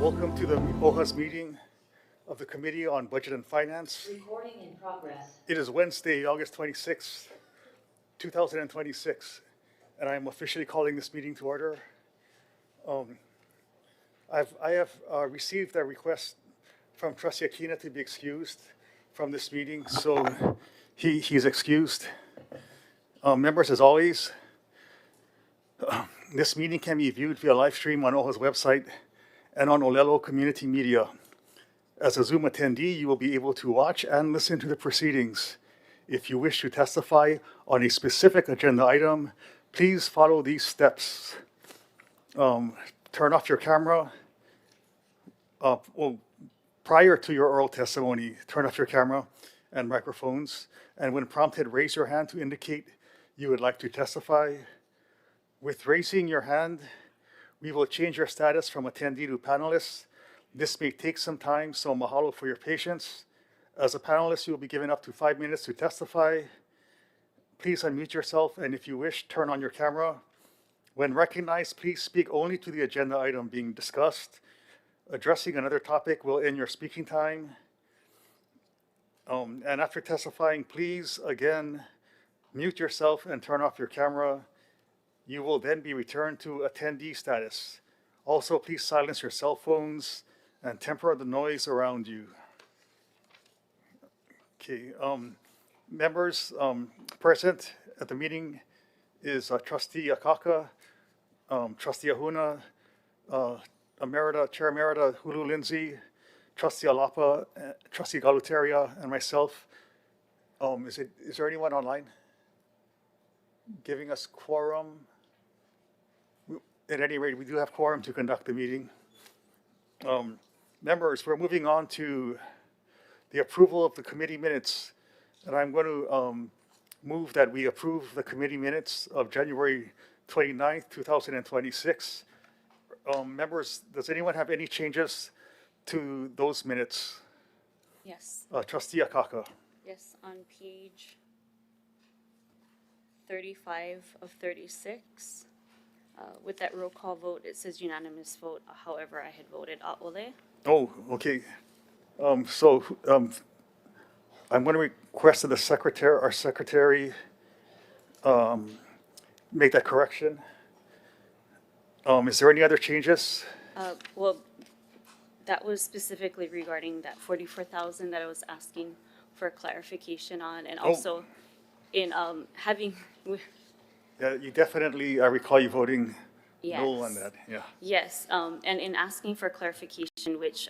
Welcome to the OHA's meeting of the Committee on Budget and Finance. Recording in progress. It is Wednesday, August 26, 2026, and I am officially calling this meeting to order. I have received a request from Trustee Aquina to be excused from this meeting, so he's excused. Members, as always, this meeting can be viewed via live stream on OHA's website and on Olelo Community Media. As a Zoom attendee, you will be able to watch and listen to the proceedings. If you wish to testify on a specific agenda item, please follow these steps. Turn off your camera. Prior to your oral testimony, turn off your camera and microphones. And when prompted, raise your hand to indicate you would like to testify. With raising your hand, we will change your status from attendee to panelist. This may take some time, so mahalo for your patience. As a panelist, you will be given up to 5 minutes to testify. Please unmute yourself, and if you wish, turn on your camera. When recognized, please speak only to the agenda item being discussed. Addressing another topic will end your speaking time. And after testifying, please, again, mute yourself and turn off your camera. You will then be returned to attendee status. Also, please silence your cell phones and temper the noise around you. Okay, members present at the meeting is Trustee Akaka, Trustee Ahuna, Emerita, Chair Emerita Hooulu Lindsay, Trustee Alapa, Trustee Galuteria, and myself. Is there anyone online giving us quorum? At any rate, we do have quorum to conduct the meeting. Members, we're moving on to the approval of the committee minutes. And I'm going to move that we approve the committee minutes of January 29th, 2026. Members, does anyone have any changes to those minutes? Yes, Trustee Akaka. yes, on page 35 of 36. With that roll call vote, it says unanimous vote. However, I had voted ʻAʻole. Oh, okay. I'm going to request that our secretary make that correction. Is there any other changes? Well, that was specifically regarding that 44,000 that I was asking for clarification on, and also in having. Yeah, you definitely, I recall you voting no on Yes. that, yeah. Yes, and in asking for clarification, which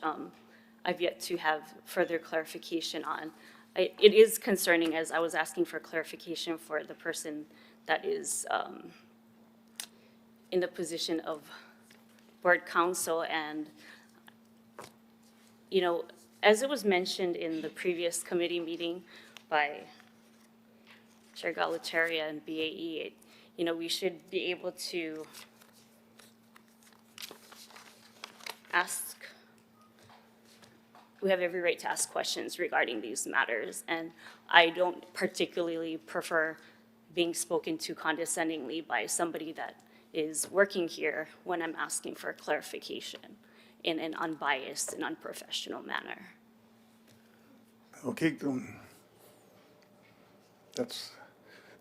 I've yet to have further clarification on, it is concerning as I was asking for clarification for the person that is in the position of board counsel. And, you know, as it was mentioned in the previous committee meeting by Chair Galuteria and BAE, you know, we should be able to ask, we have every right to ask questions regarding these matters, and I don't particularly prefer being spoken to condescendingly by somebody that is working here when I'm asking for clarification in an unbiased and unprofessional manner. Okay, that's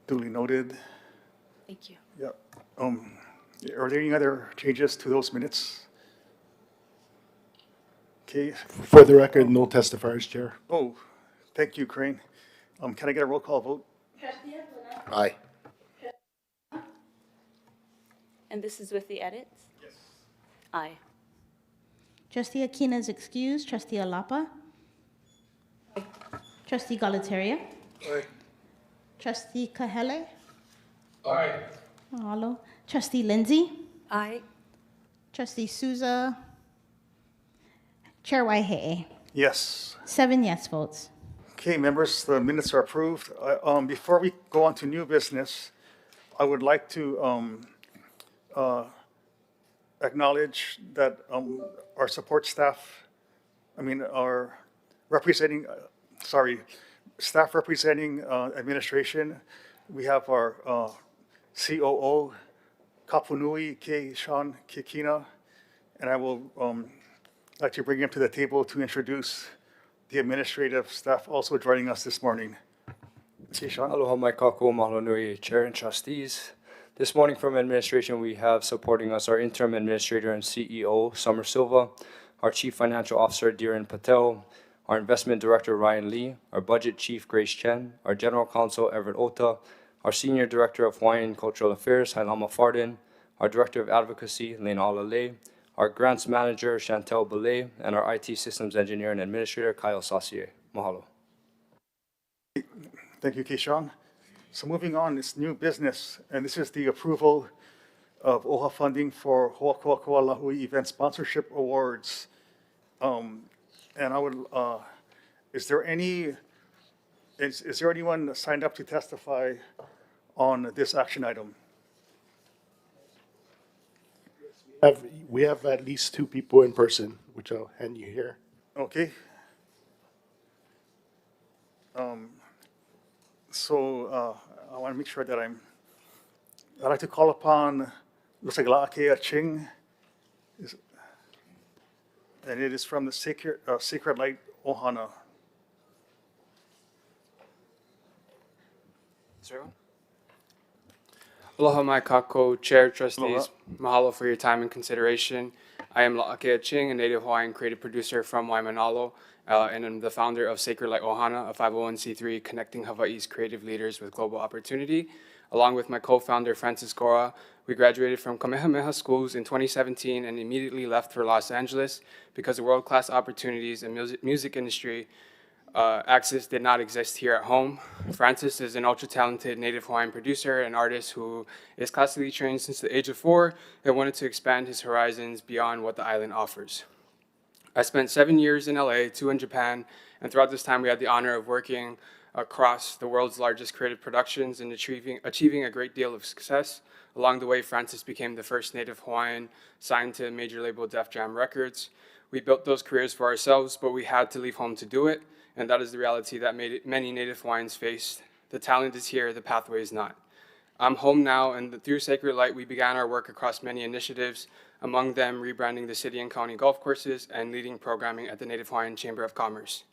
duly noted. Thank you. Yeah. Are there any other changes to those minutes? Okay. For the record, no testifiers, Chair. Oh, thank you, Crane. Can I get a roll call vote? Aye. And this is with the edits? Yes. Aye. Trustee Aquina is excused. Trustee Alapa. Trustee Galuteria. Aye. Trustee Kahele. Aye. Mahalo. Trustee Lindsay. Aye. Trustee Souza. Chair Waiʻanae. Yes. 7 yes votes. Okay, members, the minutes are approved. Before we go on to new business, I would like to acknowledge that our support staff, our representing, staff representing administration. We have our COO, Kapunui Ke Sean Kikina, and I will I'd like to bring him to the table to introduce the administrative staff also joining us this morning. Okay, Sean. Aloha mai kākou, mahalo nui, Chair and Trustees. This morning from administration, we have supporting us our interim administrator and CEO, Summer Silva, our Chief Financial Officer, Dhiren Patel, our Investment Director, Ryan Lee, our Budget Chief, Grace Chen, our General Counsel, Everett Ota, our Senior Director of Hawaiian Cultural Affairs, Lāma Kukui, our Director of Advocacy, Lena Alale, our Grants Manager, Chantel Belay, and our IT Systems Engineer and Administrator, Kyle Saucier. Mahalo. Thank you, Keishawn. So moving on, it's new business, and this is the approval of OHA funding for Hoʻokoʻa Lahui Event Sponsorship Awards. And I would, is there anyone signed up to testify on this action item? We have at least 2 people in person, which I'll hand you here. Okay. So I want to make sure that I'd like to call upon, looks like La'akea Ching, and it is from the Sacred Light Ohana. Aloha mai kākou, Chair, Trustees. Aloha. Mahalo for your time and consideration. I am La'akea Ching, a native Hawaiian creative producer from Waimanalo, and I'm the founder of Sacred Light Ohana, a 501c3 connecting Hawaii's creative leaders with global opportunity. Along with my co-founder, Francis Gora, we graduated from Kamehameha schools in 2017 and immediately left for Los Angeles because the world-class opportunities in music industry access did not exist here at home. Francis is an ultra-talented native Hawaiian producer and artist who is classically trained since the age of 4 and wanted to expand his horizons beyond what the island offers. I spent 7 years in LA, 2 in Japan, and throughout this time we had the honor of working across the world's largest creative productions and achieving a great deal of success. Along the way, Francis became the first native Hawaiian signed to major label Def Jam Records. We built those careers for ourselves, but we had to leave home to do it. And that is the reality that many native Hawaiians face. The talent is here, the pathway is not. I'm home now, and through Sacred Light, we began our work across many initiatives, among them rebranding the city and county golf courses and leading programming at the Native Hawaiian Chamber of Commerce.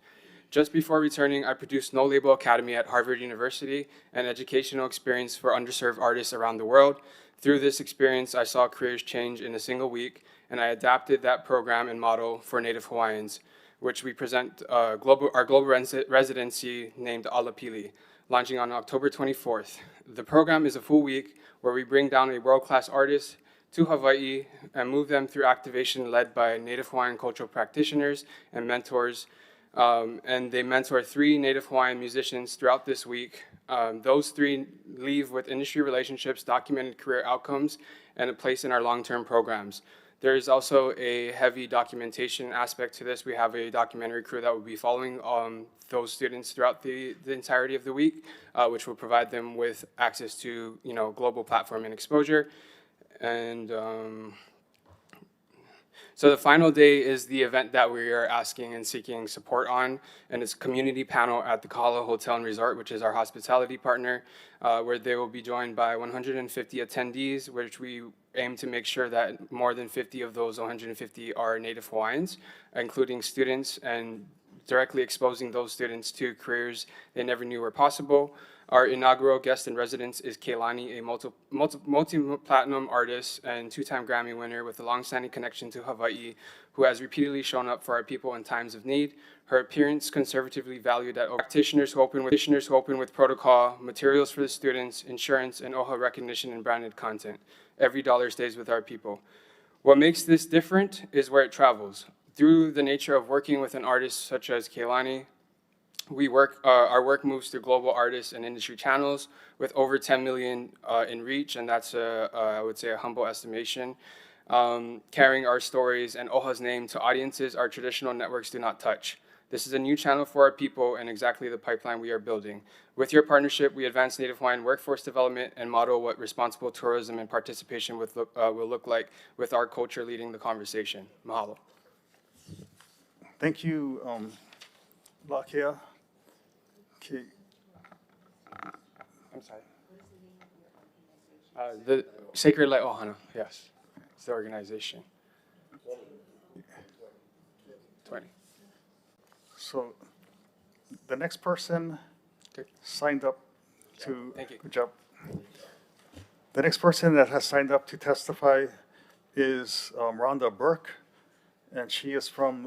Just before returning, I produced No Label Academy at Harvard University, an educational experience for underserved artists around the world. Through this experience, I saw careers change in a single week, and I adapted that program and model for Native Hawaiians, which we present our global residency named Alapili, launching on October 24th. The program is a full week where we bring down a world-class artist to Hawaii and move them through activation led by Native Hawaiian cultural practitioners and mentors. And they mentor 3 Native Hawaiian musicians throughout this week. Those 3 leave with industry relationships, documented career outcomes, and a place in our long-term programs. There is also a heavy documentation aspect to this. We have a documentary crew that will be following those students throughout the entirety of the week, which will provide them with access to global platform and exposure. And so the final day is the event that we are asking and seeking support on, and it's a community panel at the Kahala Hotel and Resort, which is our hospitality partner, where they will be joined by 150 attendees, which we aim to make sure that more than 50 of those 150 are Native Hawaiians, including students, and directly exposing those students to careers they never knew were possible. Our inaugural guest in residence is Keilani, a multi-platinum artist and 2-time Grammy winner with a long-standing connection to Hawaii, who has repeatedly shown up for our people in times of need. Her appearance conservatively valued at practitioners who open with protocol, materials for the students, insurance, and OHA recognition and branded content. Every dollar stays with our people. What makes this different is where it travels. Through the nature of working with an artist such as Keilani, our work moves through global artists and industry channels with over 10 million in reach, and that's I would say a humble estimation. Carrying our stories and OHA's name to audiences our traditional networks do not touch. This is a new channel for our people and exactly the pipeline we are building. With your partnership, we advance Native Hawaiian workforce development and model what responsible tourism and participation will look like with our culture leading the conversation. Mahalo. Thank you, La'akea. Okay. I'm sorry. The Sacred Light Ohana, yes. It's the organization. 20. So the next person Okay. signed up to, Thank you. good job. The next person that has signed up to testify is Rhonda Burke, and she is from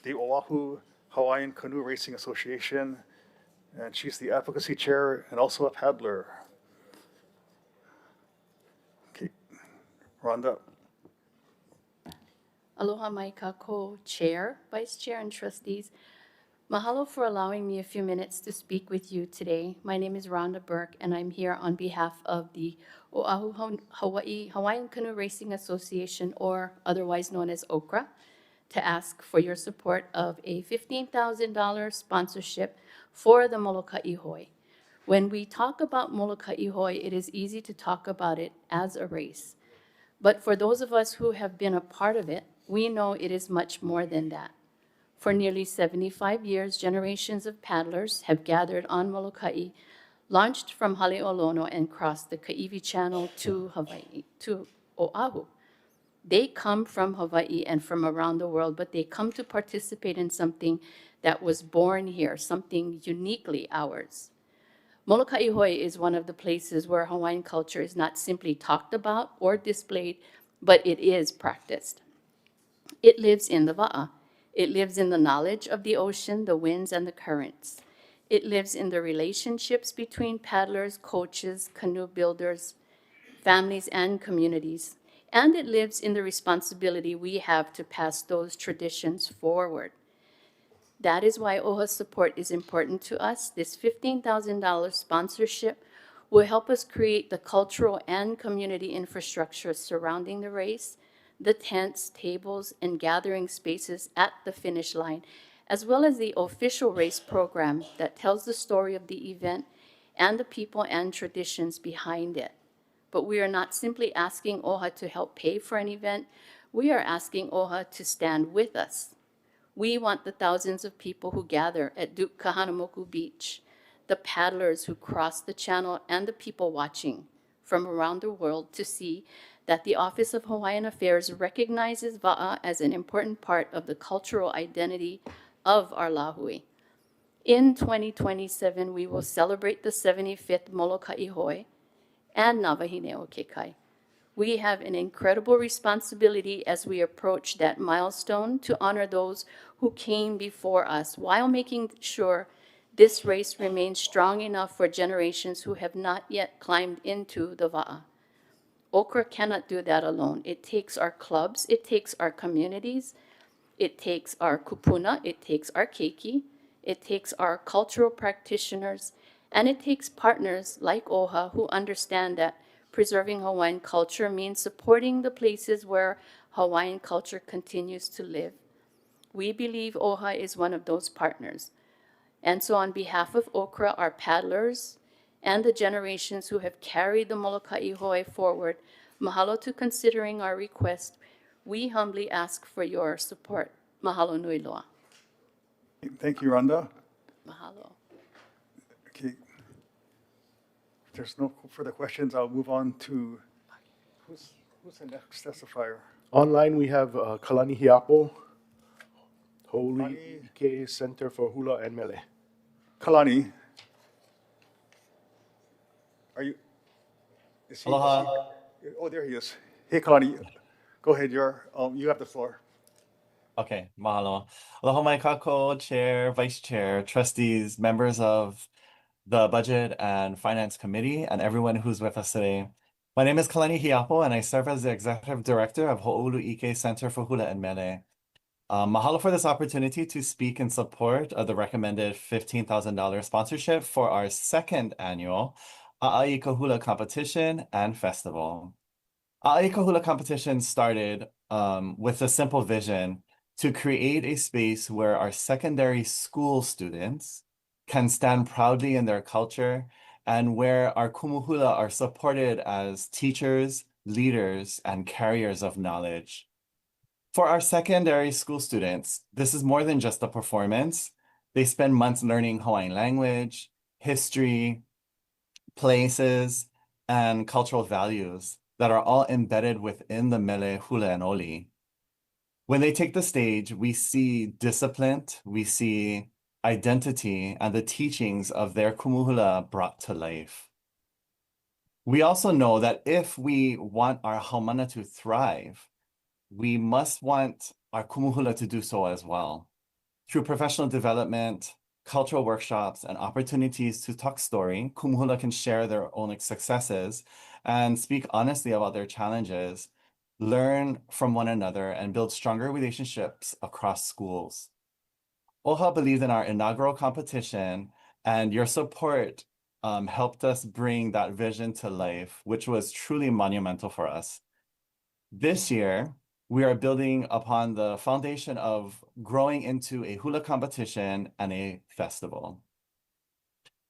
the Oʻahu Hawaiian Canoe Racing Association, and she's the advocacy chair and also a paddler. Okay, Rhonda. Aloha mai kako, Chair, Vice Chair, and Trustees. Mahalo for allowing me a few minutes to speak with you today. My name is Rhonda Burke, and I'm here on behalf of the Oʻahu Hawaiian Canoe Racing Association, or otherwise known as OHA, to ask for your support of a $15,000 sponsorship for the Molokai Hwy. When we talk about Molokai Hwy, it is easy to talk about it as a race. But for those of us who have been a part of it, we know it is much more than that. For nearly 75 years, generations of paddlers have gathered on Molokai, launched from Haleʻolono and crossed the Kaiwi Channel to Hawaii, to Oʻahu. They come from Hawaii and from around the world, but they come to participate in something that was born here, something uniquely ours. Molokai Hwy is one of the places where Hawaiian culture is not simply talked about or displayed, but it is practiced. It lives in the wa'a. It lives in the knowledge of the ocean, the winds, and the currents. It lives in the relationships between paddlers, coaches, canoe builders, families, and communities. And it lives in the responsibility we have to pass those traditions forward. That is why OHA support is important to us. This $15,000 sponsorship will help us create the cultural and community infrastructure surrounding the race, the tents, tables, and gathering spaces at the finish line, as well as the official race program that tells the story of the event and the people and traditions behind it. But we are not simply asking OHA to help pay for an event. We are asking OHA to stand with us. We want the thousands of people who gather at Duke Kahanamoku Beach, the paddlers who cross the channel, and the people watching from around the world to see that the Office of Hawaiian Affairs recognizes wa'a as an important part of the cultural identity of our lahui. In 2027, we will celebrate the 75th Molokai Hwy and na Wahine o ke kai. We have an incredible responsibility as we approach that milestone to honor those who came before us while making sure this race remains strong enough for generations who have not yet climbed into the wa'a. OHA cannot do that alone. It takes our clubs, it takes our communities, it takes our kupuna, it takes our keiki, it takes our cultural practitioners, and it takes partners like OHA who understand that preserving Hawaiian culture means supporting the places where Hawaiian culture continues to live. We believe OHA is one of those partners. And so on behalf of OHA, our paddlers, and the generations who have carried the Molokai Hwy forward, mahalo to considering our request. We humbly ask for your support. Mahalo nui loa. Thank you, Rhonda. Mahalo. Okay. If there's no further questions, I'll move on to, who's the next testifier? Online, we have Kalani Hiapo, Hooulu Kalani. Ike Center for Hula and Mele. Kalani. Are you? Is he, Aloha. Oh, there he is. Hey, Kalani. Go ahead. You have the floor. Okay, mahalo. Aloha mai kako, Chair, Vice Chair, trustees, members of the Budget and Finance Committee, and everyone who's with us today. My name is Kalani Hiapo, and I serve as the Executive Director of Hooulu Ike Center for Hula and Mele. Mahalo for this opportunity to speak in support of the recommended $15,000 sponsorship for our second annual ʻAʻa Hula competition and festival. ʻAʻa Hula competition started with a simple vision to create a space where our secondary school students can stand proudly in their culture and where our kumuhula are supported as teachers, leaders, and carriers of knowledge. For our secondary school students, this is more than just a performance. They spend months learning Hawaiian language, history, places, and cultural values that are all embedded within the Mele, Hula, and Oli. When they take the stage, we see discipline, we see identity, and the teachings of their kumuhula brought to life. We also know that if we want our haumana to thrive, we must want our kumuhula to do so as well. Through professional development, cultural workshops, and opportunities to talk story, kumuhula can share their own successes and speak honestly about their challenges, learn from one another, and build stronger relationships across schools. OHA believed in our inaugural competition, and your support helped us bring that vision to life, which was truly monumental for us. This year, we are building upon the foundation of growing into a hula competition and a festival.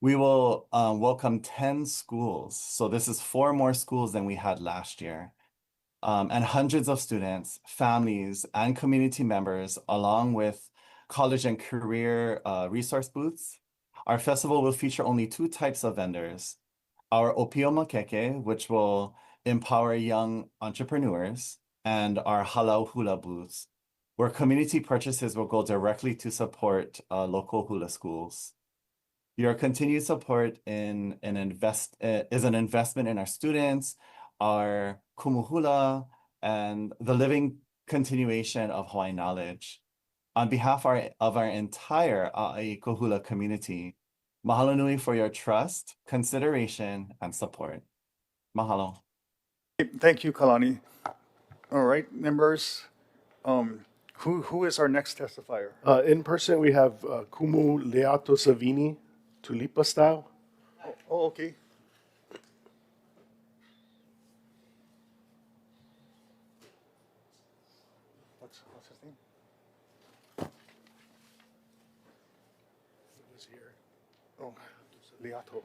We will welcome 10 schools. So this is 4 more schools than we had last year. And hundreds of students, families, and community members, along with college and career resource booths. Our festival will feature only 2 types of vendors. Our Opio Makeke, which will empower young entrepreneurs, and our Halau Hula booths, where community purchases will go directly to support local hula schools. Your continued support is an investment in our students, our kumuhula, and the living continuation of Hawaiian knowledge. On behalf of our entire ʻAʻa Hula community, mahalo nui for your trust, consideration, and support. Mahalo. Thank you, Kalani. All right, members, who is our next testifier? In person, we have Kumu Leato Savini, Tulipa style. Oh, okay. What's his name? Oh, Leato.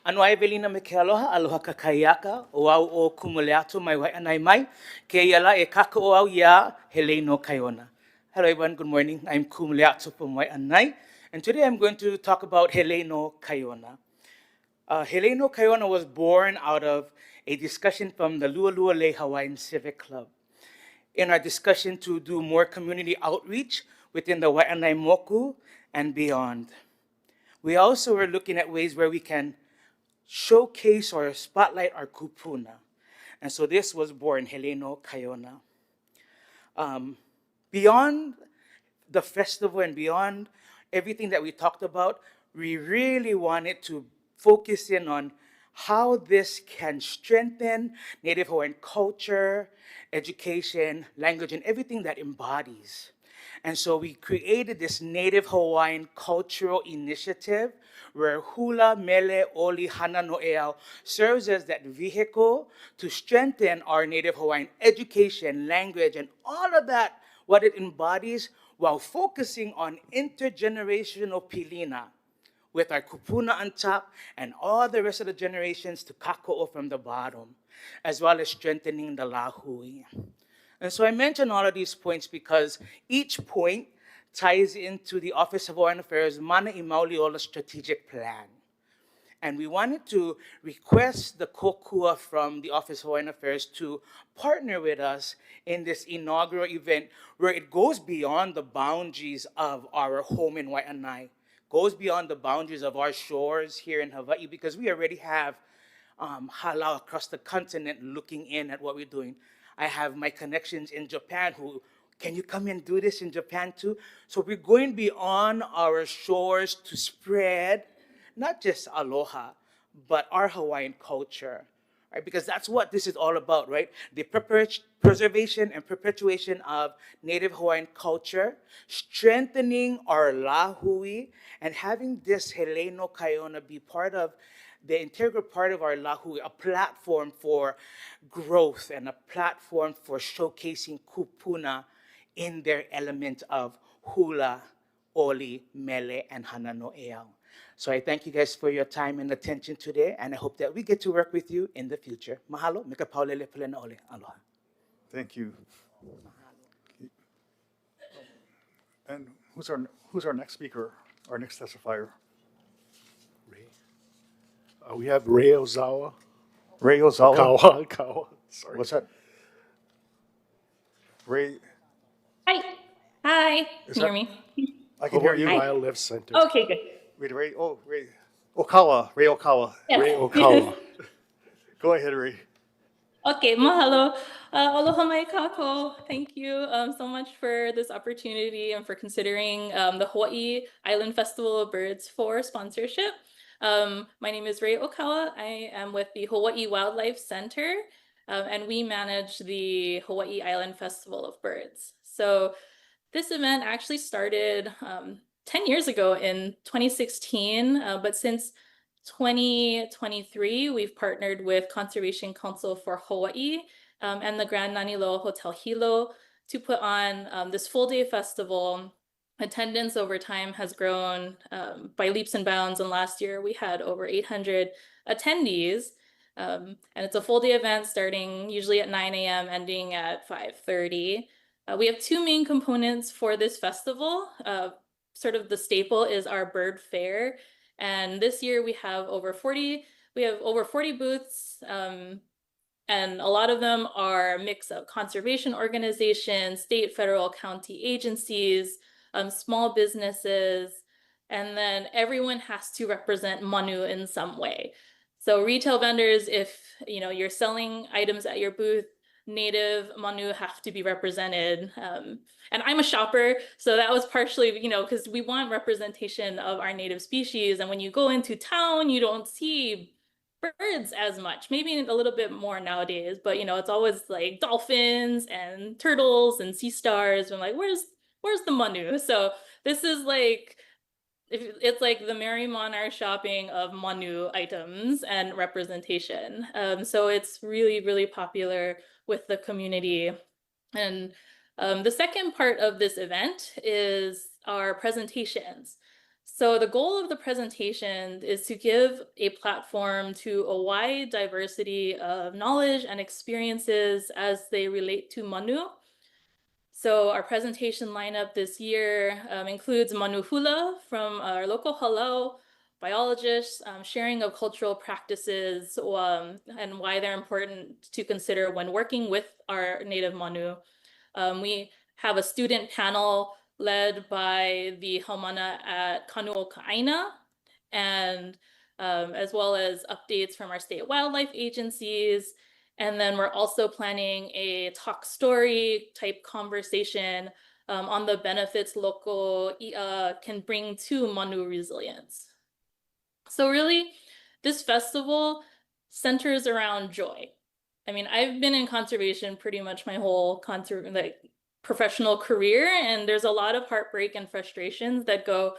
Ano ai velina me ke aloha, aloha kakaiaka, o au o kumuleato mai Waiʻanae mai, ke iala e kaka o au ia hele no kaiona. Hello everyone, good morning. I'm Kumuleato from Waiʻanae, and today I'm going to talk about hele no kaiona. Hele no kaiona was born out of a discussion from the Lualua Hawaiian Civic Club. In our discussion to do more community outreach within the Waiʻanae Moku and beyond. We also were looking at ways where we can showcase or spotlight our kupuna. And so this was born, hele no kaiona. Beyond the festival and beyond everything that we talked about, we really wanted to focus in on how this can strengthen Native Hawaiian culture, education, language, and everything that embodies. And so we created this Native Hawaiian cultural initiative where Hula, Mele, Oli, Hana no ʻAʻa serves as that vehicle to strengthen our Native Hawaiian education, language, and all of that, what it embodies, while focusing on intergenerational pilina with our kupuna on top and all the rest of the generations to kaka'o from the bottom, as well as strengthening the lahui. And so I mention all of these points because each point ties into the Office of Hawaiian Affairs Mana I Mauli Ola strategic plan. And we wanted to request the kokua from the Office of Hawaiian Affairs to partner with us in this inaugural event where it goes beyond the boundaries of our home in Waiʻanae, goes beyond the boundaries of our shores here in Hawaii, because we already have halau across the continent looking in at what we're doing. I have my connections in Japan who, can you come and do this in Japan too? So we're going beyond our shores to spread not just aloha, but our Hawaiian culture, right? Because that's what this is all about, right? The preservation and perpetuation of Native Hawaiian culture, strengthening our lahui, and having this hele no kaiona be part of the integral part of our lahui, a platform for growth and a platform for showcasing kupuna in their element of hula, oli, mele, and hana no ʻAʻa. So I thank you guys for your time and attention today, and I hope that we get to work with you in the future. Mahalo, mika paulele pelena ole, aloha. Thank you. And who's our next speaker, our next testifier? We have Ray Ozawa. Ray Ozawa. Kawa. Sorry. What's that? Ray, Hi. Hi. Is Can you hear that- me? I can hear Hawaii you. Wildlife Center. Okay, good. Wait, Ray, oh, Ray. Okawa, Ray Okawa. Yes. Ray Okawa. Go ahead, Ray. Okay, mahalo. Aloha mai kako. Thank you so much for this opportunity and for considering the Hawaii Island Festival of Birds for sponsorship. My name is Ray Okawa. I am with the Hawaii Wildlife Center, and we manage the Hawaii Island Festival of Birds. So this event actually started 10 years ago in 2016, but since 2023, we've partnered with Conservation Council for Hawaii and the Grand Naniloa Hotel Hilo to put on this full day festival. Attendance over time has grown by leaps and bounds, and last year we had over 800 attendees. And it's a full day event starting usually at 9 a.m., ending at 5:30. We have two main components for this festival. Sort of the staple is our bird fair. And this year we have over 40 booths, and a lot of them are a mix of conservation organizations, state, federal, county agencies, small businesses, and then everyone has to represent Manu in some way. So retail vendors, if you're selling items at your booth, native Manu have to be represented. And I'm a shopper, so that was partially, because we want representation of our native species. And when you go into town, you don't see birds as much, maybe a little bit more nowadays, but it's always like dolphins and turtles and sea stars. I'm like, where's the Manu? So this is like, it's like the Merry Monarch shopping of Manu items and representation. So it's really, really popular with the community. And the second part of this event is our presentations. So the goal of the presentation is to give a platform to a wide diversity of knowledge and experiences as they relate to Manu. So our presentation lineup this year includes Manu Hula from our local halau, biologists, sharing of cultural practices and why they're important to consider when working with our native Manu. We have a student panel led by the haumana at Canoe and as well as updates from our state wildlife agencies. And then we're also planning a talk story type conversation on the benefits local ʻAʻa can bring to Manu resilience. So really, this festival centers around joy. I mean, I've been in conservation pretty much my whole professional career, and there's a lot of heartbreak and frustrations that go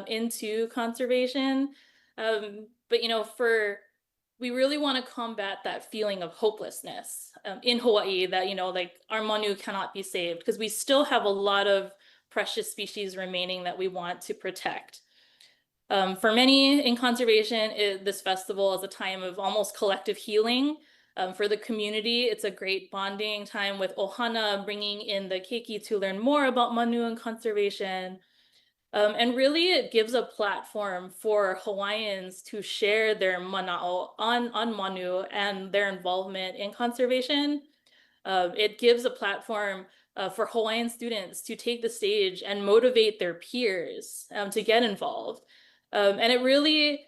into conservation. But we really want to combat that feeling of hopelessness in Hawaii that, like our Manu cannot be saved because we still have a lot of precious species remaining that we want to protect. For many in conservation, this festival is a time of almost collective healing. For the community, it's a great bonding time with Ohana, bringing in the keiki to learn more about Manu and conservation. And really, it gives a platform for Hawaiians to share their mana'o on Manu and their involvement in conservation. It gives a platform for Hawaiian students to take the stage and motivate their peers to get involved. And it really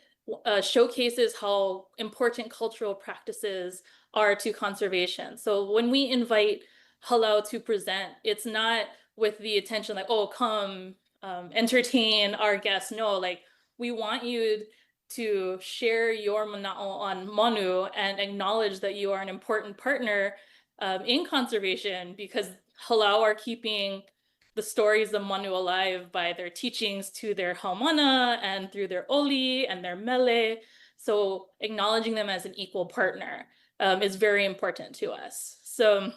showcases how important cultural practices are to conservation. So when we invite halau to present, it's not with the intention like, oh, come entertain our guests. No, like we want you to share your mana'o on Manu and acknowledge that you are an important partner in conservation because halau are keeping the stories of Manu alive by their teachings to their haumana and through their oli and their mele. So acknowledging them as an equal partner is very important to us. So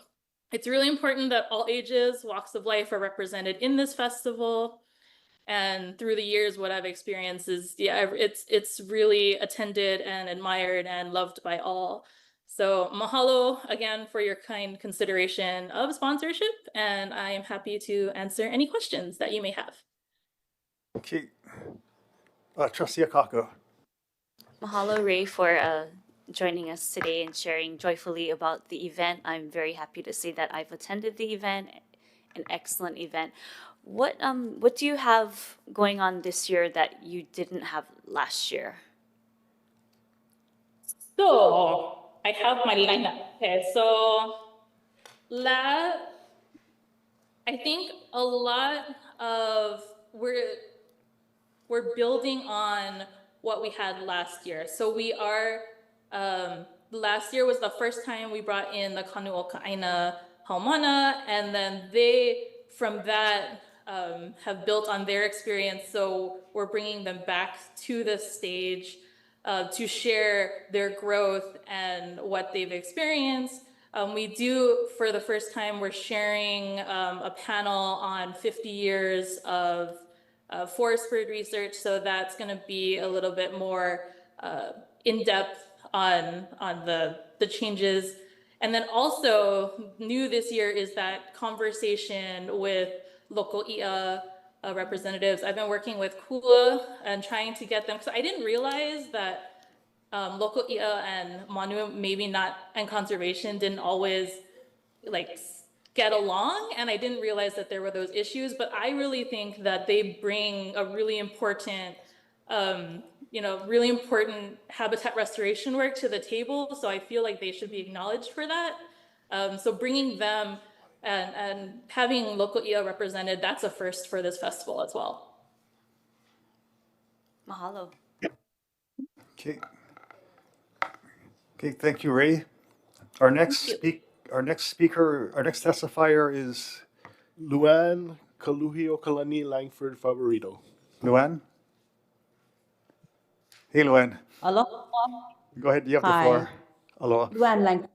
it's really important that all ages, walks of life are represented in this festival. And through the years, what I've experienced is, it's really attended and admired and loved by all. So mahalo again for your kind consideration of sponsorship, and I am happy to answer any questions that you may have. Okay. Trustee Akaka. Mahalo, Ray, for joining us today and sharing joyfully about the event. I'm very happy to say that I've attended the event, an excellent event. What do you have going on this year that you didn't have last year? So I have my lineup. Okay, so I think a lot of we're building on what we had last year. So we are last year was the first time we brought in the Canoe Kaina Haumana, and then they from that have built on their experience. So we're bringing them back to the stage to share their growth and what they've experienced. We do, for the first time, we're sharing a panel on 50 years of forest bird research. So that's going to be a little bit more in-depth on the changes. And then also new this year is that conversation with local ʻAʻa representatives. I've been working with Hula and trying to get them, because I didn't realize that local ʻAʻa and Manu, maybe not, and conservation didn't always like get along, and I didn't realize that there were those issues, but I really think that they bring a really important really important habitat restoration work to the table, so I feel like they should be acknowledged for that. So bringing them and having local ʻAʻa represented, that's a first for this festival as well. Mahalo. Okay. Okay, thank you, Ray. Our next testifier is Luann Kaluhi-Okalani Langford Favorito. Luann. Hey, Luann. Aloha. Go ahead, you have the Hi. floor. Aloha. Luann Langford.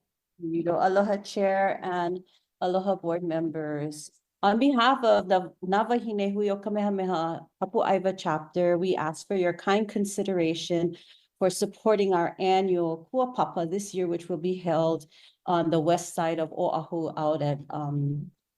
Aloha Chair and aloha board members. On behalf of the Wahine Hui o Kamehameha Kapuaiwa chapter, we ask for your kind consideration for supporting our annual Kuapapa this year, which will be held on the west side of Oʻahu out at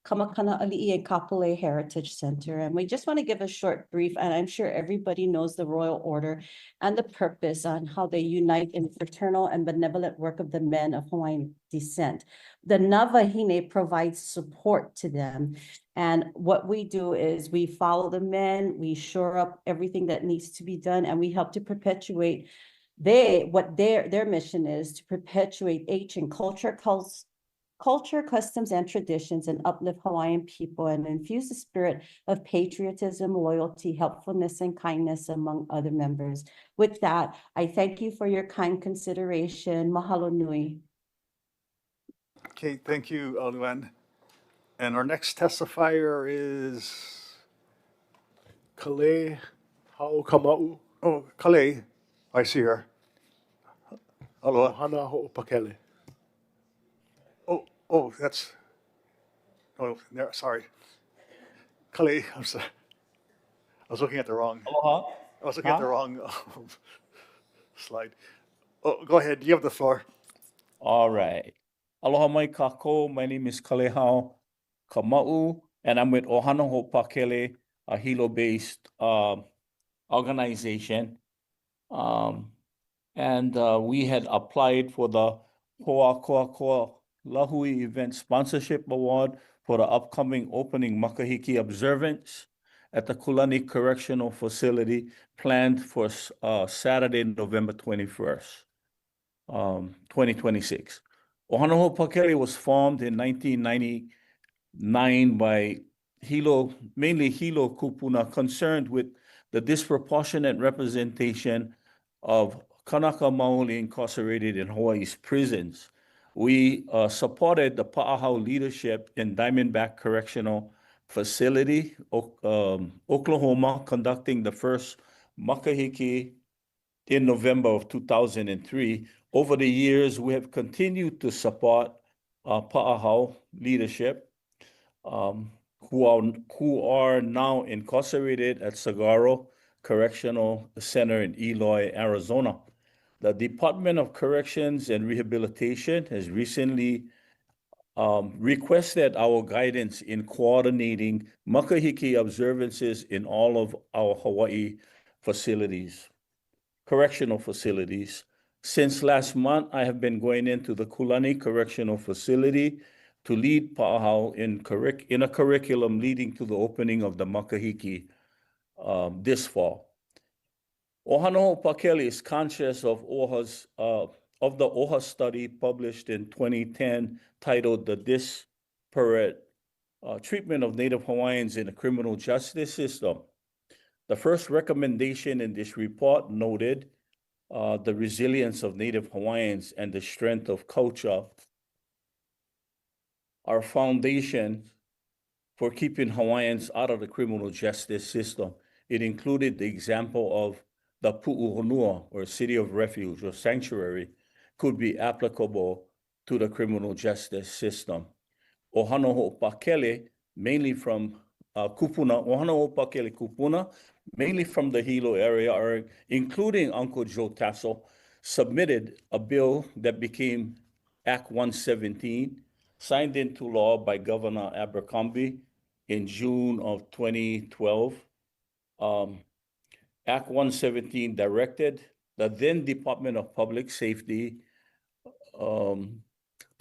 Kamakana Ali'i and Kapolei Heritage Center. And we just want to give a short brief, and I'm sure everybody knows the royal order and the purpose on how they unite in fraternal and benevolent work of the men of Hawaiian descent. The Wahine provides support to them. And what we do is we follow the men, we shore up everything that needs to be done, and we help to perpetuate their mission is to perpetuate ancient culture, customs, and traditions, and uplift Hawaiian people and infuse the spirit of patriotism, loyalty, helpfulness, and kindness among other members. With that, I thank you for your kind consideration. Mahalo nui. Okay, thank you, Luann. And our next testifier is Kale Haukamau. Oh, Kale. I see her. Aloha. Ohana Ho'opakele. Oh, that's. Oh, there. Sorry. Kale, I'm sorry. I was looking at the wrong. Aloha. I was looking at the wrong slide. Oh, go ahead. You have the floor. All right. Aloha mai kākou. My name is Kalehau Kama'u, and I'm with Ohana Ho'opakele, a Hilo-based organization. And we had applied for the Ho'akoakoa Lahui Event Sponsorship Award for the upcoming opening Makahiki observance at the Kulani Correctional Facility planned for Saturday, November 21st, 2026. Ohana Ho'opakele was formed in 1999 by mainly Hilo kupuna concerned with the disproportionate representation of Kanaka Maoli incarcerated in Hawaii's prisons. We supported the Pa'ahau leadership in Diamondback Correctional Facility, Oklahoma, conducting the first Makahiki in November of 2003. Over the years, we have continued to support Pa'ahau leadership, who are now incarcerated at Saguaro Correctional Center in Eloy, Arizona. The Department of Corrections and Rehabilitation has recently requested our guidance in coordinating Makahiki observances in all of our Hawaii facilities, correctional facilities. Since last month, I have been going into the Kulani Correctional Facility to lead Pa'ahau in a curriculum leading to the opening of the Makahiki this fall. Ohana Ho'opakele is conscious of the OHA study published in 2010 titled The Disparate Treatment of Native Hawaiians in the Criminal Justice System. The first recommendation in this report noted the resilience of Native Hawaiians and the strength of culture, our foundation for keeping Hawaiians out of the criminal justice system. It included the example of the Pu'uhonua, or city of refuge or sanctuary, could be applicable to the criminal justice system. Ohana Ho'opakele, mainly from Kupuna, Ohana Ho'opakele Kupuna, mainly from the Hilo area, including Uncle Joe Tassel, submitted a bill that became Act 117, signed into law by Governor Abercrombie in June of 2012. Act 117 directed the then Department of Public Safety to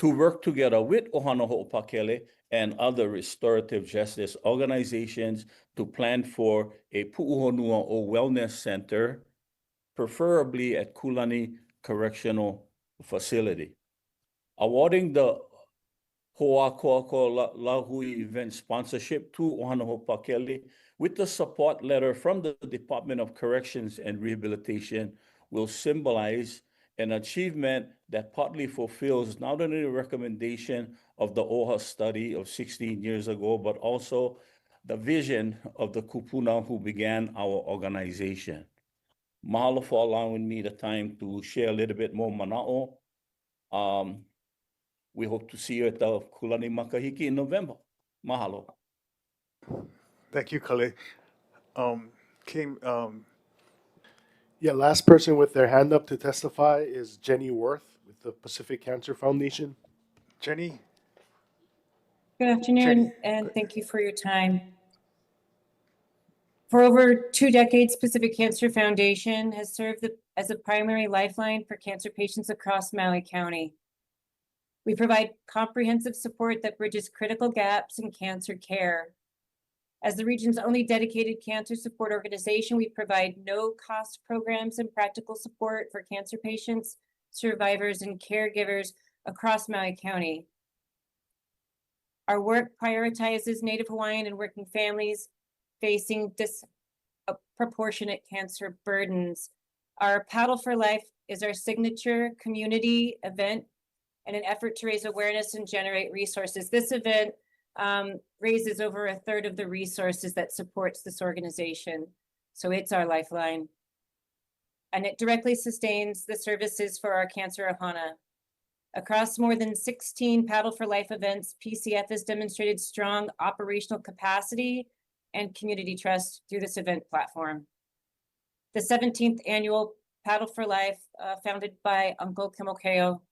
work together with Ohana Ho'opakele and other restorative justice organizations to plan for a Pu'uhonua o Wellness Center, preferably at Kulani Correctional Facility. Awarding the Ho'akoako Lahui event sponsorship to Ohana Ho'opakele with the support letter from the Department of Corrections and Rehabilitation will symbolize an achievement that partly fulfills not only the recommendation of the OHA study of 16 years ago, but also the vision of the kupuna who began our organization. Mahalo for allowing me the time to share a little bit more mana'o. We hope to see you at the Kulani Makahiki in November. Mahalo. Thank you, Kale. Yeah, last person with their hand up to testify is Jenny Worth with the Pacific Cancer Foundation. Jenny? Good afternoon, and thank you for your time. For over 2 decades, Pacific Cancer Foundation has served as a primary lifeline for cancer patients across Maui County. We provide comprehensive support that bridges critical gaps in cancer care. As the region's only dedicated cancer support organization, we provide no-cost programs and practical support for cancer patients, survivors, and caregivers across Maui County. Our work prioritizes Native Hawaiian and working families facing disproportionate cancer burdens. Our Paddle for Life is our signature community event and an effort to raise awareness and generate resources. This event raises over 1/3 of the resources that supports this organization. So it's our lifeline. And it directly sustains the services for our cancer Ohana. Across more than 16 Paddle for Life events, PCF has demonstrated strong operational capacity and community trust through this event platform. The 17th annual Paddle for Life, founded by Uncle Kimokeo,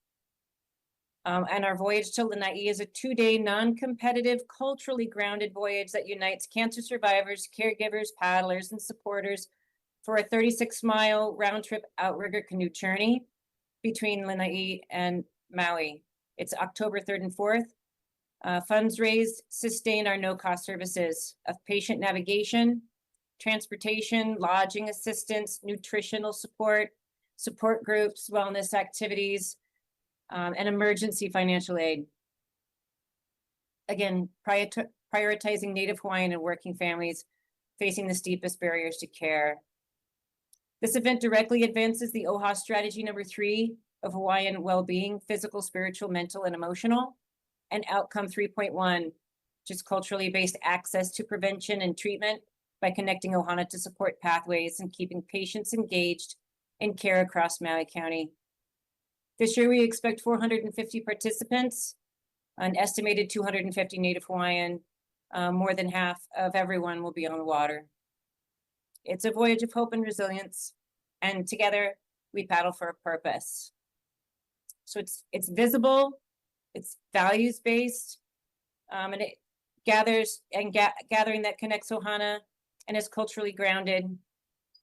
and our voyage to Lanai is a 2-day non-competitive, culturally grounded voyage that unites cancer survivors, caregivers, paddlers, and supporters for a 36-mile round-trip outrigger canoe journey between Lanai and Maui. It's October 3rd and 4th. Funds raised sustain our no-cost services of patient navigation, transportation, lodging assistance, nutritional support, support groups, wellness activities, and emergency financial aid. Again, prioritizing Native Hawaiian and working families facing the steepest barriers to care. This event directly advances the OHA strategy number 3 of Hawaiian well-being, physical, spiritual, mental, and emotional, and outcome 3.1, which is culturally based access to prevention and treatment by connecting Ohana to support pathways and keeping patients engaged in care across Maui County. This year, we expect 450 participants, an estimated 250 Native Hawaiian. More than half of everyone will be on the water. It's a voyage of hope and resilience, and together we paddle for a purpose. So it's visible, it's values-based, and it gathers and gathering that connects Ohana and is culturally grounded,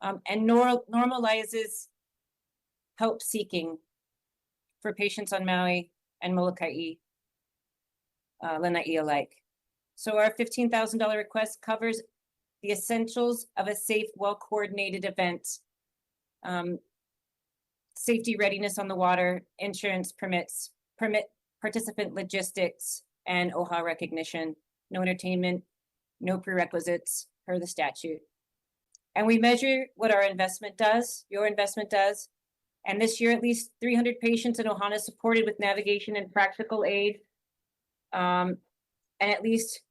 and normalizes help seeking for patients on Maui and Molokai, Lanai alike. So our $15,000 request covers the essentials of a safe, well-coordinated event. Safety readiness on the water, insurance permits, participant logistics, and OHA recognition. No entertainment, no prerequisites per the statute. And we measure what our investment does, your investment does. And this year, at least 300 patients in Ohana supported with navigation and practical aid. And at least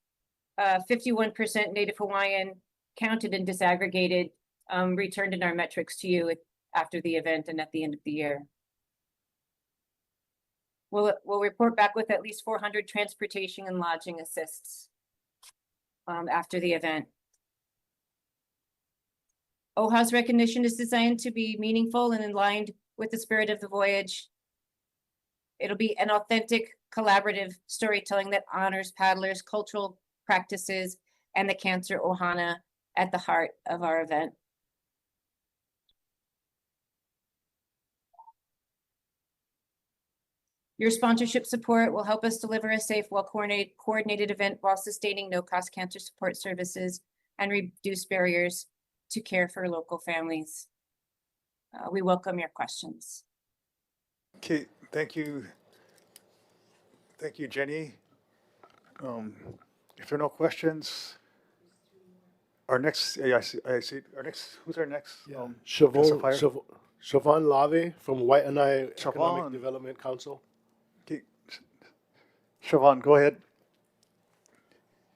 51% Native Hawaiian counted and disaggregated, returned in our metrics to you after the event and at the end of the year. We'll report back with at least 400 transportation and lodging assists after the event. OHA's recognition is designed to be meaningful and aligned with the spirit of the voyage. It'll be an authentic, collaborative storytelling that honors paddlers, cultural practices, and the Cancer Ohana at the heart of our event. Your sponsorship support will help us deliver a safe, well-coordinated event while sustaining no-cost cancer support services and reduce barriers to care for local families. We welcome your questions. Okay, thank you. Thank you, Jenny. If there are no questions, our next, I see, our next, who's our next? Siobhan Lave from Waiʻanae Economic Siobhan. Development Council. Okay, Siobhan, go ahead.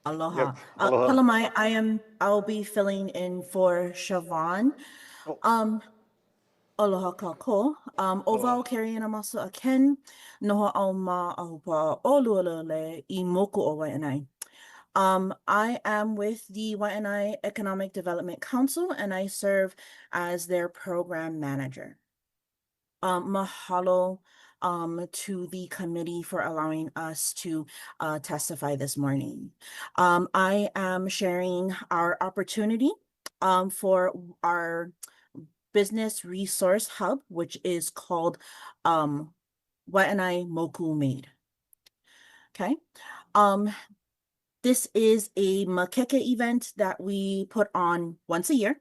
Aloha. Yep, aloha. Kalamai, I'll be filling in for Siobhan. Aloha kako. Ovao carrying a maso a ken. Noho au ma ahupa olualole I moku o Waiʻanae. I am with the Waiʻanae Economic Development Council and I serve as their program manager. Mahalo to the committee for allowing us to testify this morning. I am sharing our opportunity for our business resource hub, which is called Waiʻanae Moku Made. Okay. This is a makeke event that we put on once a year,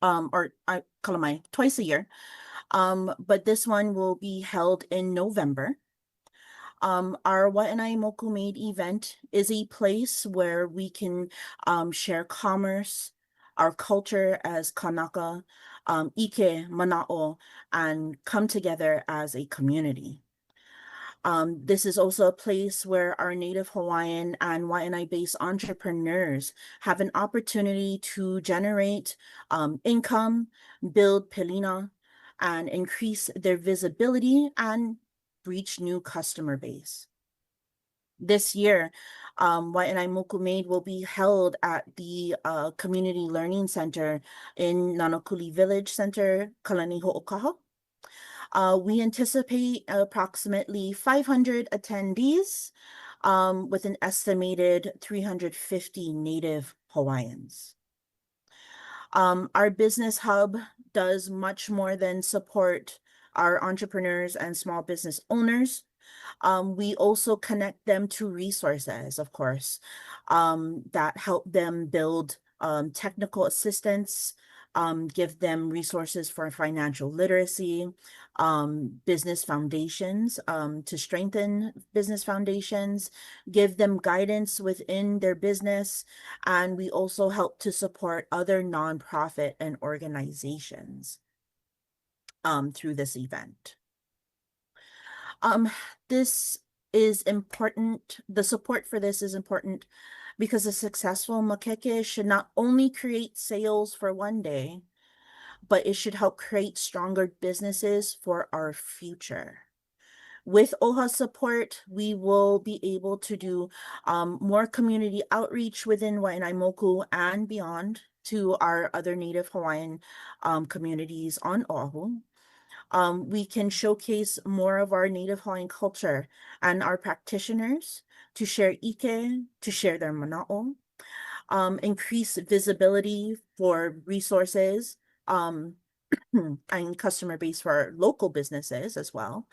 or I call it twice a year. But this one will be held in November. Our Waiʻanae Moku Made event is a place where we can share commerce, our culture as kanaka, ike, mana'o, and come together as a community. This is also a place where our Native Hawaiian and Waiʻanae-based entrepreneurs have an opportunity to generate income, build pilina, and increase their visibility and reach new customer base. This year, Waiʻanae Moku Made will be held at the Community Learning Center in Nanakuli Village Center, Kalani Ho'okaha. We anticipate approximately 500 attendees with an estimated 350 Native Hawaiians. Our business hub does much more than support our entrepreneurs and small business owners. We also connect them to resources, of course, that help them build technical assistance, give them resources for financial literacy, business foundations to strengthen business foundations, give them guidance within their business, and we also help to support other nonprofit and organizations through this event. This is important. The support for this is important because a successful makeke should not only create sales for one day, but it should help create stronger businesses for our future. With OHA support, we will be able to do more community outreach within Waiʻanae Moku and beyond to our other Native Hawaiian communities on Oʻahu. We can showcase more of our Native Hawaiian culture and our practitioners to share ike, to share their mana'o, increase visibility for resources and customer base for our local businesses as well,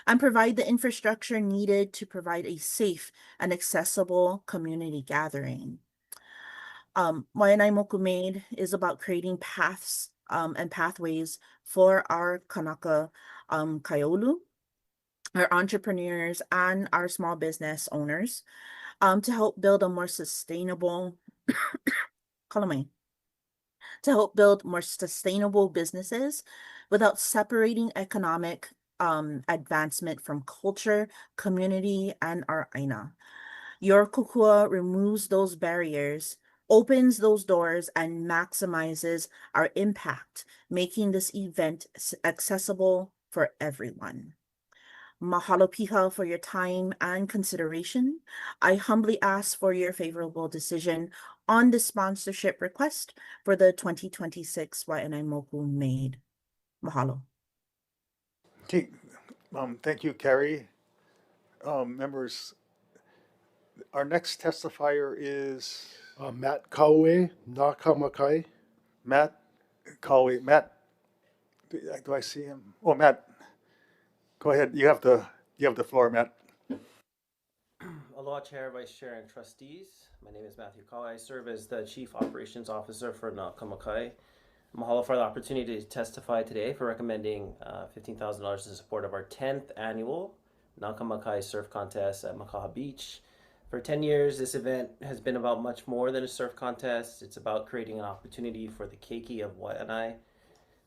and provide the infrastructure needed to provide a safe and accessible community gathering. Waiʻanae Moku Made is about creating paths and pathways for our Kanaka Kaiolu, our entrepreneurs, and our small business owners to help build a more sustainable to help build more sustainable businesses without separating economic advancement from culture, community, and our aina. Your kukua removes those barriers, opens those doors, and maximizes our impact, making this event accessible for everyone. Mahalo piha for your time and consideration. I humbly ask for your favorable decision on the sponsorship request for the 2026 Waiʻanae Moku Made. Mahalo. Okay, thank you, Carrie. Members, our next testifier is Matt Kaue, Nakamakai. Matt Kukui. Matt, do I see him? Oh, Matt, go ahead. You have the floor, Matt. Aloha, Chair, Vice Chair, and Trustees. My name is Matthew Kawai. I serve as the Chief Operations Officer for Nakamakai. Mahalo for the opportunity to testify today for recommending $15,000 in support of our 10th annual Nakamakai Surf Contest at Makaha Beach. For 10 years, this event has been about much more than a surf contest. It's about creating an opportunity for the keiki of Waiʻanae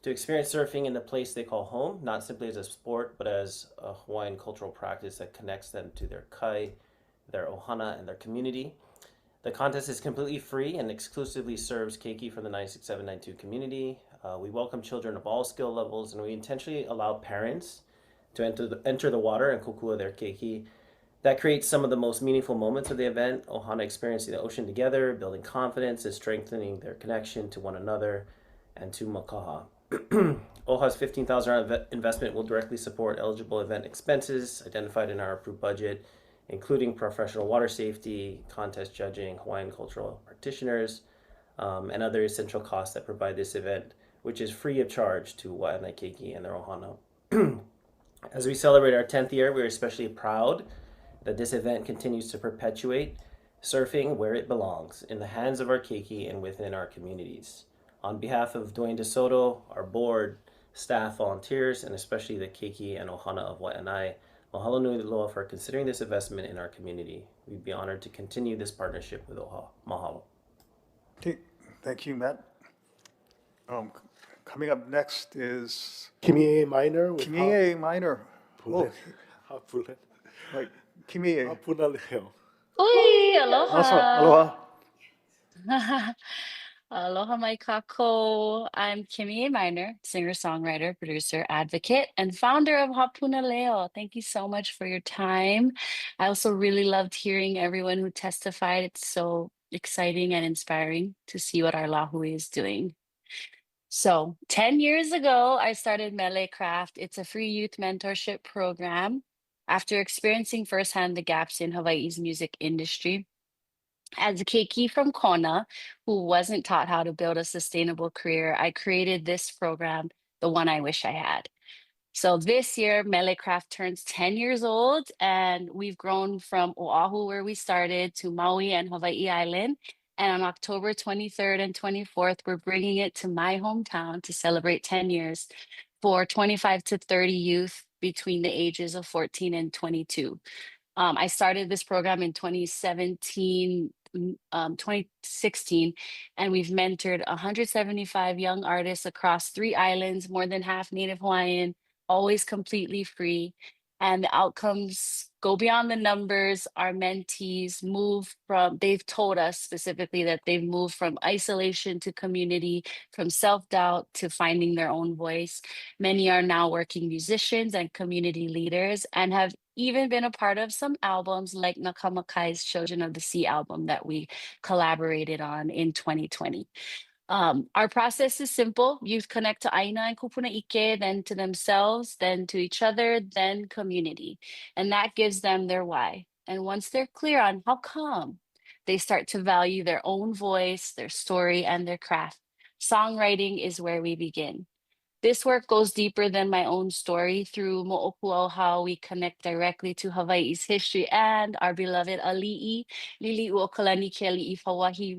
to experience surfing in the place they call home, not simply as a sport, but as a Hawaiian cultural practice that connects them to their kai, their ohana, and their community. The contest is completely free and exclusively serves keiki for the 96792 community. We welcome children of all skill levels, and we intentionally allow parents to enter the water and kokua their keiki. That creates some of the most meaningful moments of the event. Ohana experiencing the ocean together, building confidence, and strengthening their connection to one another and to Makaha. OHA's $15,000 investment will directly support eligible event expenses identified in our approved budget, including professional water safety, contest judging, Hawaiian cultural practitioners, and other essential costs that provide this event, which is free of charge to Waiʻanae keiki and their ohana. As we celebrate our 10th year, we're especially proud that this event continues to perpetuate surfing where it belongs, in the hands of our keiki and within our communities. On behalf of Dwayne DeSoto, our board, staff, volunteers, and especially the keiki and ohana of Waiʻanae, mahalo nui loa for considering this investment in our community. We'd be honored to continue this partnership with OHA. Mahalo. Okay, thank you, Matt. Coming up next is Kimie Minor. Kimie Minor. Oh, like Kimie. Hapuna leo. Oi, aloha. Awesome. Aloha. Aloha mai kako. I'm Kimmy Miner, singer-songwriter, producer, advocate, and founder of Hapuna Leo. Thank you so much for your time. I also really loved hearing everyone who testified. It's so exciting and inspiring to see what our Lahui is doing. So 10 years ago, I started Mele Craft. It's a free youth mentorship program. After experiencing firsthand the gaps in Hawaii's music industry, as a keiki from Kona, who wasn't taught how to build a sustainable career, I created this program, the one I wish I had. So this year, Mele Craft turns 10 years old, and we've grown from Oʻahu, where we started, to Maui and Hawaii Island. And on October 23rd and 24th, we're bringing it to my hometown to celebrate 10 years for 25 to 30 youth between the ages of 14 and 22. I started this program in 2016, and we've mentored 175 young artists across 3 islands, more than half Native Hawaiian, always completely free. And the outcomes go beyond the numbers. Our mentees they've told us specifically that they've moved from isolation to community, from self-doubt to finding their own voice. Many are now working musicians and community leaders, and have even been a part of some albums like Nakamakai's Children of the Sea album that we collaborated on in 2020. Our process is simple. Youth connect to Aina and Kupuna Ike, then to themselves, then to each other, then community. And that gives them their why. And once they're clear on how come, they start to value their own voice, their story, and their craft. Songwriting is where we begin. This work goes deeper than my own story. Through Mo'opu OHA, we connect directly to Hawaii's history and our beloved ali'i, Lili'u Okalani Keali'i Fawahi,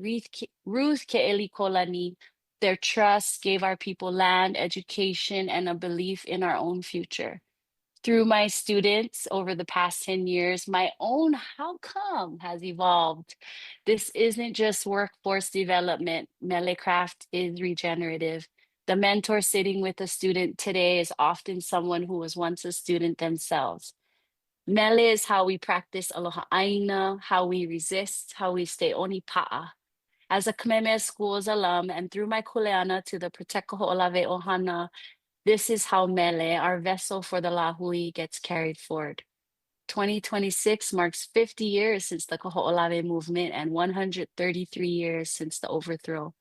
Ruth Ke'eli Kolani. Their trust gave our people land, education, and a belief in our own future. Through my students over the past 10 years, my own how come has evolved. This isn't just workforce development. Mele craft is regenerative. The mentor sitting with a student today is often someone who was once a student themselves. Mele is how we practice aloha aina, how we resist, how we stay onipa'a. As a Kamehameha Schools alum and through my kuleana to the Protect Ho'olave Ohana, this is how Mele, our vessel for the Lahui, gets carried forward. 2026 marks 50 years since the Kaho'olawe movement and 133 years since the overthrow.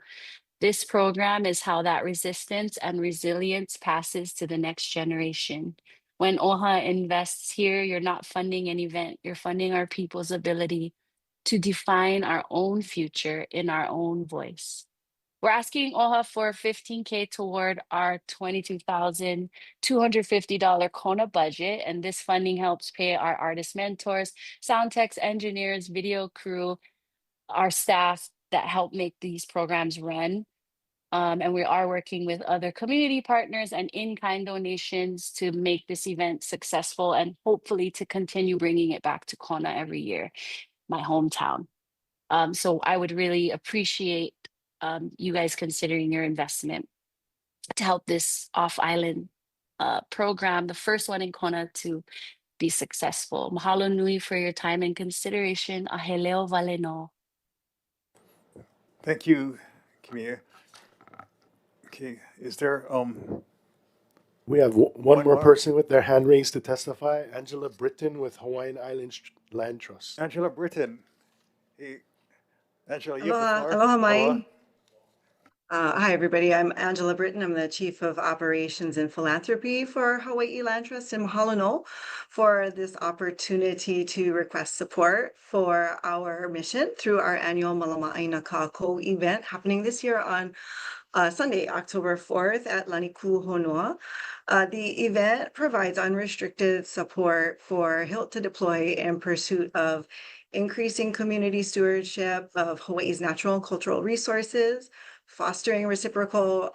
This program is how that resistance and resilience passes to the next generation. When OHA invests here, you're not funding an event, you're funding our people's ability to define our own future in our own voice. We're asking OHA for $15K toward our $22,250 Kona budget, and this funding helps pay our artist mentors, sound techs, engineers, video crew, our staff that help make these programs run. And we are working with other community partners and in-kind donations to make this event successful and hopefully to continue bringing it back to Kona every year, my hometown. So I would really appreciate you guys considering your investment to help this off-island program, the first one in Kona, to be successful. Mahalo nui for your time and consideration. Aheleo valeno. Thank you, Kimia. Okay, is there We have one One more more. person with their hand raised to testify. Angela Britton with Hawaiian Islands Land Trust. Angela Britton? Hey, Angela, you have the Aloha, floor. aloha mai. Aloha. Hi, everybody. I'm Angela Britton. I'm the Chief of Operations and Philanthropy for Hawaii Land Trust in Mahalo for this opportunity to request support for our mission through our annual Malama Kākou event happening this year on Sunday, October 4th at Laniku Honua. The event provides unrestricted support for HILT to deploy in pursuit of increasing community stewardship of Hawaii's natural and cultural resources, fostering reciprocal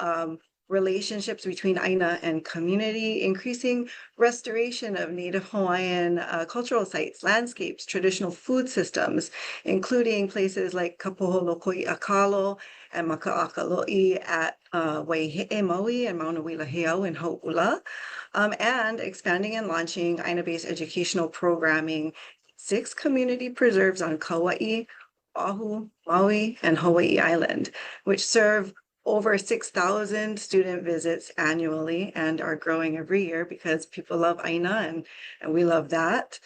relationships between Aina and community, increasing restoration of Native Hawaiian cultural sites, landscapes, traditional food systems, including places like Kapuaiwa Akalo and Maka'akaloi at Waiʻanae Maui and Mauna Heau in Hooula, and expanding and launching Aina-based educational programming, 6 community preserves on Kauai, Oʻahu, Maui, and Hawaii Island, which serve over 6,000 student visits annually and are growing every year because people love Aina and we love that.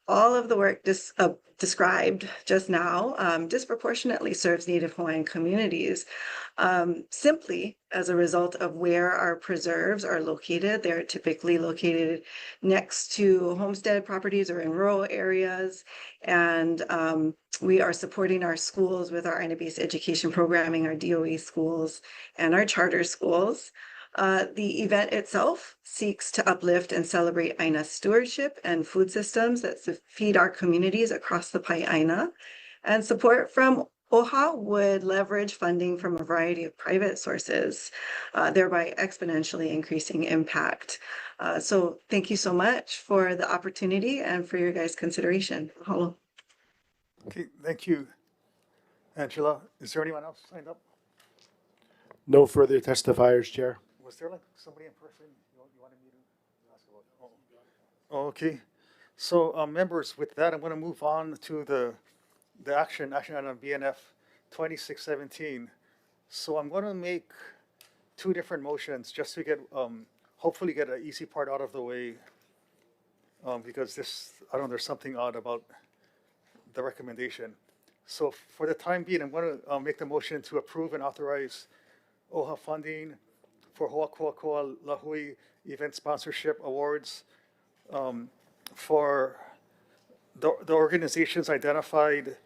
All of the work described just now disproportionately serves Native Hawaiian communities simply as a result of where our preserves are located. They're typically located next to homestead properties or in rural areas. And we are supporting our schools with our Aina-based education programming, our DOE schools, and our charter schools. The event itself seeks to uplift and celebrate Aina stewardship and food systems that feed our communities across the Pai'aina. And support from OHA would leverage funding from a variety of private sources, thereby exponentially increasing impact. So thank you so much for the opportunity and for your guys' consideration. Mahalo. Okay, thank you, Angela. Is there anyone else signed up? No further testifiers, Chair. Was there like somebody in person you wanted me to ask about? Oh, okay. So members, with that, I'm going to move on to the action item BNF 2617. So I'm going to make 2 different motions just to get hopefully get an easy part out of the way, because this, I don't know, there's something odd about the recommendation. So for the time being, I'm going to make the motion to approve and authorize OHA funding for Ho'akuakoa Lahui event sponsorship awards for the organizations identified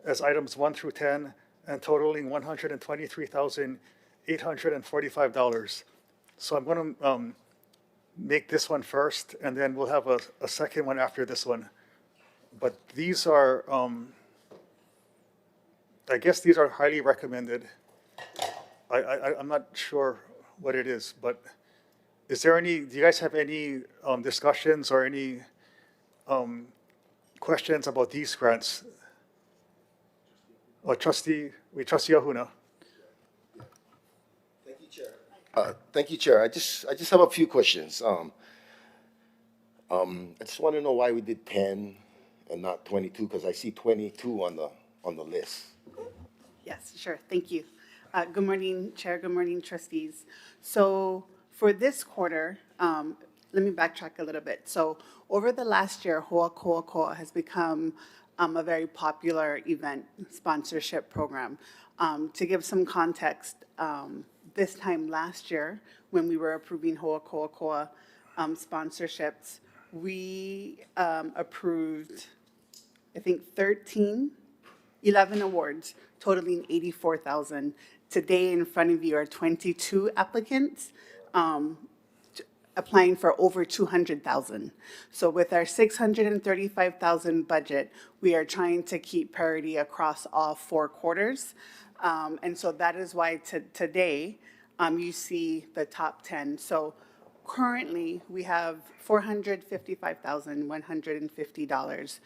as items 1 through 10 and totaling $123,845. So I'm going to make this one first, and then we'll have a second one after this one. But these are, I guess these are highly recommended. I'm not sure what it is, but is there any, do you guys have any discussions or any questions about these grants? Trustee Ahuna. Thank you, Chair. I just have a few questions. I just want to know why we did 10 and not 22, because I see 22 on the list. Yes, sure. Thank you. Good morning, Chair. Good morning, trustees. So for this quarter, let me backtrack a little bit. So over the last year, Hoa Koa Koa has become a very popular event sponsorship program. To give some context, this time last year, when we were approving Hoa Koa Koa sponsorships, we approved, I think, 11 awards totaling $84,000. Today in front of you are 22 applicants applying for over $200,000. So with our $635,000 budget, we are trying to keep parity across all 4 quarters. And so that is why today you see the top 10. So currently we have $455,150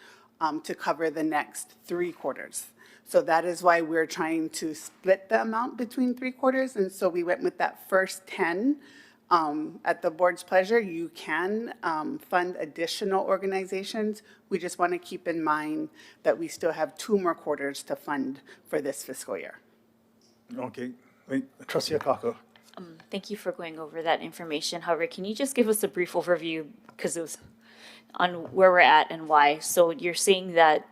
to cover the next 3 quarters. So that is why we're trying to split the amount between 3 quarters. And so we went with that first 10. At the board's pleasure, you can fund additional organizations. We just want to keep in mind that we still have 2 more quarters to fund for this fiscal year. Okay. Trustee Akako. Thank you for going over that information. However, can you just give us a brief overview, because it was on where we're at and why? So you're saying that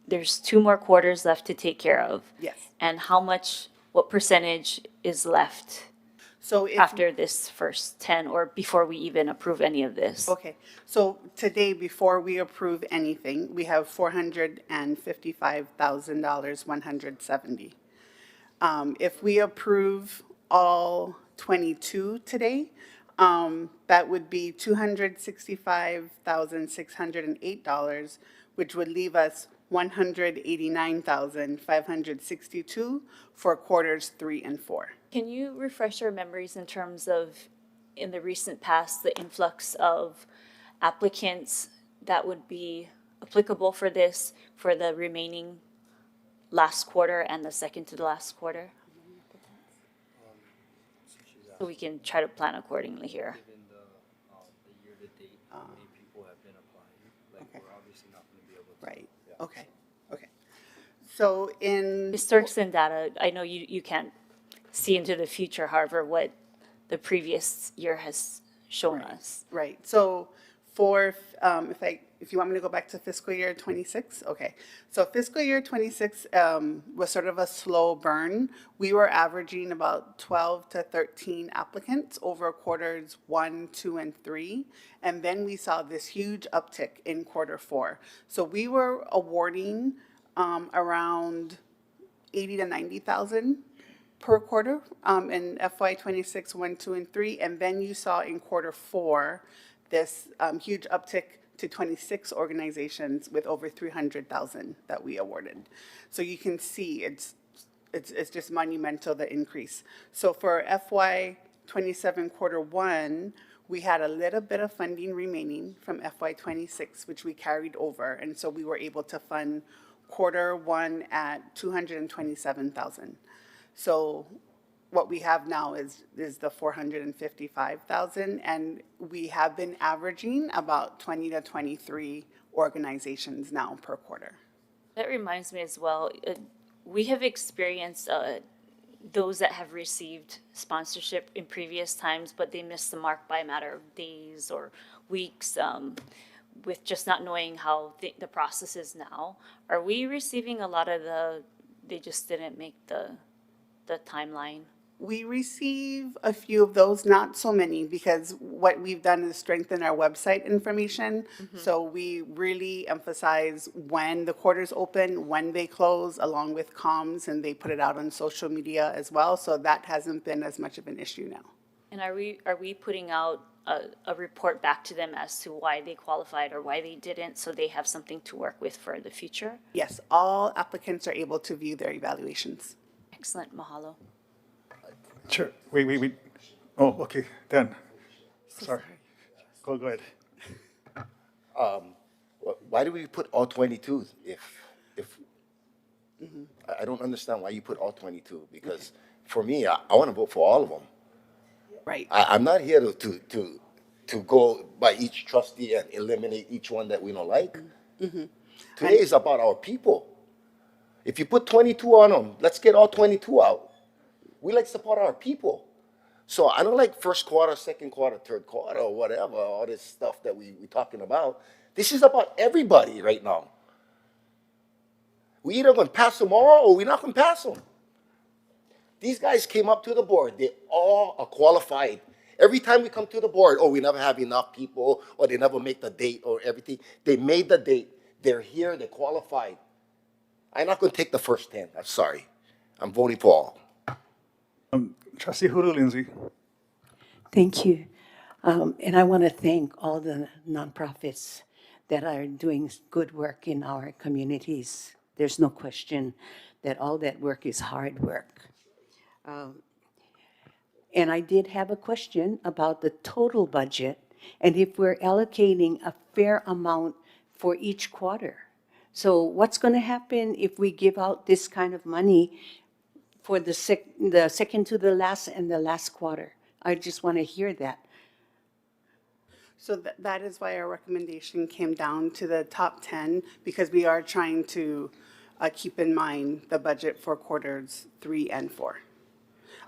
there's 2 more quarters left to take care of. Yes. And what percentage is left? So after this first 10 or before we even approve any of this? Okay, so today, before we approve anything, we have $455,170. If we approve all 22 today, that would be $265,608, which would leave us $189,562 for quarters 3 and 4. Can you refresh our memories in terms of, in the recent past, the influx of applicants that would be applicable for this for the remaining last quarter and the second to the last quarter? So we can try to plan accordingly here. Given the year-to-date, how many people have been applying? Okay. We're obviously not going to be able to. Right, okay. So in Historics data, I know you can't see into the future, however, what the previous year has shown us. Right, so for, if you want me to go back to fiscal year 26, okay. So fiscal year 26 was sort of a slow burn. We were averaging about 12 to 13 applicants over quarters 1, 2, and 3. And then we saw this huge uptick in quarter 4. So we were awarding around 80 to 90,000 per quarter in FY26, 1, 2, and 3. And then you saw in quarter 4 this huge uptick to 26 organizations with over 300,000 that we awarded. So you can see it's just monumental, the increase. So for FY27 quarter 1, we had a little bit of funding remaining from FY26, which we carried over. And so we were able to fund quarter 1 at 227,000. So what we have now is the 455,000, and we have been averaging about 20 to 23 organizations now per quarter. That reminds me as well, we have experienced those that have received sponsorship in previous times, but they missed the mark by a matter of days or weeks, with just not knowing how the process is now. Are we receiving a lot of they just didn't make the timeline? We receive a few of those, not so many, because what we've done is strengthen our website information. So we really emphasize when the quarters open, when they close, along with comms, and they put it out on social media as well. So that hasn't been as much of an issue now. And are we putting out a report back to them as to why they qualified or why they didn't, so they have something to work with for the future? Yes, all applicants are able to view their evaluations. Excellent, mahalo. Sure. Wait. Oh, okay. Dan. Sorry. Go ahead. Why do we put all 22 if I don't understand why you put all 22, because for me, I want to vote for all of them. Right. I'm not here to go by each trustee and eliminate each one that we don't like. Today is about our people. If you put 22 on them, let's get all 22 out. We like to support our people. So I don't like first quarter, second quarter, third quarter, or whatever, all this stuff that we talking about. This is about everybody right now. We either going to pass them all or we're not going to pass them. These guys came up to the board. They all are qualified. Every time we come to the board, oh, we never have enough people, or they never make the date or everything. They made the date. They're here. They're qualified. I'm not going to take the first 10. I'm sorry. I'm voting for all. Trustee Hooulu, Lindsay. Thank you. And I want to thank all the nonprofits that are doing good work in our communities. There's no question that all that work is hard work. And I did have a question about the total budget and if we're allocating a fair amount for each quarter. So what's going to happen if we give out this kind of money for the second to the last and the last quarter? I just want to hear that. So that is why our recommendation came down to the top 10, because we are trying to keep in mind the budget for quarters 3 and 4.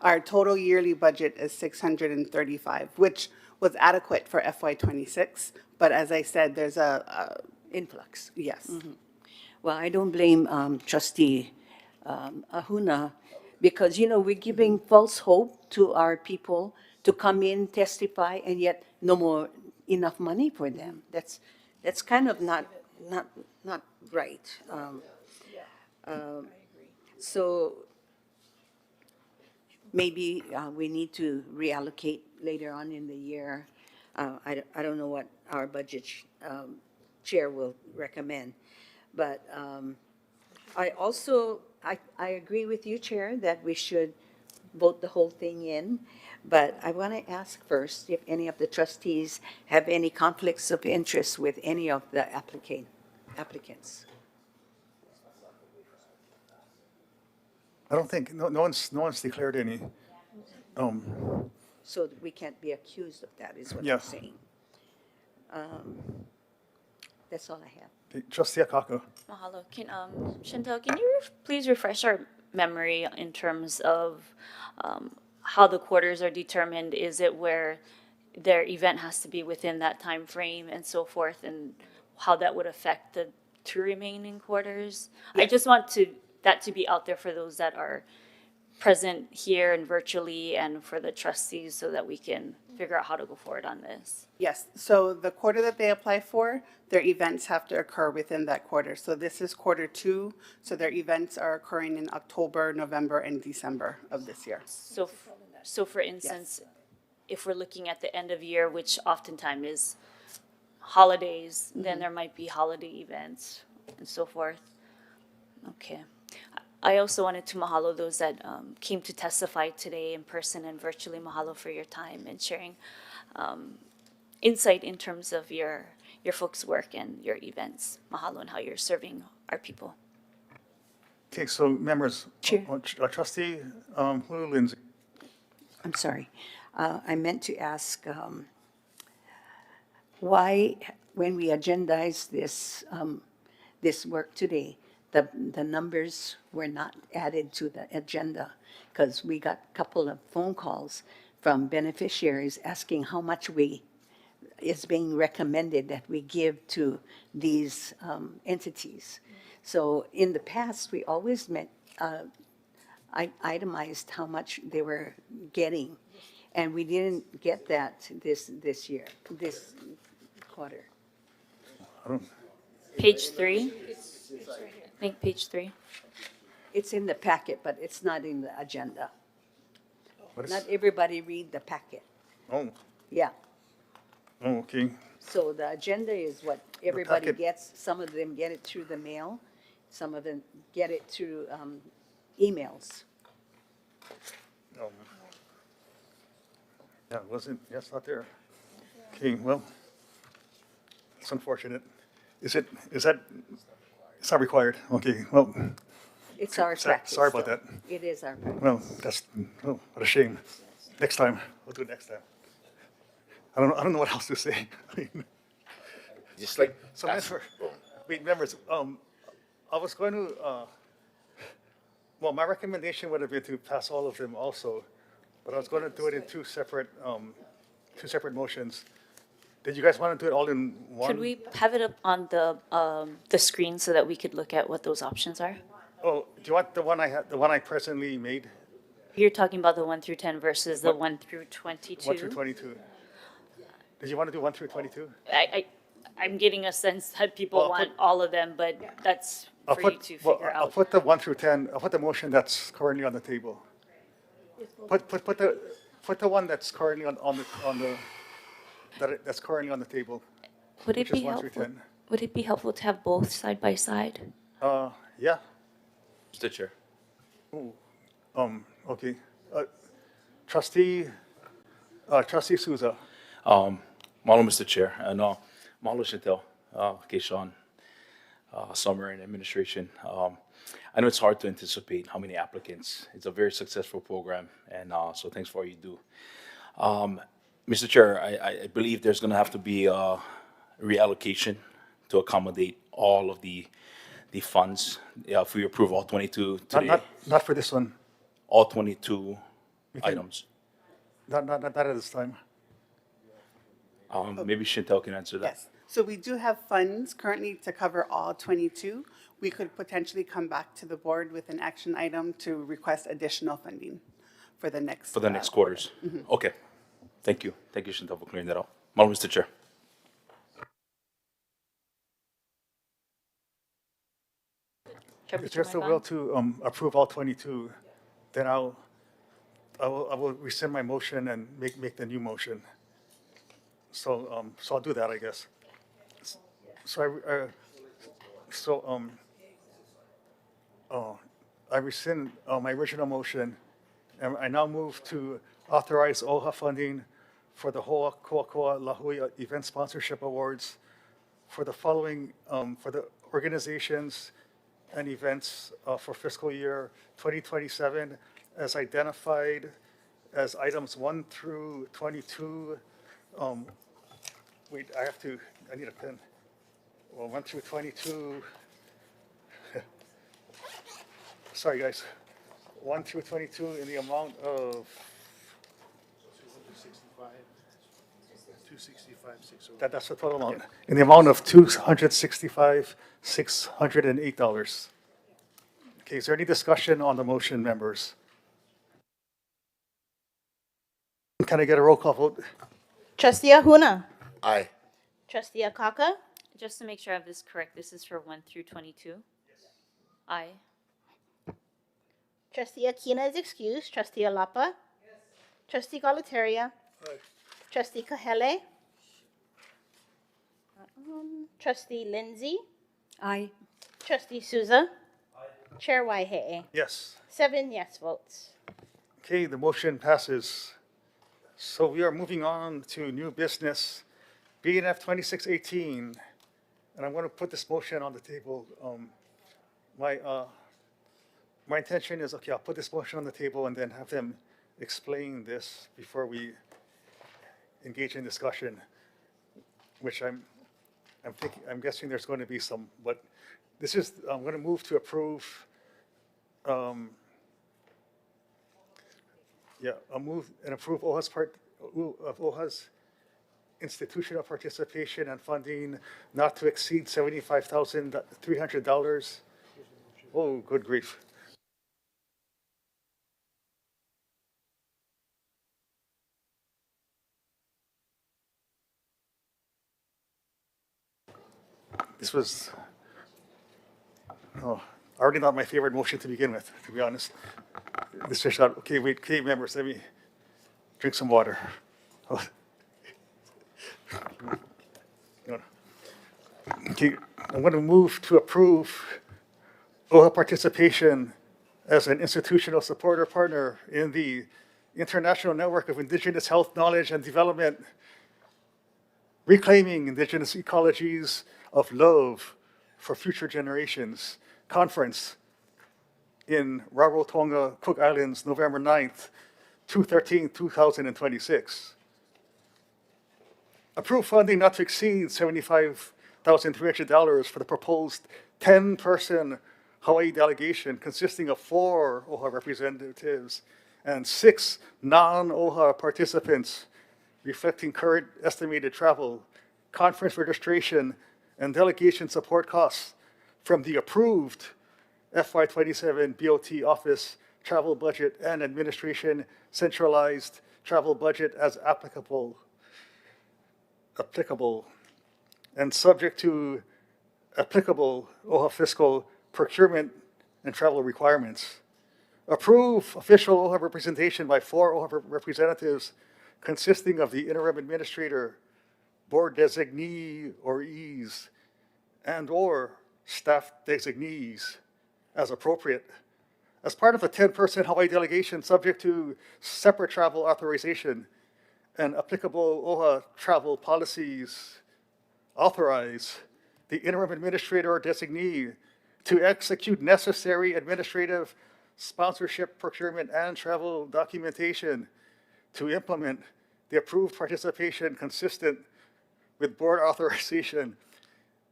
Our total yearly budget is $635, which was adequate for FY26. But as I said, there's a influx. Yes. Well, I don't blame Trustee Ahuna, because, you know, we're giving false hope to our people to come in, testify, and yet no more enough money for them. That's kind of not right. So maybe we need to reallocate later on in the year. I don't know what our budget chair will recommend. But I agree with you, Chair, that we should vote the whole thing in. But I want to ask first if any of the trustees have any conflicts of interest with any of the applicants. I don't think, no one's declared any. So that we can't be accused of that, is what Yeah. I'm saying. That's all I have. Trustee Akaka. Mahalo. Chantel, can you please refresh our memory in terms of how the quarters are determined? Is it where their event has to be within that time frame and so forth, and how that would affect the 2 remaining quarters? I just want that to be out there for those that are present here and virtually, and for the trustees, so that we can figure out how to go forward on this. Yes, so the quarter that they apply for, their events have to occur within that quarter. So this is quarter 2, so their events are occurring in October, November, and December of this year. So for instance, if we're looking at the end of year, which oftentimes is holidays, then there might be holiday events and so forth. Okay. I also wanted to mahalo those that came to testify today in person and virtually. Mahalo for your time and sharing insight in terms of your folks' work and your events. Mahalo and how you're serving our people. Okay, so members, Chair. Trustee Hulu, Lindsay. I'm sorry. I meant to ask why, when we agendized this work today, the numbers were not added to the agenda, because we got a couple of phone calls from beneficiaries asking how much is being recommended that we give to these entities. So in the past, we always itemized how much they were getting, and we didn't get that this year, this quarter. Page 3. I think page 3. It's in the packet, but it's not in the agenda. Not everybody read the packet. Oh, Yeah. oh, okay. So the agenda is what everybody packet. gets. Some of them get it through the mail. Some of them get it through emails. Yeah, it wasn't, yeah, it's not there. Okay, well, it's unfortunate. Is that, it's not required? Okay, well, It's our practice. sorry about though. that. It is our practice. Well, that's, oh, what a shame. Next time, we'll do it next time. I don't know what else to say. I mean, Just like, so wait, members, I was going to, well, my recommendation would have been to pass all of them also, but I was going to do it in two separate motions. Did you guys want to do it all in one? Could we have it up on the screen so that we could look at what those options are? Oh, do you want the one I presently made? You're talking about the 1 through 10 versus the 1 through 22? 1 through 22. Did you want to do 1 through 22? I'm getting a sense that people Well, I'll want all of them, but that's I'll for you put, to well, figure I'll out. put the 1 through 10, I'll put the motion that's currently on the table. Put the one that's currently that's currently on the table. Would it which is be 1 through helpful? 10. Would it be helpful to have both side by side? Yeah. Mr. Chair. Ooh, okay. Trustee Souza. Mahalo, Mr. Chair, and mahalo Chantel, Keishawn, Summer, and administration. I know it's hard to anticipate how many applicants. It's a very successful program, and so thanks for all you do. Mr. Chair, I believe there's going to have to be a reallocation to accommodate all of the funds. Yeah, if we approve all 22 today, Not for this one. all 22 items. Not at this time. Maybe Chantel can answer that. Yes. So we do have funds currently to cover all 22. We could potentially come back to the board with an action item to request additional funding for the next. Quarters. Okay. Thank you. Thank you, Chantal, for clearing that out. Mahalo, Mr. Chair. If there's the will to approve all 22, then I will rescind my motion and make the new motion. So I'll do that, I guess. I rescind my original motion, and I now move to authorize OHA funding for the Hoa Koakoa Lahui Event Sponsorship Awards for the following, for the organizations and events for fiscal year 2027 as identified as items 1 through 22. Wait, I need a pen. Well, 1 through 22. Sorry, guys. 1 through 22 in the amount of. 265, That's the total amount. In the amount of $265,608. Okay, is there any discussion on the motion, members? Can I get a roll call vote? Trustee Ahuna. Aye. Trustee Akaka. Just to make sure I have this correct, this is for 1 through 22? Aye. Trustee Akina is excused. Trustee Alapa. Trustee Galataria. Trustee Kahele. Trustee Lindsay. Aye. Trustee Souza. Chair Waihe'e. Yes. 7 yes votes. Okay, the motion passes. So we are moving on to new business, BNF 2618. And I'm going to put this motion on the table. My intention is, okay, I'll put this motion on the table and then have them explain this before we engage in discussion, which I'm guessing there's going to be some, but this is, I'm going to move to approve, I'll move and approve OHA's institutional participation and funding not to exceed $75,300. Oh, good grief. This was, already not my favorite motion to begin with, to be honest. This just got, okay, wait, okay, members, let me drink some water. Okay, I'm going to move to approve OHA participation as an institutional supporter partner in the International Network of Indigenous Health Knowledge and Development, Reclaiming Indigenous Ecologies of Love for Future Generations conference in Rarotonga, Cook Islands, November 9th, 2026. Approve funding not to exceed $75,300 for the proposed 10-person Hawaii delegation consisting of 4 OHA representatives and 6 non-OHA participants, reflecting current estimated travel, conference registration, and delegation support costs from the approved FY27 BOT Office Travel Budget and Administration Centralized Travel Budget as applicable, and subject to applicable OHA fiscal procurement and travel requirements. Approve official OHA representation by 4 OHA representatives consisting of the interim administrator, board designee or ease, and/or staff designees as appropriate. As part of the 10-person Hawaii delegation, subject to separate travel authorization and applicable OHA travel policies, authorize the interim administrator or designee to execute necessary administrative, sponsorship, procurement, and travel documentation to implement the approved participation consistent with board authorization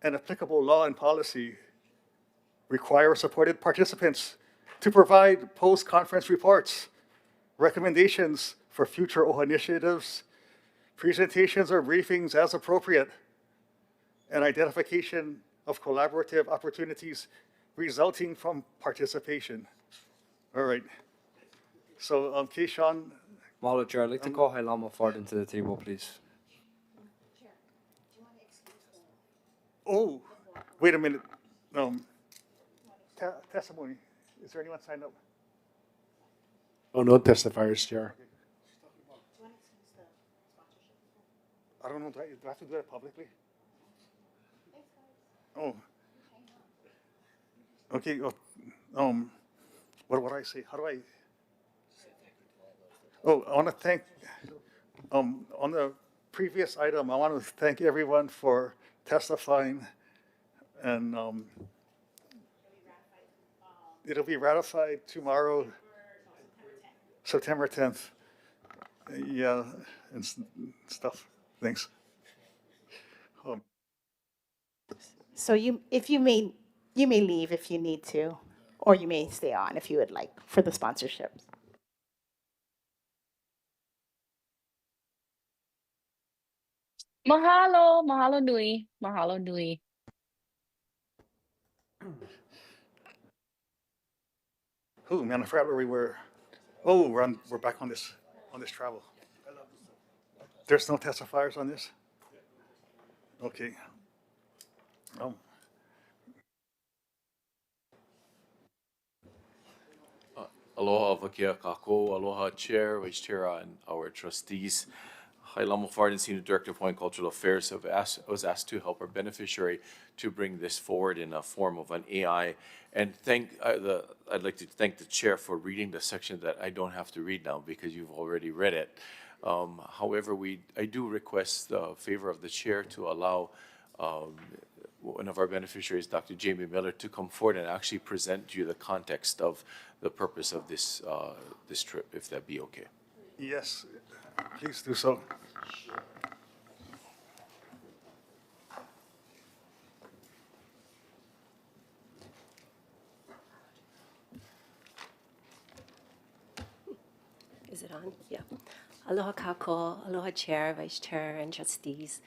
and applicable law and policy. Require supported participants to provide post-conference reports, recommendations for future OHA initiatives, presentations or briefings as appropriate, and identification of collaborative opportunities resulting from participation. All right. So, Keishan. Mahalo, Chair. I'd like to call Lāma Fard into the table, please. Oh, wait a minute. Testimony. Is there anyone signed up? Oh, no testifiers, Chair. I don't know. Do I have to do that publicly? Oh. Okay. What do I say? How do I? Oh, I want to thank. On the previous item, I want to thank everyone for testifying, and it'll be ratified tomorrow, September 10th. Yeah, and stuff. Thanks. So you may leave if you need to, or you may stay on if you would like for the sponsorships. Mahalo, mahalo nui, mahalo nui. Oh man, I forgot where we were. Oh, we're back on this travel. There's no testifiers on this? Okay. Aloha Vakia Kako, aloha Chair, Vice Chair, and our trustees. Hi, Lāma Fard, Senior Director of Hawaiian Cultural Affairs. I was asked to help our beneficiary to bring this forward in a form of an AI. And I'd like to thank the Chair for reading the section that I don't have to read now because you've already read it. However, I do request the favor of the Chair to allow one of our beneficiaries, Dr. Jamie Miller, to come forward and actually present you the context of the purpose of this this trip, if that be okay. Yes, please do so. Is it on? Yeah. Aloha kako, aloha Chair, Vice Chair, and trustees.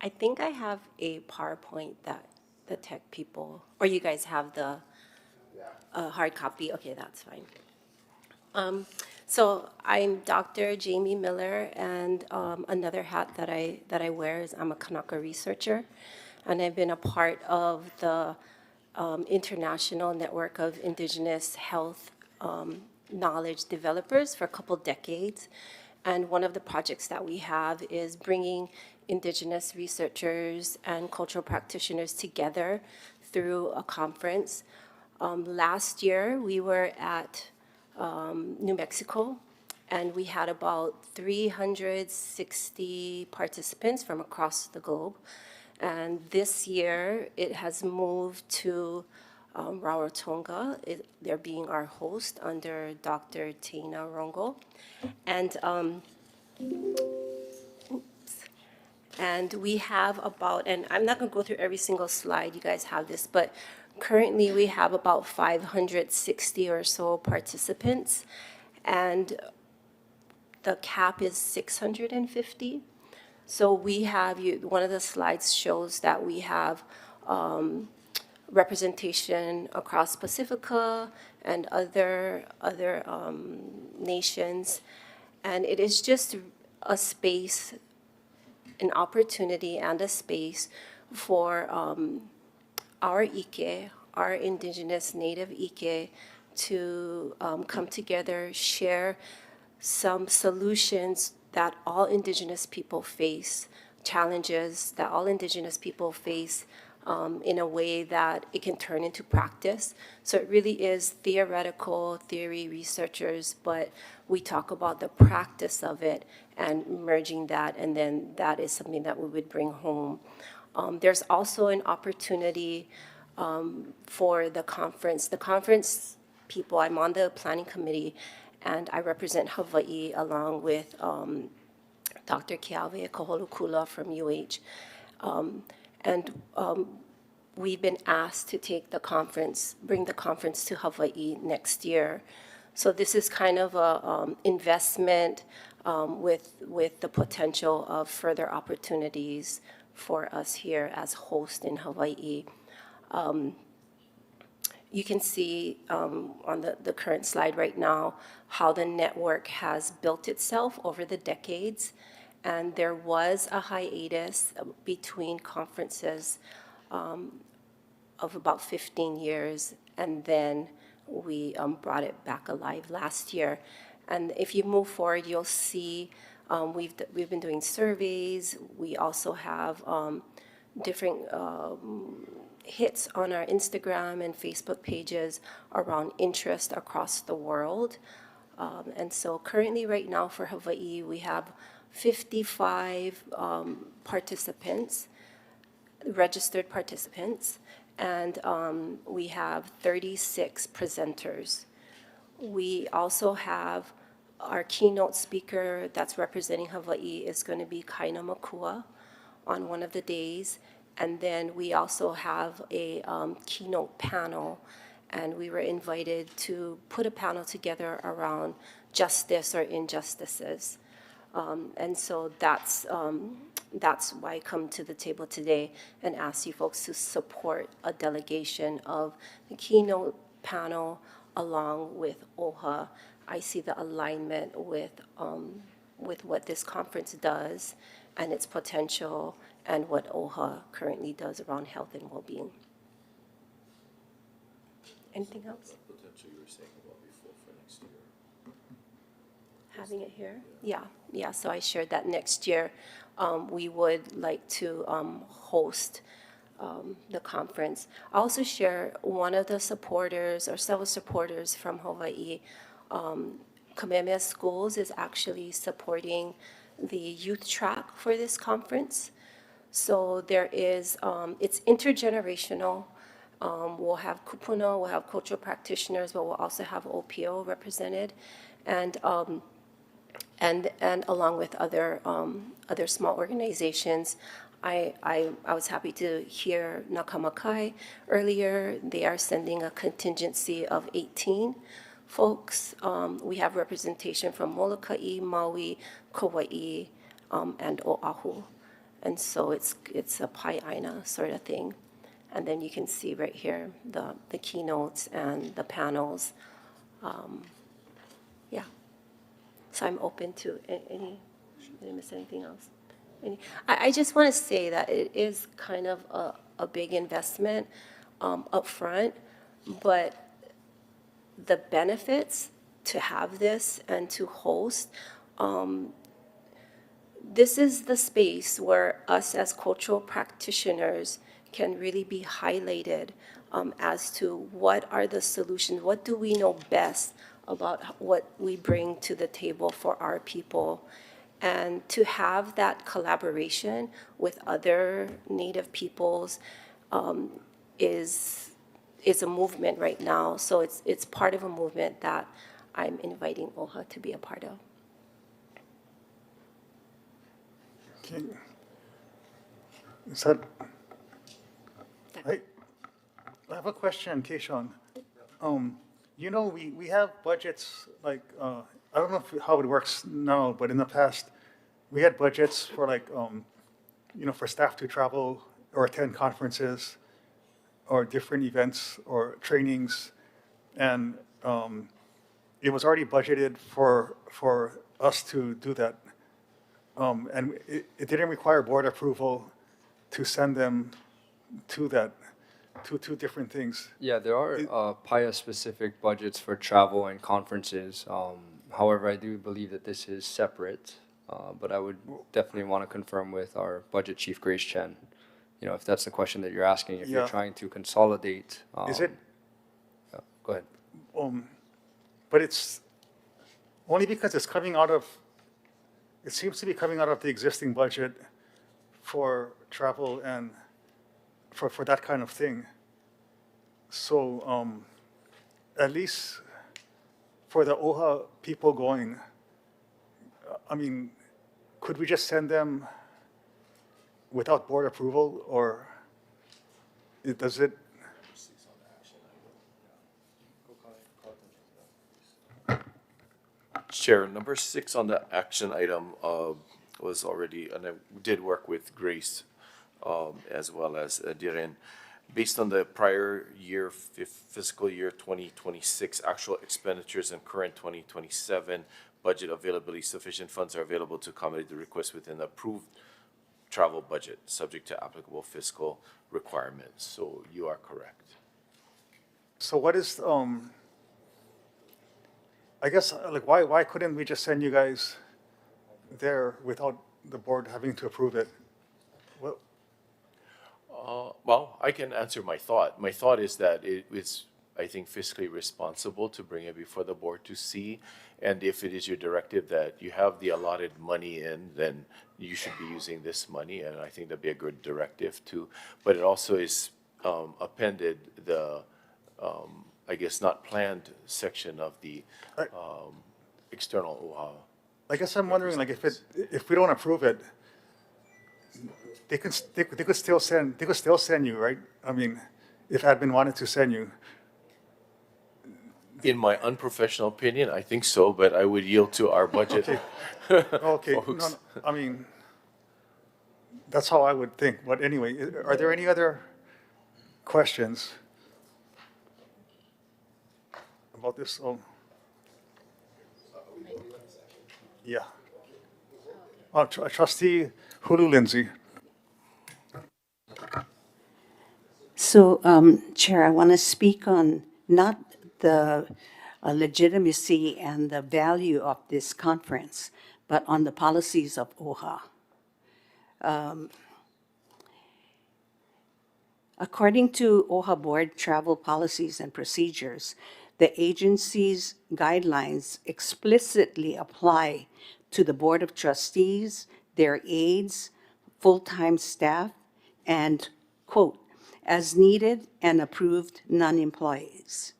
I think I have a PowerPoint that the tech people, or you guys have the hard copy. Okay, that's fine. So I'm Dr. Jamie Miller, and another hat that I wear is I'm a Kanaka researcher, and I've been a part of the International Network of Indigenous Health Knowledge Developers for a couple decades. And one of the projects that we have is bringing Indigenous researchers and cultural practitioners together through a conference. Last year, we were at New Mexico, and we had about 360 participants from across the globe. And this year, it has moved to Rarotonga. They're being our host under Dr. Tina Rongo. And we have about, and I'm not going to go through every single slide, you guys have this, but currently we have about 560 or so participants, and the cap is 650. So we have, one of the slides shows that we have representation across Pacifica and other nations. And it is just a space, an opportunity and a space for our ʻIke, our indigenous native ʻIke, to come together, share some solutions that all indigenous people face, challenges that all indigenous people face, in a way that it can turn into practice. So it really is theoretical theory researchers, but we talk about the practice of it and merging that, and then that is something that we would bring home. There's also an opportunity for the conference. The conference people, I'm on the planning committee, and I represent Hawaii along with Dr. Keawe Koholukula from UH. We've been asked to take the conference, bring the conference to Hawaii next year. So this is kind of a investment with the potential of further opportunities for us here as host in Hawaii. You can see on the current slide right now how the network has built itself over the decades. And there was a hiatus between conferences of about 15 years, and then we brought it back alive last year. And if you move forward, you'll see we've been doing surveys. We also have different hits on our Instagram and Facebook pages around interest across the world. And so currently right now for Hawaii, we have 55 participants, registered participants, and we have 36 presenters. We also have our keynote speaker that's representing Hawaii is going to be Kaina Makua on one of the days. And then we also have a keynote panel, and we were invited to put a panel together around justice or injustices. And so that's why I come to the table today and ask you folks to support a delegation of the keynote panel along with OHA. I see the alignment with what this conference does and its potential and what OHA currently does around health and well-being. Anything else? The potential you were saying about before for next year. Having it here? Yeah, so I shared that next year we would like to host the conference. I also share one of the supporters or several supporters from Hawaii. Kamehameha Schools is actually supporting the youth track for this conference. So there is, it's intergenerational. We'll have kupuna, we'll have cultural practitioners, but we'll also have OPO represented, and along with other small organizations. I was happy to hear Nakamakai earlier. They are sending a contingency of 18 folks. We have representation from Molokai, Maui, Kauai, and Oʻahu. And so it's a Waiʻanae sort of thing. And then you can see right here the keynotes and the panels. Yeah. So I'm open to any, did I miss anything else? I just want to say that it is kind of a big investment up front, but the benefits to have this and to host this is the space where us as cultural practitioners can really be highlighted as to what are the solutions, what do we know best about what we bring to the table for our people. And to have that collaboration with other Native peoples is a movement right now. So it's part of a movement that I'm inviting OHA to be a part of. Okay. Is that, I have a question, Keishon. You know, we have budgets like, I don't know how it works now, but in the past, we had budgets for like, you know, for staff to travel or attend conferences or different events or trainings. And it was already budgeted for us to do that. And it didn't require board approval to send them to that, to two different things. Yeah, there are PIA-specific budgets for travel and conferences. However, I do believe that this is separate, but I would definitely want to confirm with our budget chief, Grace Chen, you know, if that's the question that you're asking, if you're trying to consolidate. Is it? Go ahead. But it's only because it's coming out of, it seems to be coming out of the existing budget for travel and for that kind of thing. So at least for the OHA people going, I mean, could we just send them without board approval, or does it? Chair, number 6 on the action item was already, and I did work with Grace as well as Diren. Based on the prior year, fiscal year 2026 actual expenditures and current 2027 budget availability, sufficient funds are available to accommodate the request within the approved travel budget, subject to applicable fiscal requirements. So you are correct. So what is, I guess, like, why couldn't we just send you guys there without the board having to approve it? Well, I can answer my thought. My thought is that it's, I think, fiscally responsible to bring it before the board to see. And if it is your directive that you have the allotted money in, then you should be using this money. And I think that'd be a good directive too. But it also is appended the, I guess, not planned section of the external OHA. I guess I'm wondering, like, if we don't approve it, they could still send you, right? I mean, if admin wanted to send you. In my unprofessional opinion, I think so, but I would yield to our budget. Okay. No, I mean, that's how I would think. But anyway, are there any other questions about this? Oh. Yeah. Trustee Hooulu Lindsay. So, Chair, I want to speak on not the legitimacy and the value of this conference, but on the policies of OHA. According to OHA Board Travel Policies and Procedures, the agency's guidelines explicitly apply to the Board of Trustees, their aides, full-time staff, and, quote, as needed and approved non-employees.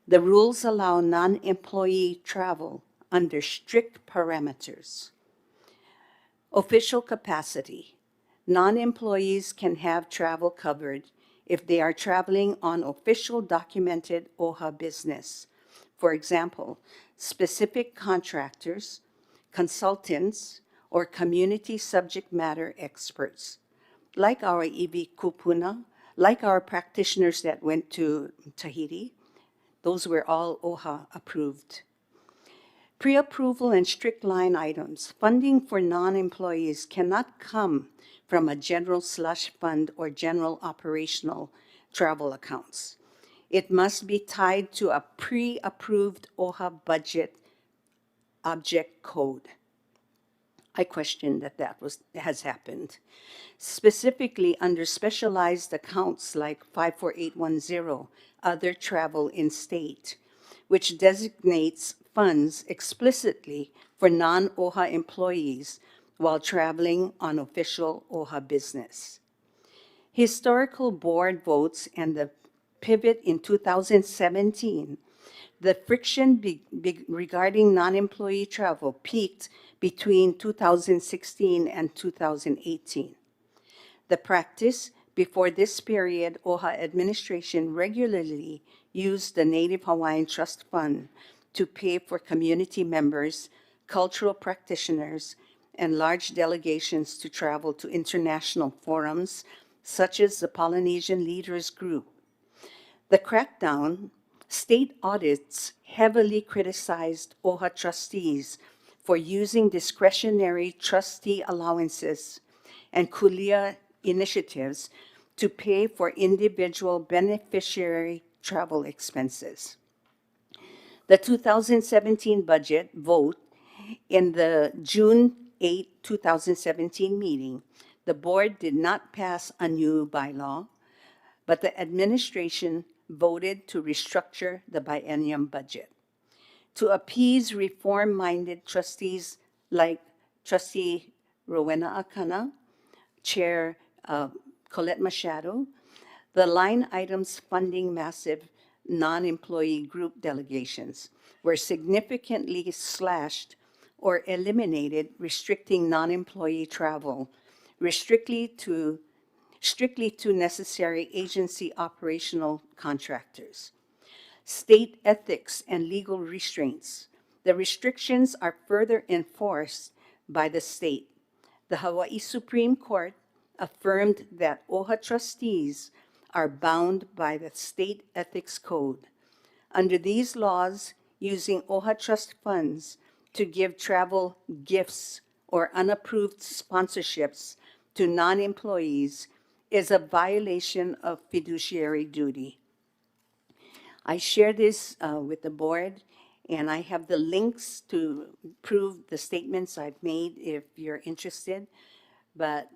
The rules allow non-employee travel under strict parameters. Official capacity. Non-employees can have travel covered if they are traveling on official documented OHA business. For example, specific contractors, consultants, or community subject matter experts, like our iwi kupuna, like our practitioners that went to Tahiti. Those were all OHA approved. Pre-approval and strict line items. Funding for non-employees cannot come from a general slush fund or general operational travel accounts. It must be tied to a pre-approved OHA budget object code. I question that has happened. Specifically under specialized accounts like 54810, other travel in state, which designates funds explicitly for non-OHA employees while traveling on official OHA business. Historical board votes and the pivot in 2017, the friction regarding non-employee travel peaked between 2016 and 2018. The practice before this period, OHA administration regularly used the Native Hawaiian Trust Fund to pay for community members, cultural practitioners, and large delegations to travel to international forums, such as the Polynesian Leaders Group. The crackdown, state audits heavily criticized OHA trustees for using discretionary trustee allowances and kulia initiatives to pay for individual beneficiary travel expenses. The 2017 budget vote in the June 8, 2017 meeting, the board did not pass a new bylaw, but the administration voted to restructure the biennium budget. To appease reform-minded trustees like Trustee Rowena Akana, Chair Colette Machado, the line items funding massive non-employee group delegations were significantly slashed or eliminated, restricting non-employee travel, strictly to necessary agency operational contractors. State ethics and legal restraints. The restrictions are further enforced by the state. The Hawaii Supreme Court affirmed that OHA trustees are bound by the state ethics code. Under these laws, using OHA trust funds to give travel gifts or unapproved sponsorships to non-employees is a violation of fiduciary duty. I share this with the board, and I have the links to prove the statements I've made if you're interested. But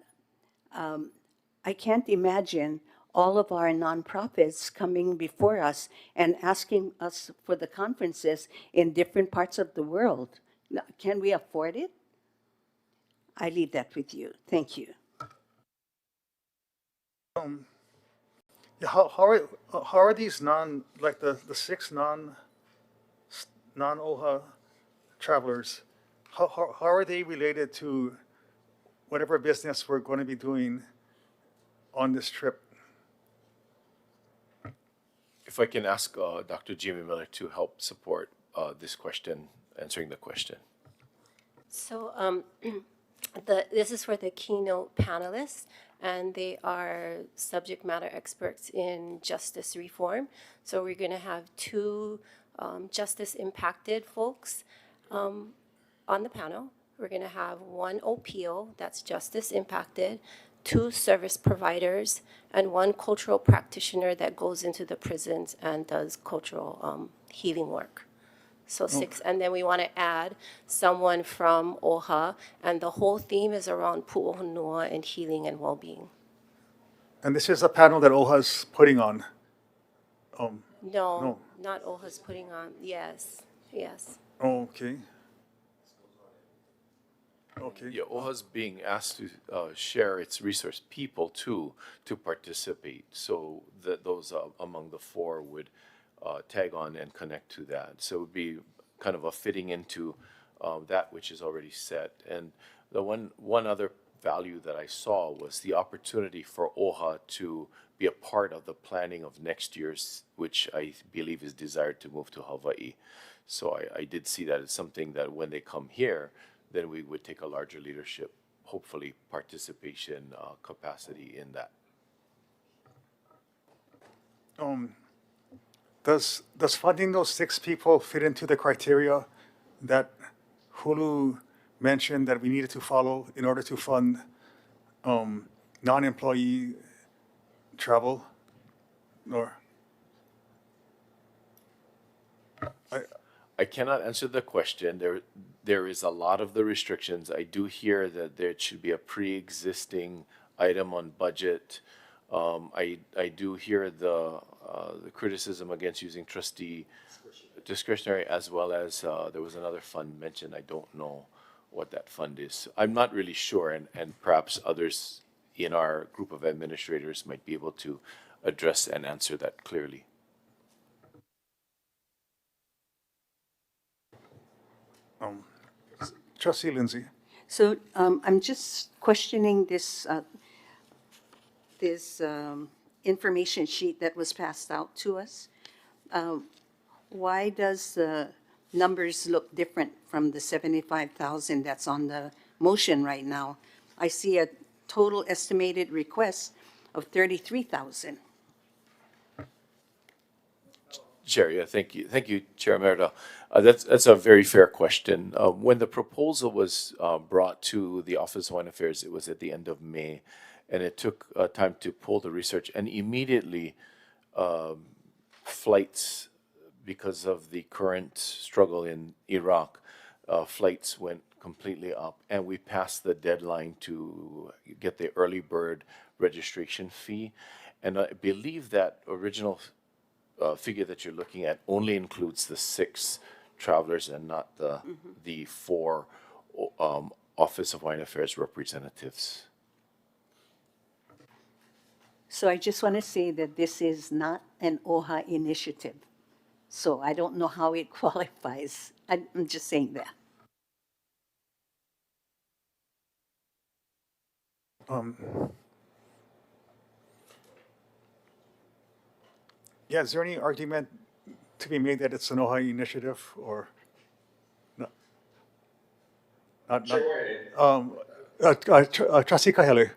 I can't imagine all of our nonprofits coming before us and asking us for the conferences in different parts of the world. Can we afford it? I leave that with you. Thank you. Yeah, how are these the 6 non-OHA travelers, how are they related to whatever business we're going to be doing on this trip? If I can ask Dr. Jimmy Miller to help support this question, answering the question. So this is for the keynote panelists, and they are subject matter experts in justice reform. So we're going to have 2 justice impacted folks on the panel. We're going to have 1 OPO, that's justice impacted, 2 service providers, and 1 cultural practitioner that goes into the prisons and does cultural healing work. So 6, and then we want to add someone from OHA, and the whole theme is around pu'uhonua and healing and well-being. And this is a panel that OHA's putting on? No, not OHA's putting on. Yes, yes. Oh, okay. Okay. Yeah, OHA's being asked to share its resource people too to participate. So that those among the 4 would tag on and connect to that. So it would be kind of a fitting into that which is already set. And the one other value that I saw was the opportunity for OHA to be a part of the planning of next year's, which I believe is desired to move to Hawaii. So I did see that as something that when they come here, then we would take a larger leadership, hopefully participation capacity in that. Does funding those 6 people fit into the criteria that Hooulu mentioned that we needed to follow in order to fund non-employee travel? Or I cannot answer the question. There is a lot of the restrictions. I do hear that there should be a pre-existing item on budget. I do hear the criticism against using trustee discretionary, as well as there was another fund mentioned. I don't know what that fund is. I'm not really sure, and perhaps others in our group of administrators might be able to address and answer that clearly. Trustee Lindsay. So I'm just questioning this information sheet that was passed out to us. Why does the numbers look different from the 75,000 that's on the motion right now? I see a total estimated request of 33,000. Chair, yeah, thank you, Chair Emerita. That's a very fair question. When the proposal was brought to the Office of Hawaiian Affairs, it was at the end of May, and it took time to pull the research, and immediately flights, because of the current struggle in Iraq, flights went completely up, and we passed the deadline to get the early bird registration fee. And I believe that original figure that you're looking at only includes the 6 travelers and not the 4 Office of Hawaiian Affairs representatives. So I just want to say that this is not an OHA initiative. So I don't know how it qualifies. I'm just saying that. Yeah, is there any argument to be made that it's an OHA initiative or no? Trustee Kahele.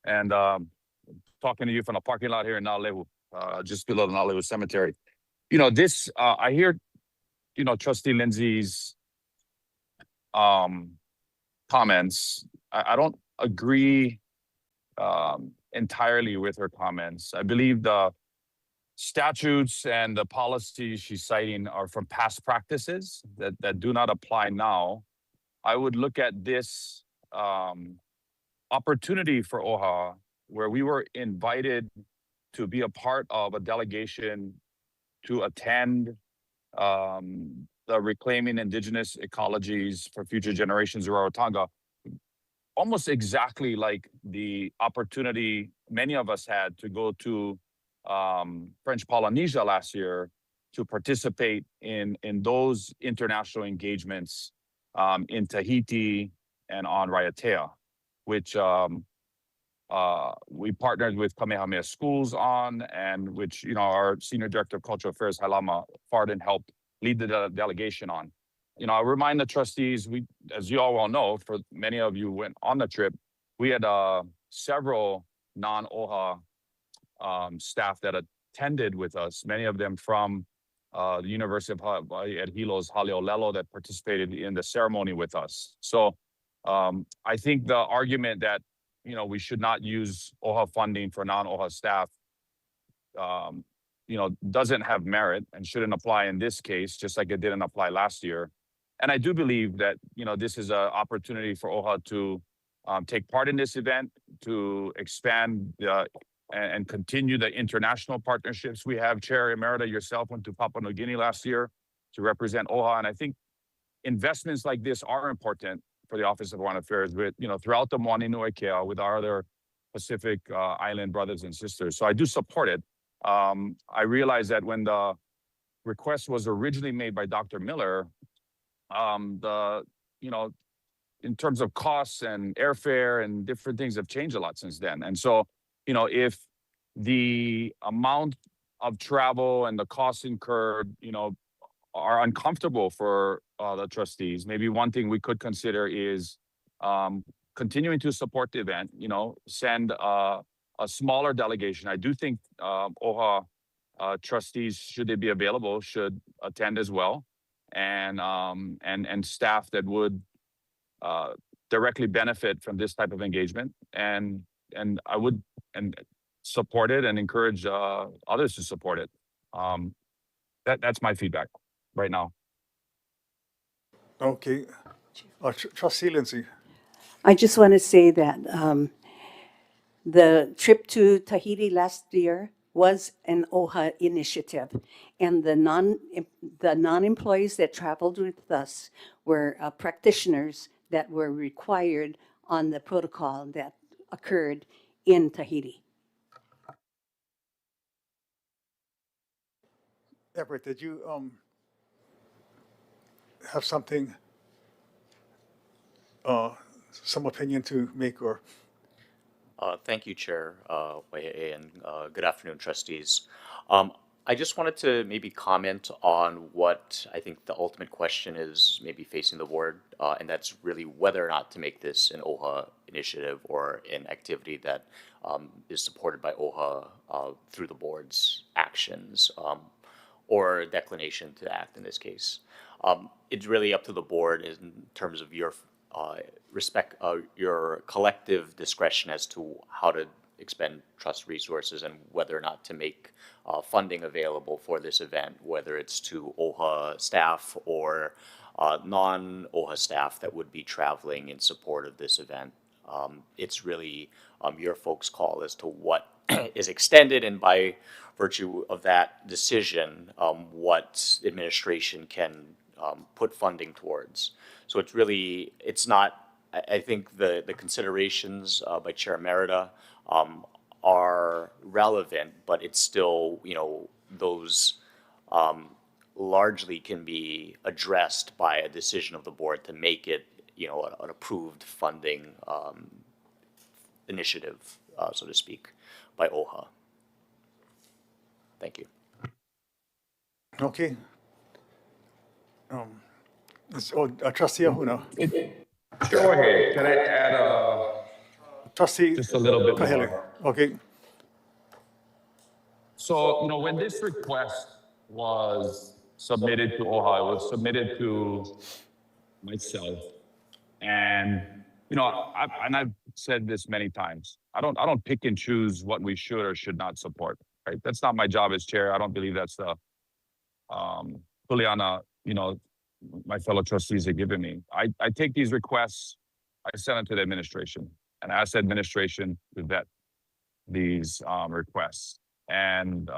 And talking to you from the parking lot here in Nalehu, just below the Nalehu Cemetery. You know, this, I hear, you know, Trustee Lindsay's comments. I don't agree entirely with her comments. I believe the statutes and the policies she's citing are from past practices that do not apply now. I would look at this opportunity for OHA, where we were invited to be a part of a delegation to attend the Reclaiming Indigenous Ecologies for Future Generations, Rarotonga, almost exactly like the opportunity many of us had to go to French Polynesia last year to participate in those international engagements in Tahiti and on Raiatea, which we partnered with Kamehameha Schools on, and which, you know, our Senior Director of Cultural Affairs, Lāma Kukui, helped lead the delegation on. You know, I remind the trustees, we, as you all well know, for many of you went on the trip, we had several non-OHA staff that attended with us, many of them from the University of Hawaii at Hilo's Haleolelo that participated in the ceremony with us. So I think the argument that, you know, we should not use OHA funding for non-OHA staff, you know, doesn't have merit and shouldn't apply in this case, just like it didn't apply last year. And I do believe that, you know, this is an opportunity for OHA to take part in this event, to expand and continue the international partnerships we have. Chair Emerita, yourself went to Papua New Guinea last year to represent OHA. And I think investments like this are important for the Office of Hawaiian Affairs with, you know, throughout the Moana Nuekea with our other Pacific Island brothers and sisters. So I do support it. I realized that when the request was originally made by Dr. Miller, you know, in terms of costs and airfare and different things have changed a lot since then. And so, you know, if the amount of travel and the costs incurred, you know, are uncomfortable for the trustees, maybe one thing we could consider is continuing to support the event, you know, send a smaller delegation. I do think OHA trustees, should they be available, should attend as well, and staff that would directly benefit from this type of engagement. And I would support it and encourage others to support it. That's my feedback right now. Okay. Trustee Lindsay. I just want to say that the trip to Tahiti last year was an OHA initiative, and the non-employees that traveled with us were practitioners that were required on the protocol that occurred in Tahiti. Everett, did you have something, some opinion to make, or? Thank you, Chair Waiʻanae, and good afternoon, trustees. I just wanted to maybe comment on what I think the ultimate question is maybe facing the board, and that's really whether or not to make this an OHA initiative or an activity that is supported by OHA through the board's actions, or declination to act in this case. It's really up to the board in terms of your your collective discretion as to how to expend trust resources and whether or not to make funding available for this event, whether it's to OHA staff or non-OHA staff that would be traveling in support of this event. It's really your folks' call as to what is extended, and by virtue of that decision, what administration can put funding towards. So it's really, it's not, I think the considerations by Chair Merida are relevant, but it's still, you know, those largely can be addressed by a decision of the board to make it, you know, an approved funding initiative, so to speak, by OHA. Thank you. Okay. Trustee Ahuna. Go ahead. Can I add Trustee just a little bit Kahele. more? Okay. So, you know, when this request was submitted to OHA, it was submitted to myself. And, you know, I've said this many times. I don't pick and choose what we should or should not support, right? That's not my job as chair. I don't believe that's the fully on you know, my fellow trustees have given me. I take these requests, I send them to the administration, and I ask the administration to vet these requests. And,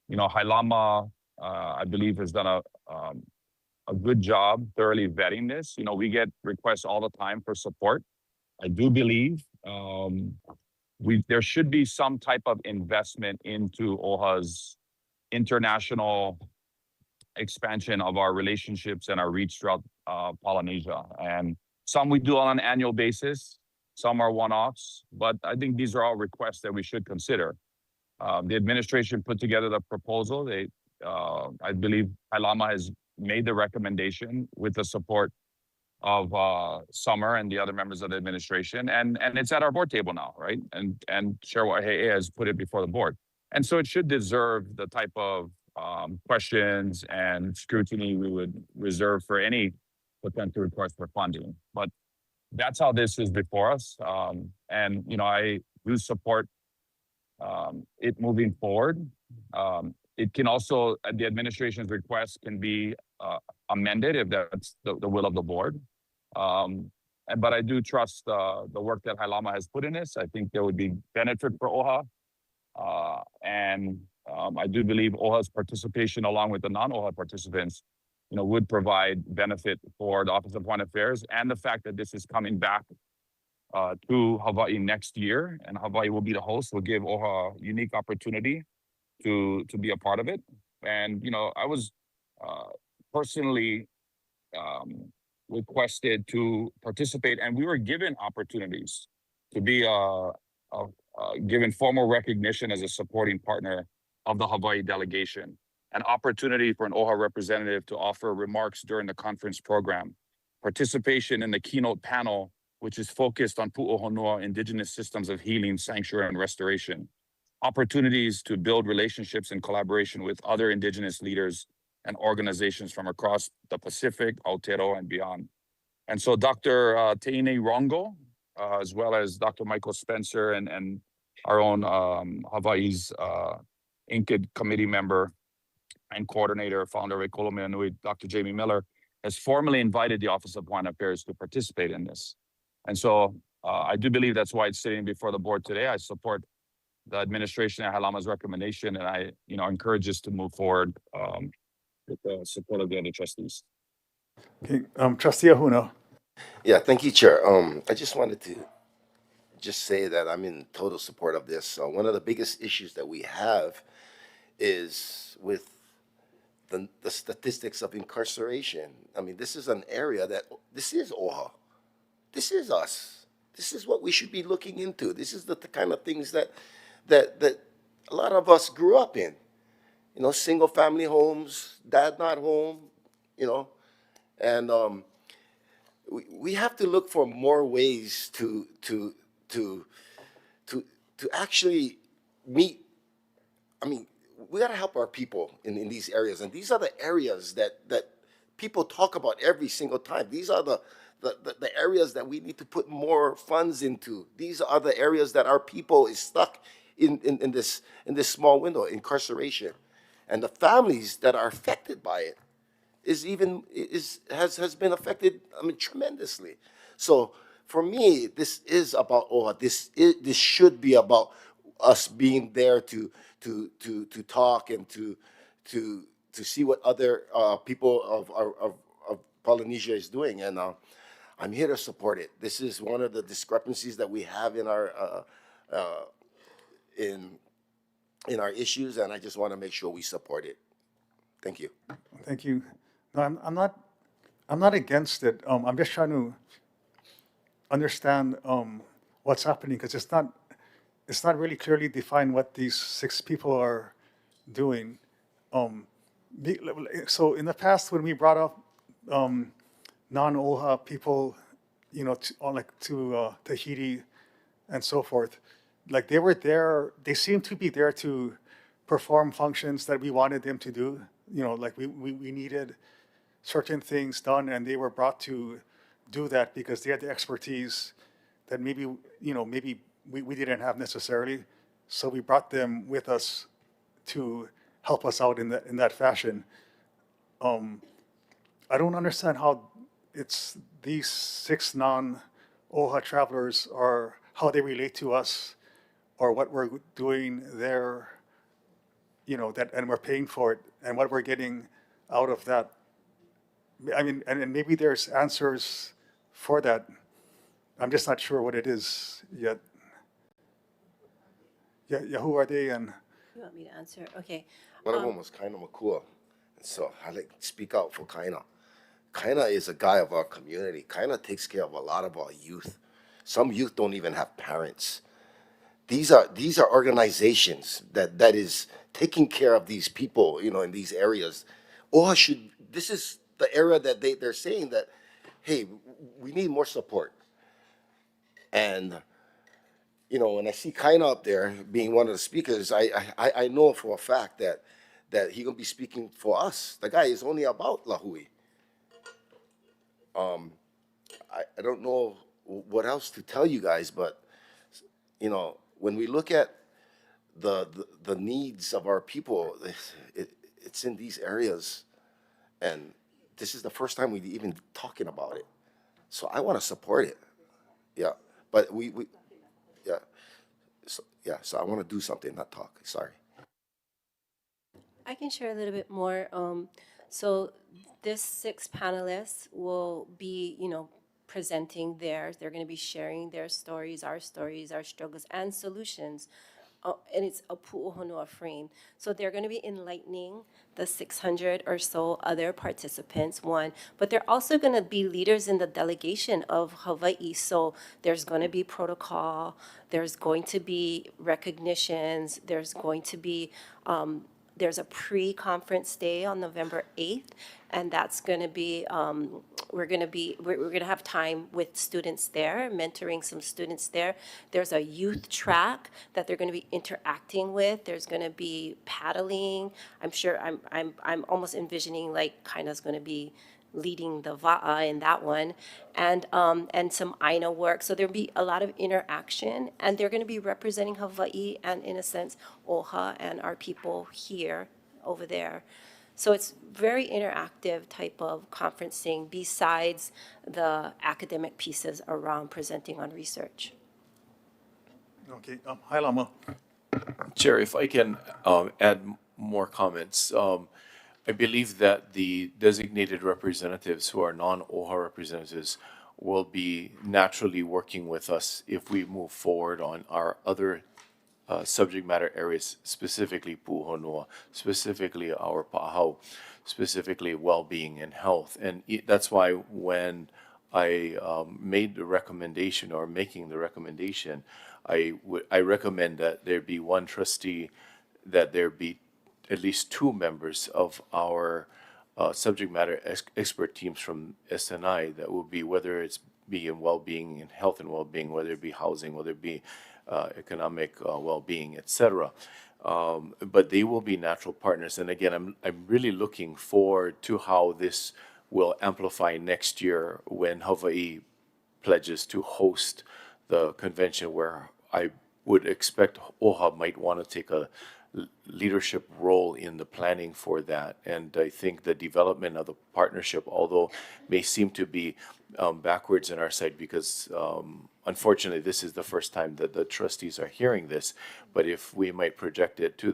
you know, Lāma, I believe, has done a good job thoroughly vetting this. You know, we get requests all the time for support. I do believe there should be some type of investment into OHA's international expansion of our relationships and our reach throughout Polynesia. And some we do on an annual basis, some are one-offs, but I think these are all requests that we should consider. The administration put together the proposal. I believe Lāma has made the recommendation with the support of Summer and the other members of the administration, and it's at our board table now, right? And Chair Waiʻanae has put it before the board. And so it should deserve the type of questions and scrutiny we would reserve for any potential request for funding. But that's how this is before us. And, you know, I do support it moving forward. It can also, the administration's request can be amended if that's the will of the board. But I do trust the work that Lāma has put in this. I think there would be benefit for OHA. And I do believe OHA's participation along with the non-OHA participants, you know, would provide benefit for the Office of Foreign Affairs, and the fact that this is coming back to Hawaii next year, and Hawaii will be the host, will give OHA a unique opportunity to be a part of it. And, you know, I was personally requested to participate, and we were given opportunities to be given formal recognition as a supporting partner of the Hawaii delegation, an opportunity for an OHA representative to offer remarks during the conference program, participation in the keynote panel, which is focused on Pu'uhonua, indigenous systems of healing, sanctuary, and restoration, opportunities to build relationships and collaboration with other indigenous leaders and organizations from across the Pacific, Aotearoa, and beyond. And so Dr. Teine Rongo, as well as Dr. Michael Spencer and our own Hawaii's INCID committee member and coordinator, founder of Ekolo Nui, Dr. Jamie Miller, has formally invited the Office of Hawaiian Affairs to participate in this. And so I do believe that's why it's sitting before the board today. I support the administration and Lāma's recommendation, and I encourage us to move forward with the support of the other trustees. Okay, Trustee Ahuna. Yeah, thank you, Chair. I just wanted to just say that I'm in total support of this. One of the biggest issues that we have is with the statistics of incarceration. I mean, this is an area that, this is OHA. This is us. This is what we should be looking into. This is the kind of things that a lot of us grew up in. You know, single family homes, dad not home, you know, and we have to look for more ways to actually meet. I mean, we got to help our people in these areas, and these are the areas that people talk about every single time. These are the areas that we need to put more funds into. These are the areas that our people is stuck in this small window, incarceration, and the families that are affected by it has been affected, I mean, tremendously. So for me, this is about OHA. This should be about us being there to talk and to see what other people of Polynesia is doing, and I'm here to support it. This is one of the discrepancies that we have in our in our issues, and I just want to make sure we support it. Thank you. Thank you. No, I'm not against it. I'm just trying to understand what's happening, because it's not really clearly defined what these 6 people are doing. So in the past, when we brought up non-OHA people, you know, to Tahiti and so forth, like they were there, they seemed to be there to perform functions that we wanted them to do. You know, like we needed certain things done, and they were brought to do that because they had the expertise that maybe, you know, maybe we didn't have necessarily. So we brought them with us to help us out in that fashion. I don't understand how it's these 6 non-OHA travelers are, how they relate to us or what we're doing there, you know, that, and we're paying for it, and what we're getting out of that. I mean, and maybe there's answers for that. I'm just not sure what it is yet. Yeah, who are they? And You want me to answer? Okay. One of them was Kaina Makua, so I like to speak out for Kaina. Kaina is a guy of our community. Kaina takes care of a lot of our youth. Some youth don't even have parents. These are organizations that is taking care of these people, you know, in these areas. Or this is the area that they're saying that, hey, we need more support. And you know, when I see Kaina up there being one of the speakers, I know for a fact that he gonna be speaking for us. The guy is only about Lahui. I don't know what else to tell you guys, but you know, when we look at the needs of our people, it's in these areas, and this is the first time we even talking about it. So I want to support it. Yeah, but we so I want to do something, not talk. Sorry. I can share a little bit more. So this 6 panelists will be, you know, presenting theirs. They're going to be sharing their stories, our struggles, and solutions. And it's a pu'uhonua frame. So they're going to be enlightening the 600 or so other participants, one, but they're also going to be leaders in the delegation of Hawaii. So there's going to be protocol, there's going to be recognitions, there's going to be, there's a pre-conference day on November 8th, and that's going to be, we're going to have time with students there, mentoring some students there. There's a youth track that they're going to be interacting with. There's going to be paddling. I'm sure I'm almost envisioning like Kaina's going to be leading the va'a in that one, and some aina work. So there'll be a lot of interaction, and they're going to be representing Hawaii and, in a sense, OHA and our people here, over there. So it's very interactive type of conferencing besides the academic pieces around presenting on research. Okay, hi Lāma. Chair, if I can add more comments. I believe that the designated representatives who are non-OHA representatives will be naturally working with us if we move forward on our other subject matter areas, specifically pu'uhonua, specifically our pa'ahau, specifically well-being and health. And that's why when I made the recommendation or making the recommendation, I recommend that there be one trustee, that there be at least two members of our subject matter expert teams from SNI that will be, whether it's be in well-being and health and well-being, whether it be housing, whether it be economic well-being, etc. But they will be natural partners. And again, I'm really looking forward to how this will amplify next year when Hawaii pledges to host the convention, where I would expect OHA might want to take a leadership role in the planning for that. And I think the development of the partnership, although may seem to be backwards in our side, because unfortunately this is the first time that the trustees are hearing this, but if we might project it to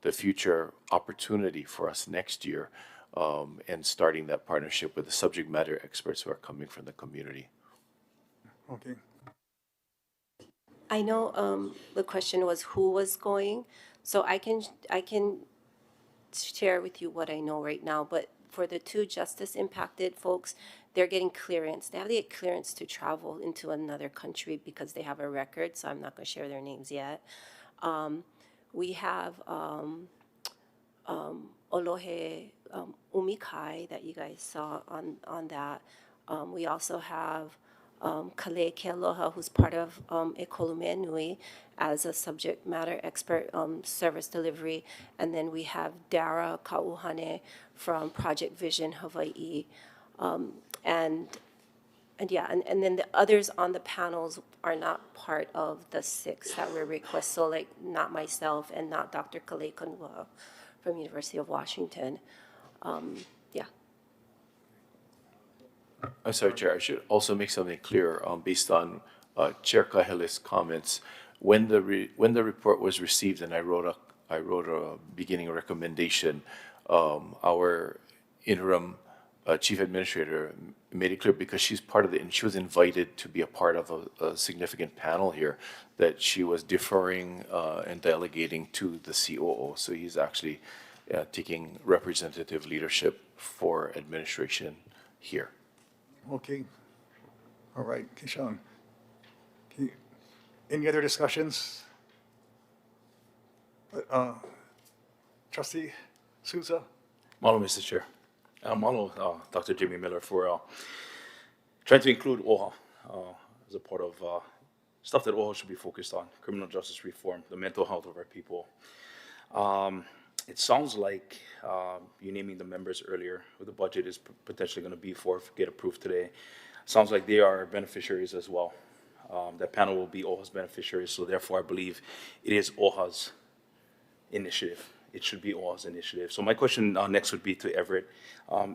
the future opportunity for us next year, and starting that partnership with the subject matter experts who are coming from the community. Okay. I know the question was who was going, so I can share with you what I know right now. But for the two justice impacted folks, they're getting clearance. They have to get clearance to travel into another country because they have a record. So I'm not going to share their names yet. We have Olohe Umikai that you guys saw on that. We also have Kale Kealoha, who's part of Ekolumea Nui as a subject matter expert service delivery. And then we have Dara Kauhane from Project Vision Hawaii. And then the others on the panels are not part of the 6 that were requested. So like not myself and not Dr. Kale Kanua from University of Washington. I'm sorry, Chair. I should also make something clear based on Chair Kahele's comments. When the report was received, and I wrote a beginning recommendation, our interim chief administrator made it clear, because she's part of it and she was invited to be a part of a significant panel here, that she was deferring and delegating to the COO. So he's actually taking representative leadership for administration here. Okay. All right, Kishan. Any other discussions? Trustee Souza? Malo, Mr. Chair. Malo, Dr. Jimmy Miller, for trying to include OHA as a part of stuff that OHA should be focused on: criminal justice reform, the mental health of our people. It sounds like you naming the members earlier, who the budget is potentially going to be for, if get approved today. Sounds like they are beneficiaries as well. That panel will be OHA's beneficiaries, so therefore I believe it is OHA's initiative. It should be OHA's initiative. So my question next would be to Everett.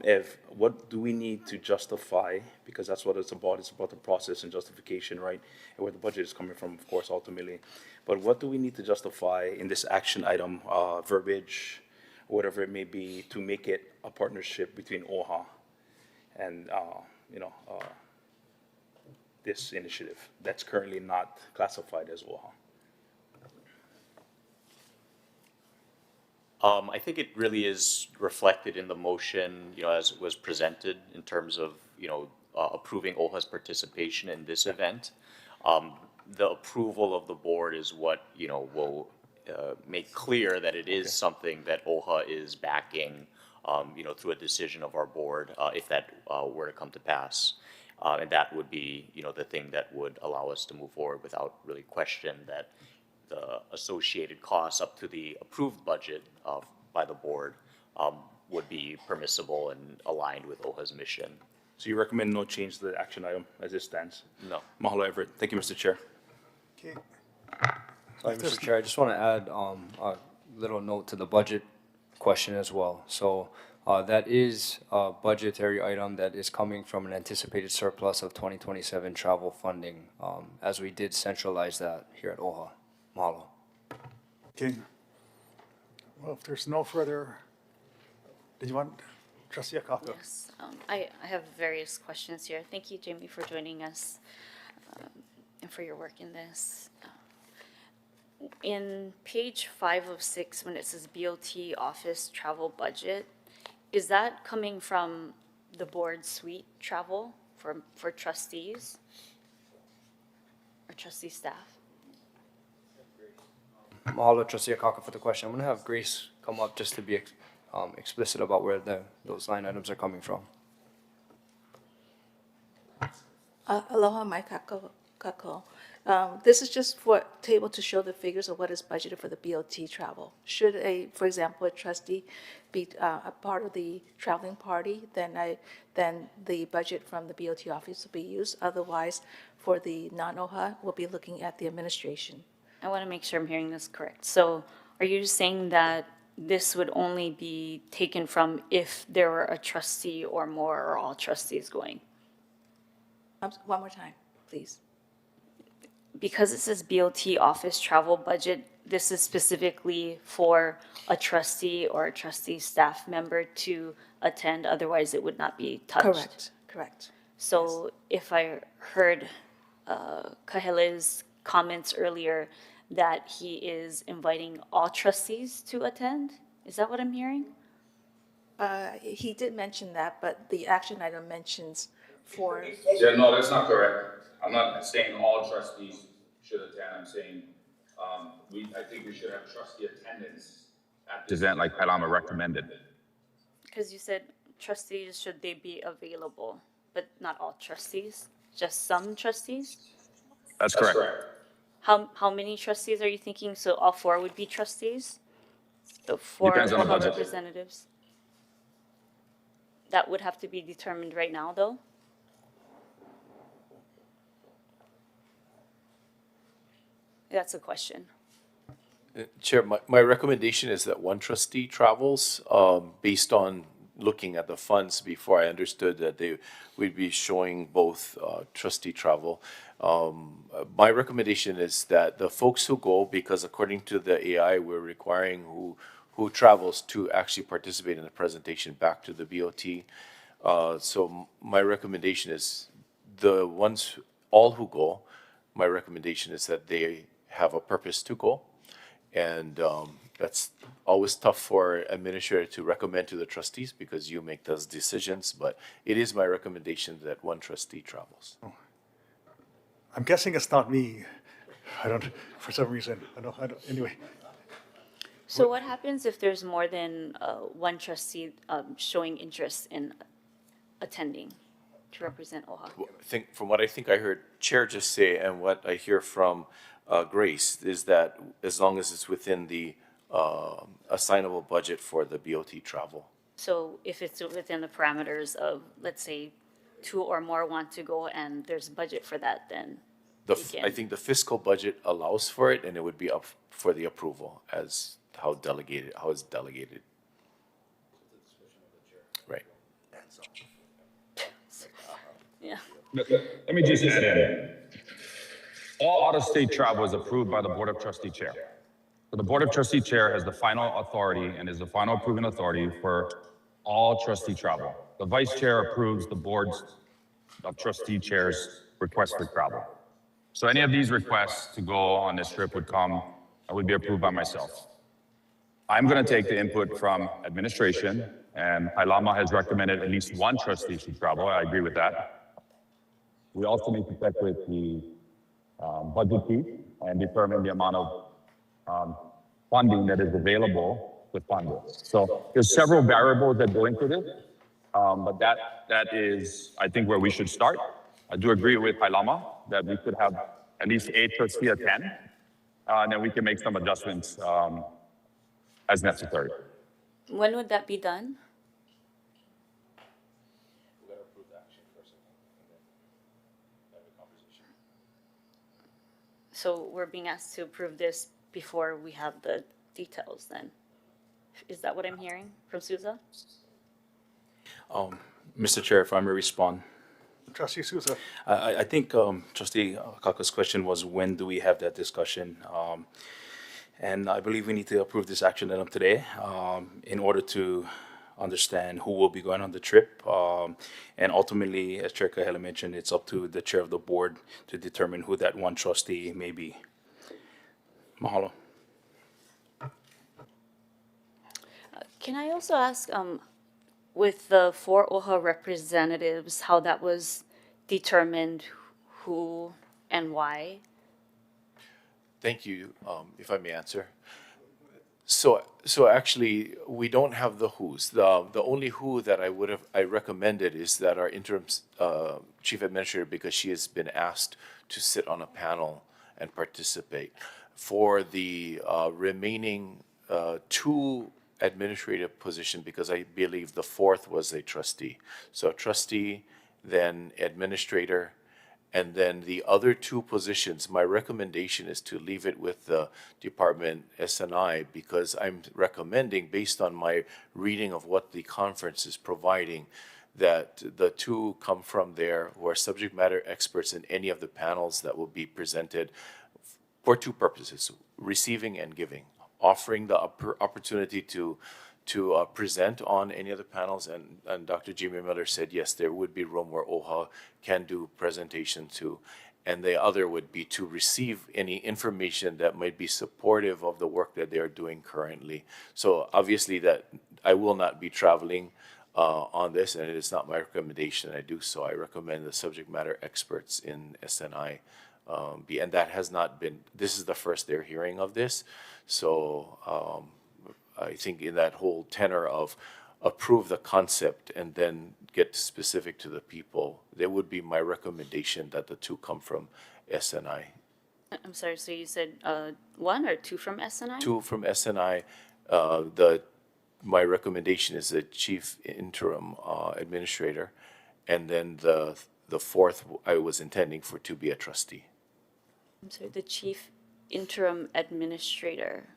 Ev, what do we need to justify, because that's what it's about the process and justification, right? And where the budget is coming from, of course, ultimately. But what do we need to justify in this action item, verbiage, whatever it may be, to make it a partnership between OHA and, this initiative that's currently not classified as OHA? I think it really is reflected in the motion, as it was presented in terms of, approving OHA's participation in this event. The approval of the board is what, will make clear that it is something that OHA is backing, through a decision of our board, if that were to come to pass. And that would be, the thing that would allow us to move forward without really question that the associated costs up to the approved budget by the board would be permissible and aligned with OHA's mission. So you recommend no change to the action item as it stands? No. Mahalo, Everett. Thank you, Mr. Chair. Okay. Sorry, Mr. Chair, I just want to add a little note to the budget question as well. So that is a budgetary item that is coming from an anticipated surplus of 2027 travel funding, as we did centralize that here at OHA. Mahalo. Okay. Well, if there's no further, did you want Trustee Akaka? Yes, I have various questions here. Thank you, Jamie, for joining us and for your work in this. In page 5 of 6, when it says BOT office travel budget, is that coming from the board suite travel for trustees or trustee staff? Mahalo, Trustee Akaka, for the question. I'm going to have Grace come up just to be explicit about where those line items are coming from. Aloha, my kako. This is just for table to show the figures of what is budgeted for the BOT travel. Should for example, a trustee be a part of the traveling party, then the budget from the BOT office will be used. Otherwise, for the non-OHA, we'll be looking at the administration. I want to make sure I'm hearing this correct. So are you saying that this would only be taken from if there were a trustee or more or all trustees going? One more time, please. Because it says BOT office travel budget, this is specifically for a trustee or a trustee staff member to attend, otherwise it would not be touched. Correct. So if I heard Kahele's comments earlier that he is inviting all trustees to attend, is that what I'm hearing? He did mention that, but the action item mentions for. Yeah, no, that's not correct. I'm not saying all trustees should attend. I'm saying I think we should have trustee attendance at this event like Lāma recommended. Because you said trustees, should they be available, but not all trustees, just some trustees? That's correct. How many trustees are you thinking? So all 4 would be trustees? The 4 Depends on the budget. representatives? That would have to be determined right now, though? That's a question. Chair, my recommendation is that one trustee travels based on looking at the funds before I understood that we'd be showing both trustee travel. My recommendation is that the folks who go, because according to the AI, we're requiring who travels to actually participate in the presentation back to the BOT. So my recommendation is the ones, all who go, my recommendation is that they have a purpose to go. And that's always tough for administrator to recommend to the trustees because you make those decisions, but it is my recommendation that one trustee travels. I'm guessing it's not me. I don't, for some reason, I don't, anyway. So what happens if there's more than one trustee showing interest in attending to represent OHA? From what I think I heard Chair just say and what I hear from Grace is that as long as it's within the assignable budget for the BOT travel. So if it's within the parameters of, let's say, 2 or more want to go and there's budget for that, then I think the fiscal budget allows for it, and it would be up for the approval as how it's delegated. Right. Yeah. Let me just add in. All out-of-state travel is approved by the Board of Trustee Chair. So the Board of Trustee Chair has the final authority and is the final approving authority for all trustee travel. The Vice Chair approves the Board's of Trustee Chair's request for travel. So any of these requests to go on this trip would be approved by myself. I'm going to take the input from administration, and Lāma has recommended at least one trustee should travel. I agree with that. We also need to check with the budget chief and determine the amount of funding that is available to fund this. So there's several variables that go into this, but that is, I think, where we should start. I do agree with Lāma that we should have at least 8 trustees attend, and then we can make some adjustments as necessary. When would that be done? So we're being asked to approve this before we have the details then? Is that what I'm hearing from Souza? Mr. Chair, if I may respond. Trustee Souza. I think Trustee Kaka's question was, when do we have that discussion? And I believe we need to approve this action item today in order to understand who will be going on the trip. And ultimately, as Chair Kahele mentioned, it's up to the chair of the board to determine who that one trustee may be. Mahalo. Can I also ask, with the 4 OHA representatives, how that was determined, who and why? Thank you, if I may answer. So actually, we don't have the who's. The only who that I recommended is that our interim chief administrator, because she has been asked to sit on a panel and participate. For the remaining 2 administrative position, because I believe the 4th was a trustee. So trustee, then administrator, and then the other 2 positions, my recommendation is to leave it with the department S&I, because I'm recommending, based on my reading of what the conference is providing, that the 2 come from there who are subject matter experts in any of the panels that will be presented for 2 purposes, receiving and giving. Offering the opportunity to present on any of the panels, and Dr. Jimmy Miller said, yes, there would be room where OHA can do presentation too. And the other would be to receive any information that might be supportive of the work that they are doing currently. So obviously that I will not be traveling on this, and it is not my recommendation I do so. I recommend the subject matter experts in SNI be, and that has not been, this is the first they're hearing of this. So I think in that whole tenor of approve the concept and then get specific to the people, there would be my recommendation that the 2 come from SNI. I'm sorry, so you said 1 or 2 from SNI? 2 from SNI. My recommendation is the chief interim administrator, and then the 4th I was intending for to be a trustee. I'm sorry, the chief interim administrator.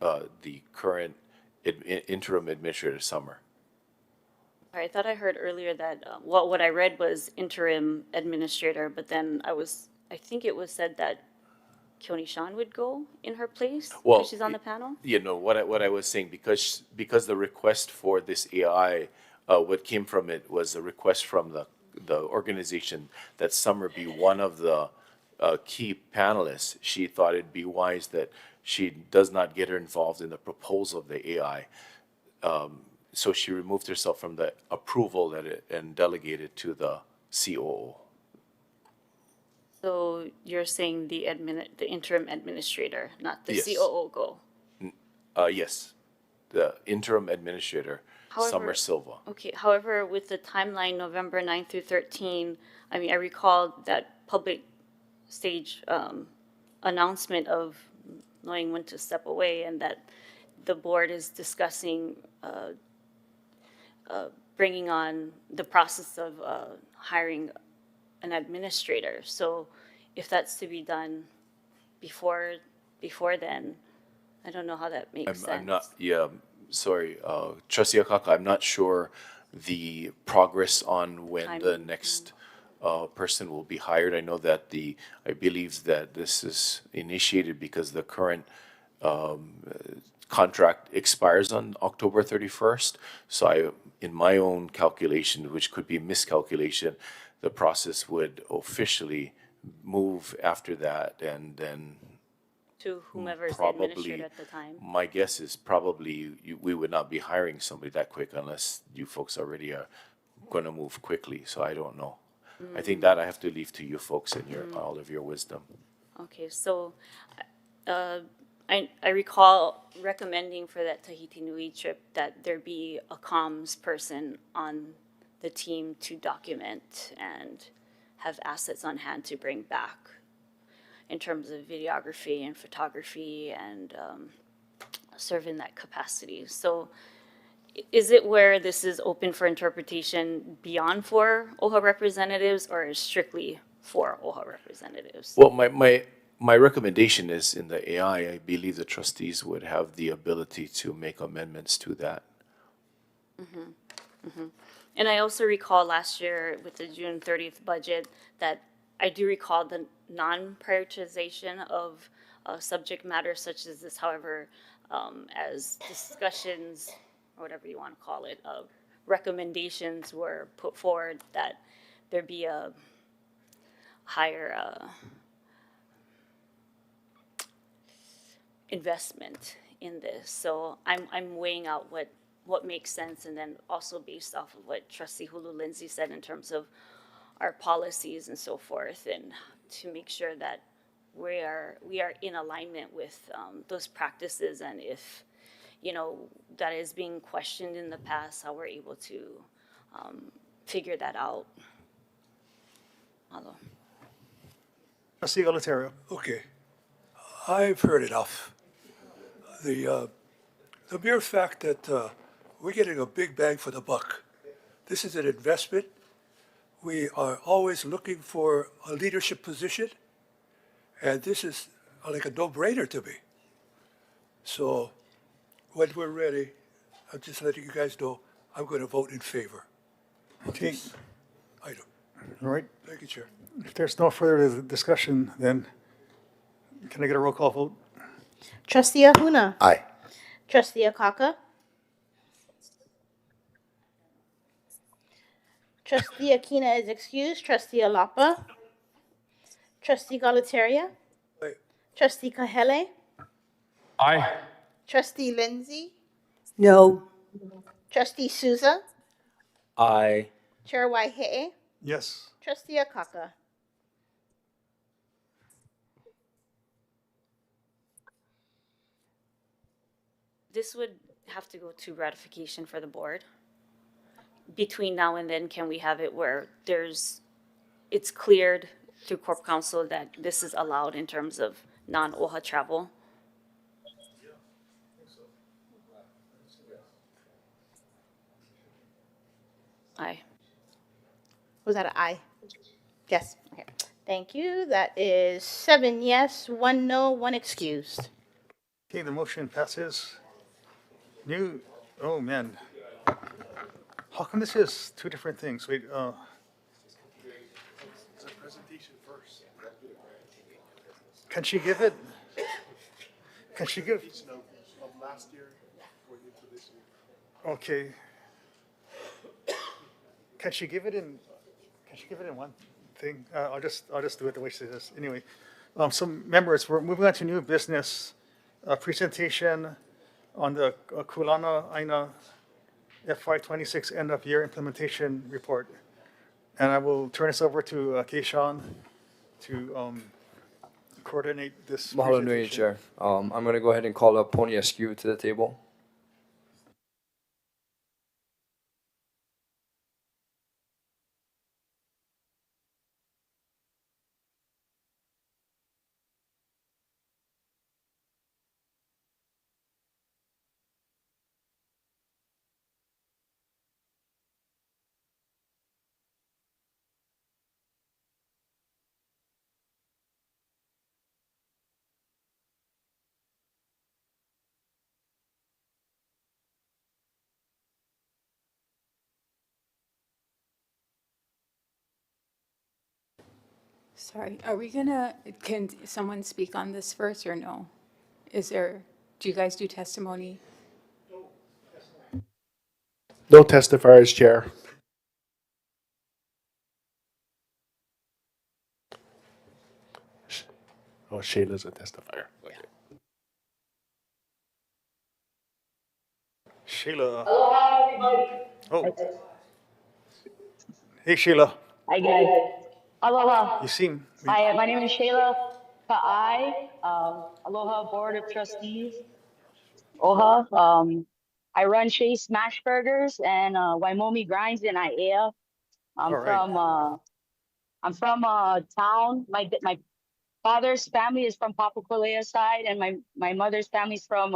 The current interim administrator, Summer. I thought I heard earlier that, what I read was interim administrator, but then I think it was said that Keone Sean would go in her place because she's on the panel? You know, what I was saying, because the request for this AI, what came from it was a request from the organization that Summer be one of the key panelists. She thought it'd be wise that she does not get her involved in the proposal of the AI. So she removed herself from the approval and delegated to the COO. So you're saying the interim administrator, not the Yes. COO go? Yes, the interim administrator, Summer Silva. Okay, however, with the timeline, November 9 through 13, I mean, I recall that public stage announcement of knowing when to step away, and that the board is discussing bringing on the process of hiring an administrator. So if that's to be done before then, I don't know how that makes sense. I'm not, sorry, Trustee Akaka, I'm not sure the progress on when the next person will be hired. I know that I believe that this is initiated because the current contract expires on October 31st. So in my own calculation, which could be miscalculation, the process would officially move after that, and then to whomever is the probably, administrator at the time. my guess is probably we would not be hiring somebody that quick unless you folks already are going to move quickly. So I don't know. I think that I have to leave to you folks and all of your wisdom. Okay, so I recall recommending for that Tahiti Nui trip that there be a comms person on the team to document and have assets on hand to bring back in terms of videography and photography, and serve in that capacity. So is it where this is open for interpretation beyond for OHA representatives, or is strictly for OHA representatives? Well, My recommendation is in the AI, I believe the trustees would have the ability to make amendments to that. And I also recall last year with the June 30th budget that I do recall the non-prioritization of subject matter such as this. However, as discussions, or whatever you want to call it, recommendations were put forward that there be a higher investment in this. So I'm weighing out what makes sense, and then also based off of what Trustee Hulu Lindsay said in terms of our policies and so forth, and to make sure that we are in alignment with those practices, and if that is being questioned in the past, how we're able to figure that out. Hello. Trustee Galatario. Okay, I've heard enough. The mere fact that we're getting a big bang for the buck. This is an investment. We are always looking for a leadership position, and this is like a no-brainer to me. So when we're ready, I'm just letting you guys know I'm going to vote in favor of this item. All right. Thank you, Chair. If there's no further discussion, then can I get a roll call vote? Trustee Ahuna. Aye. Trustee Akaka. Trustee Akina is excused. Trustee Alapa. Trustee Galataria. Aye. Trustee Kahele. Aye. Trustee Lindsay. No. Trustee Souza. Aye. Chair Waihe. Yes. Trustee Akaka. This would have to go to ratification for the board. Between now and then, can we have it where it's cleared through Corp Council that this is allowed in terms of non-OHA travel? Aye. Was that an aye? Yes. Okay. Thank you. That is 7 yes, 1 no, 1 excused. Okay, the motion passes. Oh man. How come this is two different things? Wait, It's a presentation first. can she give it? Of last year going into this year. Okay. Can she give it in one thing? I'll just do it the way she says. Anyway, so members, we're moving on to new business, presentation on the Kulana Aina FY26 end of year implementation report. And I will turn this over to Keishan to coordinate this Mahalo nui, presentation. Chair. I'm going to go ahead and call up Pony Askew to the table. Sorry, can someone speak on this first or no? Do you guys do testimony? No testifiers, Chair. Oh, Shayla's a testifier. Okay. Sheila. Aloha, everybody. Oh. Hey, Sheila. Hi, guys. Aloha. You seem. Hi, my name is Shayla Ka'ai. Aloha Board of Trustees. OHA. I run Shea Smash Burgers and Waimomi Grinds in ʻAʻa. I'm from town. My father's family is from Papakolea side, and my mother's family is from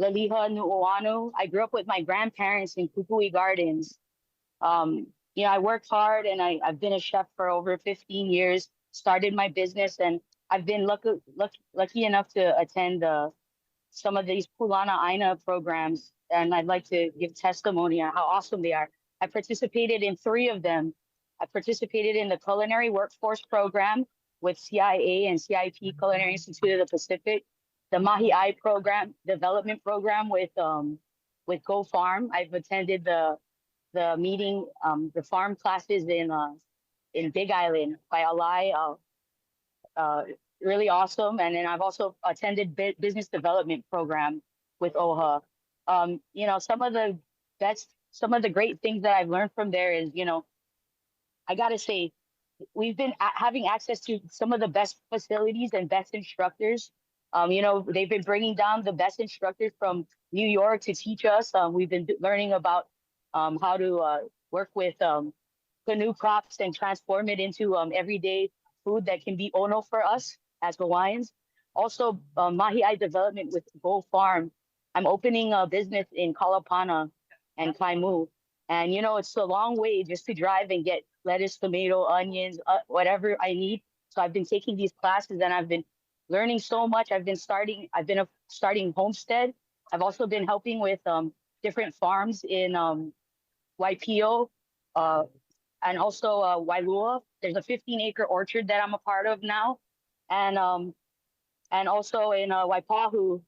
Laliha Nu'uanu. I grew up with my grandparents in Kukui Gardens. I worked hard, and I've been a chef for over 15 years. Started my business, and I've been lucky enough to attend some of these Pulana Aina programs, and I'd like to give testimony on how awesome they are. I participated in 3 of them. I participated in the Culinary Workforce Program with CIA and CIP Culinary Institute of the Pacific, the Mahi program, development program with Go Farm. I've attended the meeting, the farm classes in Big Island by Alai, really awesome. And then I've also attended business development program with OHA. You know, some of the great things that I've learned from there is, you know, I gotta say, we've been having access to some of the best facilities and best instructors. You know, they've been bringing down the best instructors from New York to teach us. We've been learning about how to work with canoe crops and transform it into everyday food that can be ono for us as Hawaiians. Also, mahi development with Go Farm. I'm opening a business in Kalapana and Kaimu. And, you know, it's a long way just to drive and get lettuce, tomato, onions, whatever I need. So I've been taking these classes and I've been learning so much. I've been starting homestead. I've also been helping with different farms in Waipio and also Wailua. There's a 15-acre orchard that I'm a part of now. And also in Waipahu,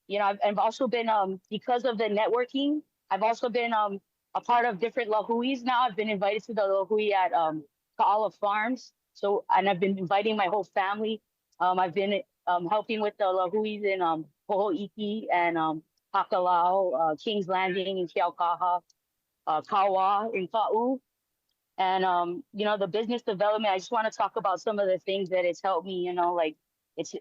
you know, I've also been, because of the networking, I've also been a part of different lahuis now. I've been invited to the lahui at Ka'ala Farms. So, and I've been inviting my whole family. I've been helping with the lahuis in Poho'iki and Hakalao, King's Landing in Keaukaha, Kawa in Ka'u. And, you know, the business development, I just want to talk about some of the things that it's helped me, you know, like it's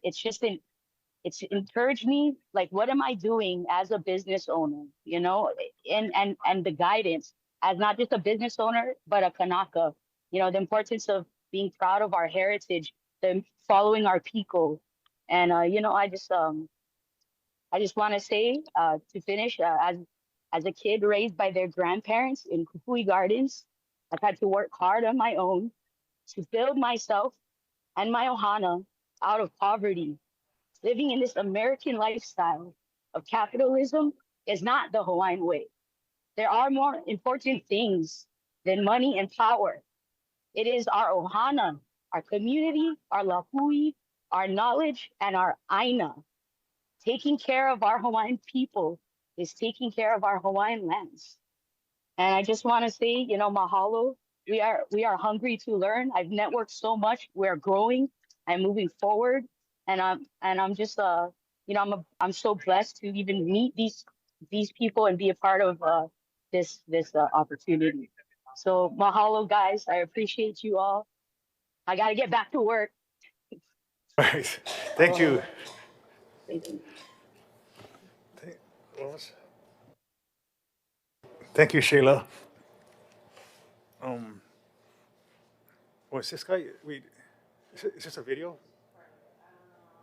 encouraged me, like, what am I doing as a business owner, you know, and the guidance as not just a business owner, but a Kanaka, you know, the importance of being proud of our heritage, the following our piko. And, you know, I just want to say to finish, as a kid raised by their grandparents in Kukui Gardens, I've had to work hard on my own to build myself and my Ohana out of poverty. Living in this American lifestyle of capitalism is not the Hawaiian way. There are more important things than money and power. It is our Ohana, our community, our lahui, our knowledge, and our aina. Taking care of our Hawaiian people is taking care of our Hawaiian lands. And I just want to say, you know, mahalo. We are hungry to learn. I've networked so much. We're growing and moving forward. And I'm just you know, I'm so blessed to even meet these people and be a part of this opportunity. So mahalo, guys. I appreciate you all. I got to get back to work. All right. Thank you. Thank you. Thank you, Sheila. Was this guy? Is this a video?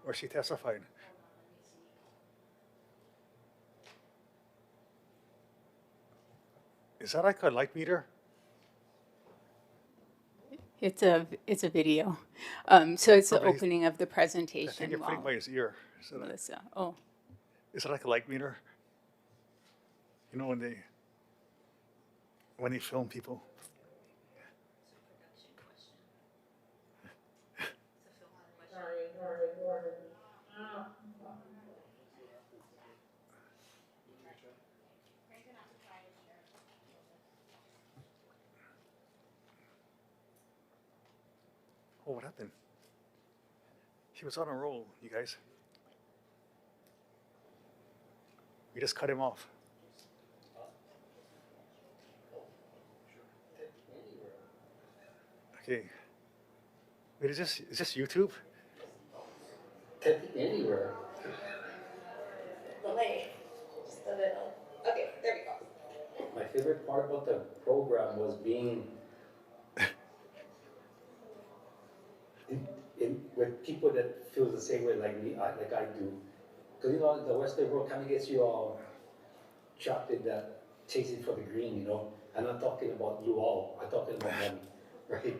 Or is she testifying? Is that like a light meter? It's a video. So it's the opening of the presentation. I think you're putting by his ear. Melissa. Oh. Is it like a light meter? You know, when they film people. Oh, what happened? He was on a roll, you guys. We just cut him off. Okay. Wait, is this YouTube? Anywhere. Mele, just a little. Okay, there we go. My favorite part about the program was being with people that feel the same way like me, like I do. Because, you know, the Western world kind of gets you all trapped in that chasing for the green, you know. I'm not talking about you all, I'm talking about money, right?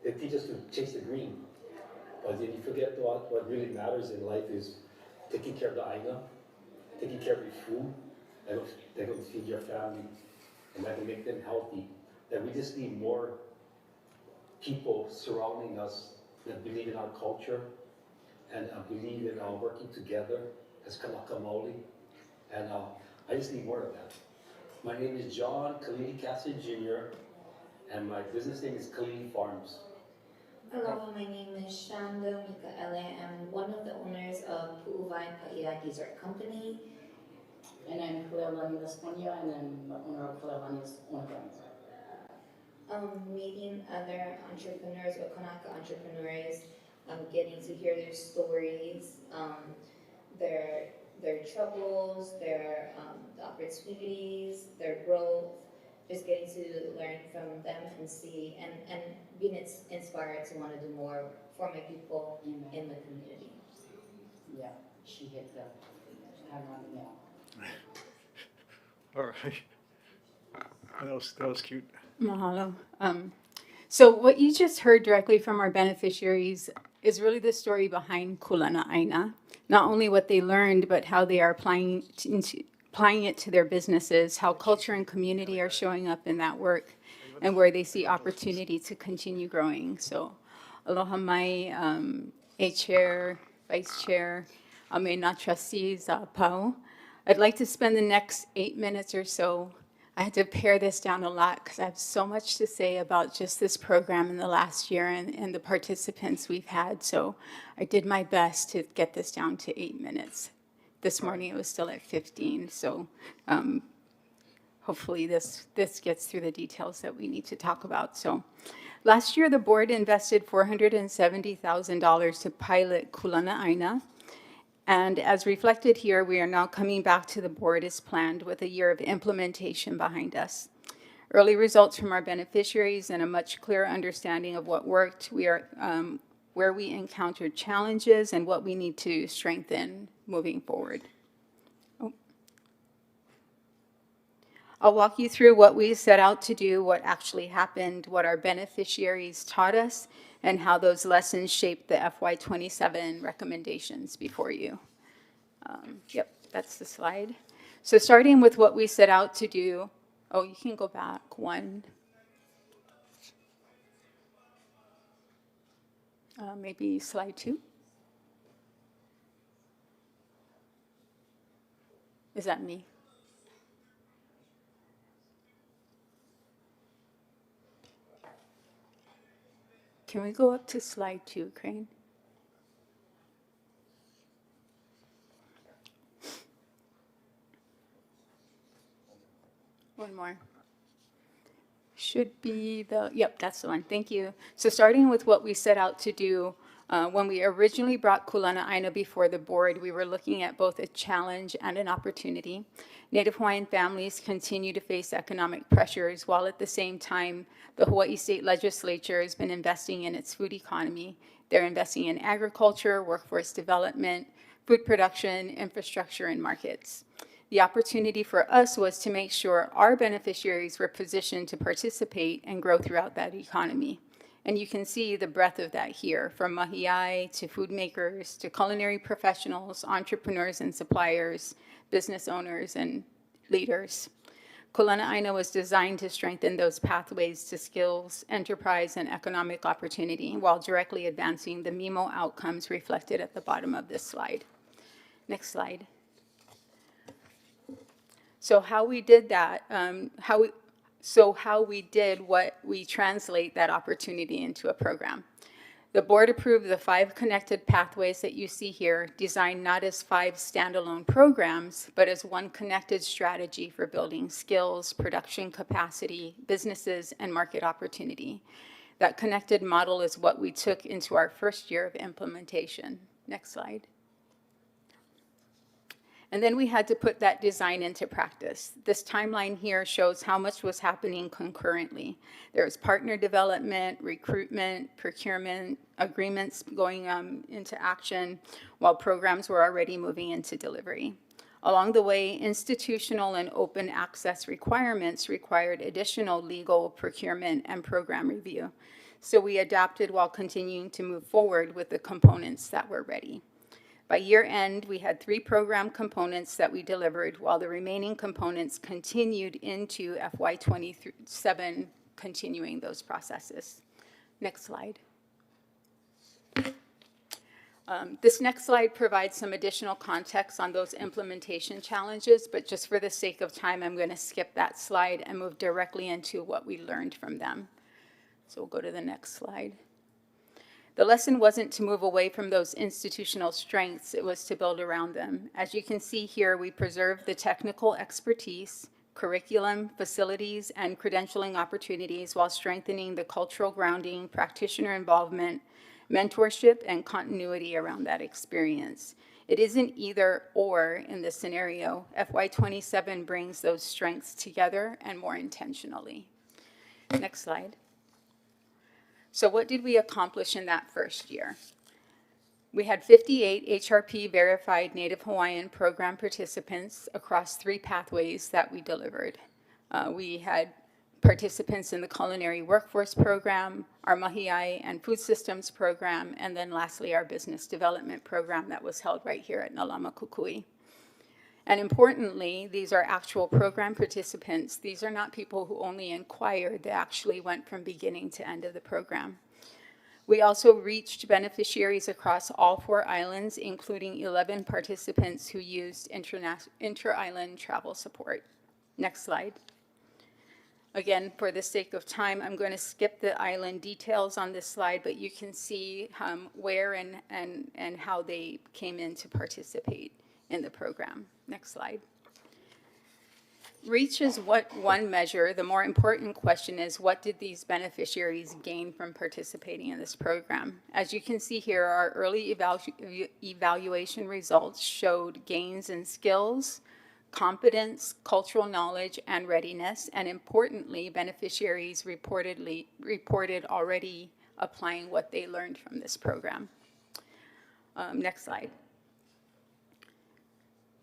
They teach us to chase the green. But then you forget what really matters in life is taking care of the aina, taking care of your food, that will feed your family, and that will make them healthy. That we just need more people surrounding us that believe in our culture and believe in working together as Kanaka Maoli. And I just need more of that. My name is John Kalili Cassie Jr., and my business name is Kalili Farms. Aloha, my name is Shanda Mikaele. I'm one of the owners of Pu'uwai Paia Dessert Company. And I'm Kalevani Lasponia, and I'm the owner of Kalevani's Own Brands. Meeting other entrepreneurs or Kanaka entrepreneurs, getting to hear their stories, their troubles, their opportunities, their growth, just getting to learn from them and see and being inspired to want to do more for my people in the community. Yeah, she hit the hammer on the nail. All right. That was cute. Mahalo. So what you just heard directly from our beneficiaries is really the story behind Kulana Aina. Not only what they learned, but how they are applying it to their businesses, how culture and community are showing up in that work, and where they see opportunity to continue growing. So aloha mai, chair, vice chair, amena trustees, pau. I'd like to spend the next 8 minutes or so. I had to pare this down a lot because I have so much to say about just this program in the last year and the participants we've had. So I did my best to get this down to 8 minutes. This morning it was still at 15. So hopefully this gets through the details that we need to talk about. So last year the board invested $470,000 to pilot Kulana Aina. And as reflected here, we are now coming back to the board as planned with a year of implementation behind us. Early results from our beneficiaries and a much clearer understanding of what worked, where we encountered challenges and what we need to strengthen moving forward. I'll walk you through what we set out to do, what actually happened, what our beneficiaries taught us, and how those lessons shaped the FY27 recommendations before you. Yep, that's the slide. So starting with what we set out to do, oh, you can go back one. Maybe slide 2. Is that me? Can we go up to slide 2, Crane? One more. Should be the, yep, that's the one. Thank you. So starting with what we set out to do, when we originally brought Kulana Aina before the board, we were looking at both a challenge and an opportunity. Native Hawaiian families continue to face economic pressures, while at the same time, the Hawaii State Legislature has been investing in its food economy. They're investing in agriculture, workforce development, food production, infrastructure, and markets. The opportunity for us was to make sure our beneficiaries were positioned to participate and grow throughout that economy. And you can see the breadth of that here, from mahiai to food makers to culinary professionals, entrepreneurs and suppliers, business owners and leaders. Kulana Aina was designed to strengthen those pathways to skills, enterprise, and economic opportunity while directly advancing the MIMO outcomes reflected at the bottom of this slide. Next slide. So how we did that, how we did what we translate that opportunity into a program. The board approved the 5 connected pathways that you see here, designed not as 5 standalone programs, but as one connected strategy for building skills, production capacity, businesses, and market opportunity. That connected model is what we took into our first year of implementation. Next slide. And then we had to put that design into practice. This timeline here shows how much was happening concurrently. There was partner development, recruitment, procurement, agreements going into action, while programs were already moving into delivery. Along the way, institutional and open access requirements required additional legal, procurement, and program review. So we adapted while continuing to move forward with the components that were ready. By year end, we had 3 program components that we delivered, while the remaining components continued into FY27, continuing those processes. Next slide. This next slide provides some additional context on those implementation challenges, but just for the sake of time, I'm going to skip that slide and move directly into what we learned from them. So we'll go to the next slide. The lesson wasn't to move away from those institutional strengths, it was to build around them. As you can see here, we preserved the technical expertise, curriculum, facilities, and credentialing opportunities while strengthening the cultural grounding, practitioner involvement, mentorship, and continuity around that experience. It isn't either or in this scenario. FY27 brings those strengths together and more intentionally. Next slide. So what did we accomplish in that first year? We had 58 HRP verified Native Hawaiian program participants across 3 pathways that we delivered. We had participants in the culinary workforce program, our mahiai and food systems program, and then lastly our business development program that was held right here at Lāma Kukui. And importantly, these are actual program participants. These are not people who only inquired, they actually went from beginning to end of the program. We also reached beneficiaries across all 4 islands, including 11 participants who used inter-island travel support. Next slide. Again, for the sake of time, I'm going to skip the island details on this slide, but you can see where and how they came in to participate in the program. Next slide. Reach is one measure. The more important question is, what did these beneficiaries gain from participating in this program? As you can see here, our early evaluation results showed gains in skills, competence, cultural knowledge, and readiness, and importantly, beneficiaries reported already applying what they learned from this program. Next slide.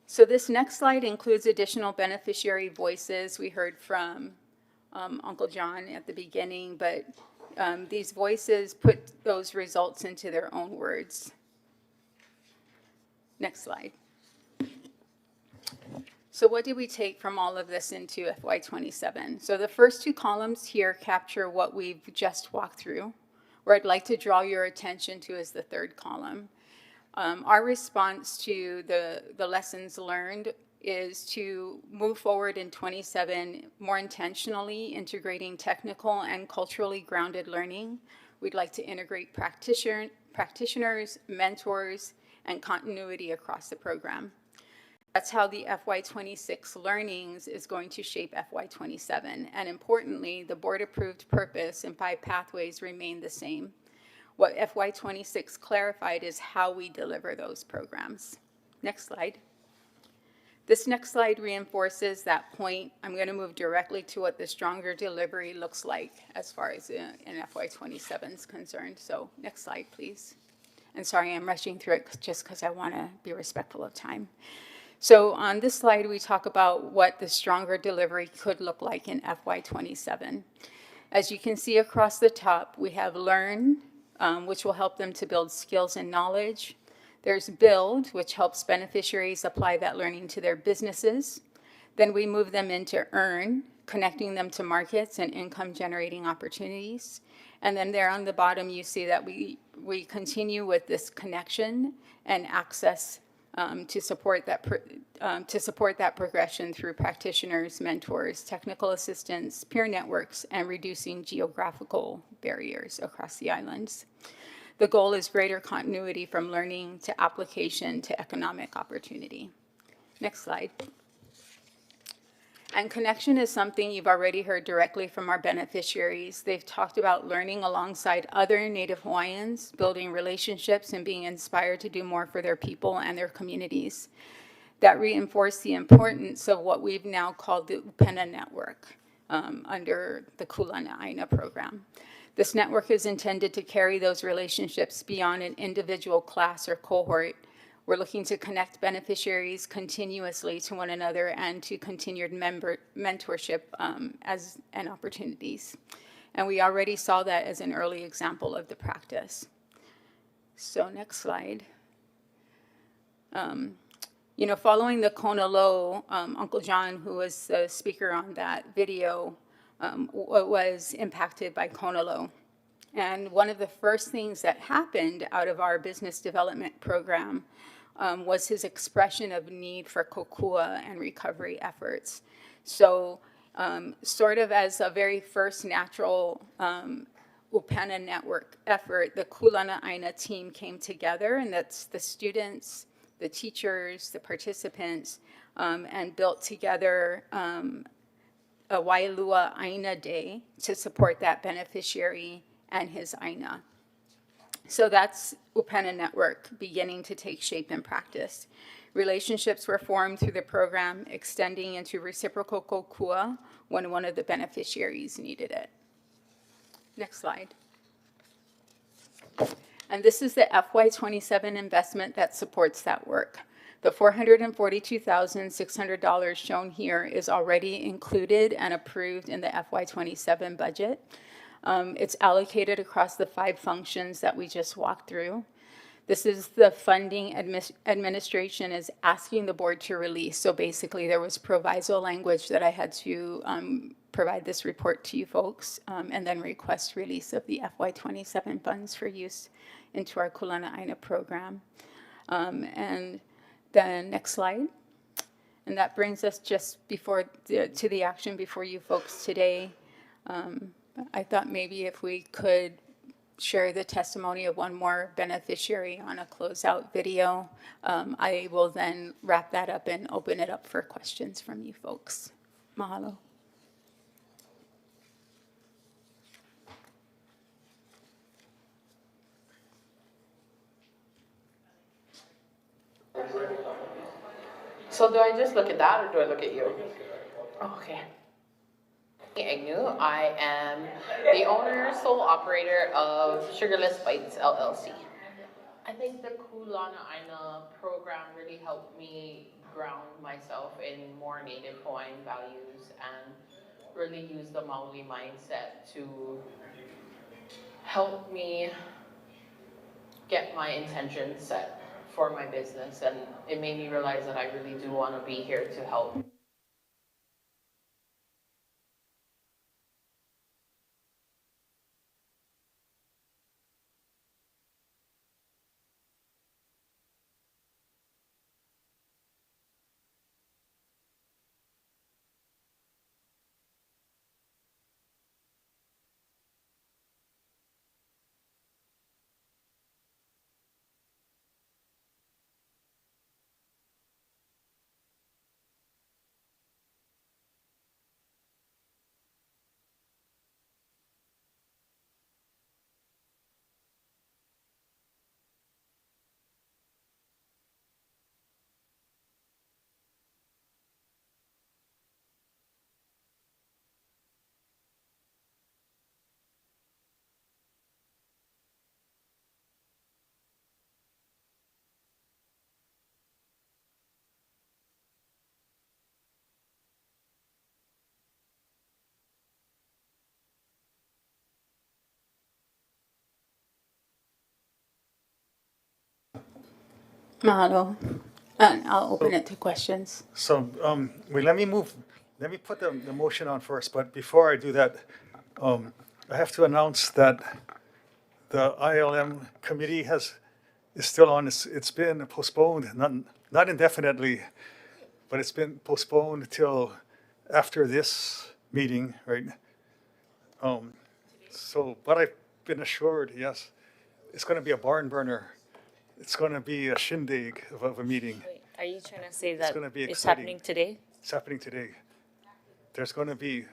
So this next slide includes additional beneficiary voices. We heard from Uncle John at the beginning, but these voices put those results into their own words. Next slide. So what did we take from all of this into FY27? So the first 2 columns here capture what we've just walked through. Where I'd like to draw your attention to is the 3rd column. Our response to the lessons learned is to move forward in 27 more intentionally, integrating technical and culturally grounded learning. We'd like to integrate practitioners, mentors, and continuity across the program. That's how the FY26 learnings is going to shape FY27. And importantly, the board-approved purpose and 5 pathways remain the same. What FY26 clarified is how we deliver those programs. Next slide. This next slide reinforces that point. I'm going to move directly to what the stronger delivery looks like as far as in FY27 is concerned. So next slide, please. And sorry, I'm rushing through it just because I want to be respectful of time. So on this slide, we talk about what the stronger delivery could look like in FY27. As you can see across the top, we have learn, which will help them to build skills and knowledge. There's build, which helps beneficiaries apply that learning to their businesses. Then we move them into earn, connecting them to markets and income generating opportunities. And then there on the bottom, you see that we continue with this connection and access to support that progression through practitioners, mentors, technical assistants, peer networks, and reducing geographical barriers across the islands. The goal is greater continuity from learning to application to economic opportunity. Next slide. And connection is something you've already heard directly from our beneficiaries. They've talked about learning alongside other Native Hawaiians, building relationships, and being inspired to do more for their people and their communities. That reinforced the importance of what we've now called the Upena Network under the Kuleana program. This network is intended to carry those relationships beyond an individual class or cohort. We're looking to connect beneficiaries continuously to one another and to continued mentorship and opportunities. And we already saw that as an early example of the practice. So next slide. You know, following the Kona Low, Uncle John, who was the speaker on that video, was impacted by Kona Low. And one of the first things that happened out of our business development program was his expression of need for kokua and recovery efforts. So sort of as a very first natural Upana network effort, the Kulana-Aina team came together, and that's the students, the teachers, the participants, and built together a Wailua Aina Day to support that beneficiary and his Aina. So that's Upana Network beginning to take shape in practice. Relationships were formed through the program, extending into reciprocal kokua when one of the beneficiaries needed it. Next slide. And this is the FY27 investment that supports that work. The $442,600 shown here is already included and approved in the FY27 budget. It's allocated across the 5 functions that we just walked through. This is the funding administration is asking the board to release. So basically there was proviso language that I had to provide this report to you folks and then request release of the FY27 funds for use into our Kulana-Aina program. And then next slide. And that brings us just before to the action before you folks today. I thought maybe if we could share the testimony of one more beneficiary on a closeout video. I will then wrap that up and open it up for questions from you folks. Mahalo. So do I just look at that or do I look at you? Oh, okay. Agnew. I am the owner, sole operator of Sugarless Bites LLC. I think the Kulana-Aina program really helped me ground myself in more Native Hawaiian values and really use the Mauli mindset to help me get my intentions set for my business, and it made me realize that I really do want to be here to help. Mahalo. And I'll open it to questions. So let me put the motion on first, but before I do that, I have to announce that the ILM committee is still on. It's been postponed, not indefinitely, but it's been postponed till after this meeting, right? But I've been assured, yes, it's going to be a barn burner. It's going to be a shindig of a meeting. Wait, are you trying to say that gonna be it's exciting. happening today? It's happening today. There's going to be,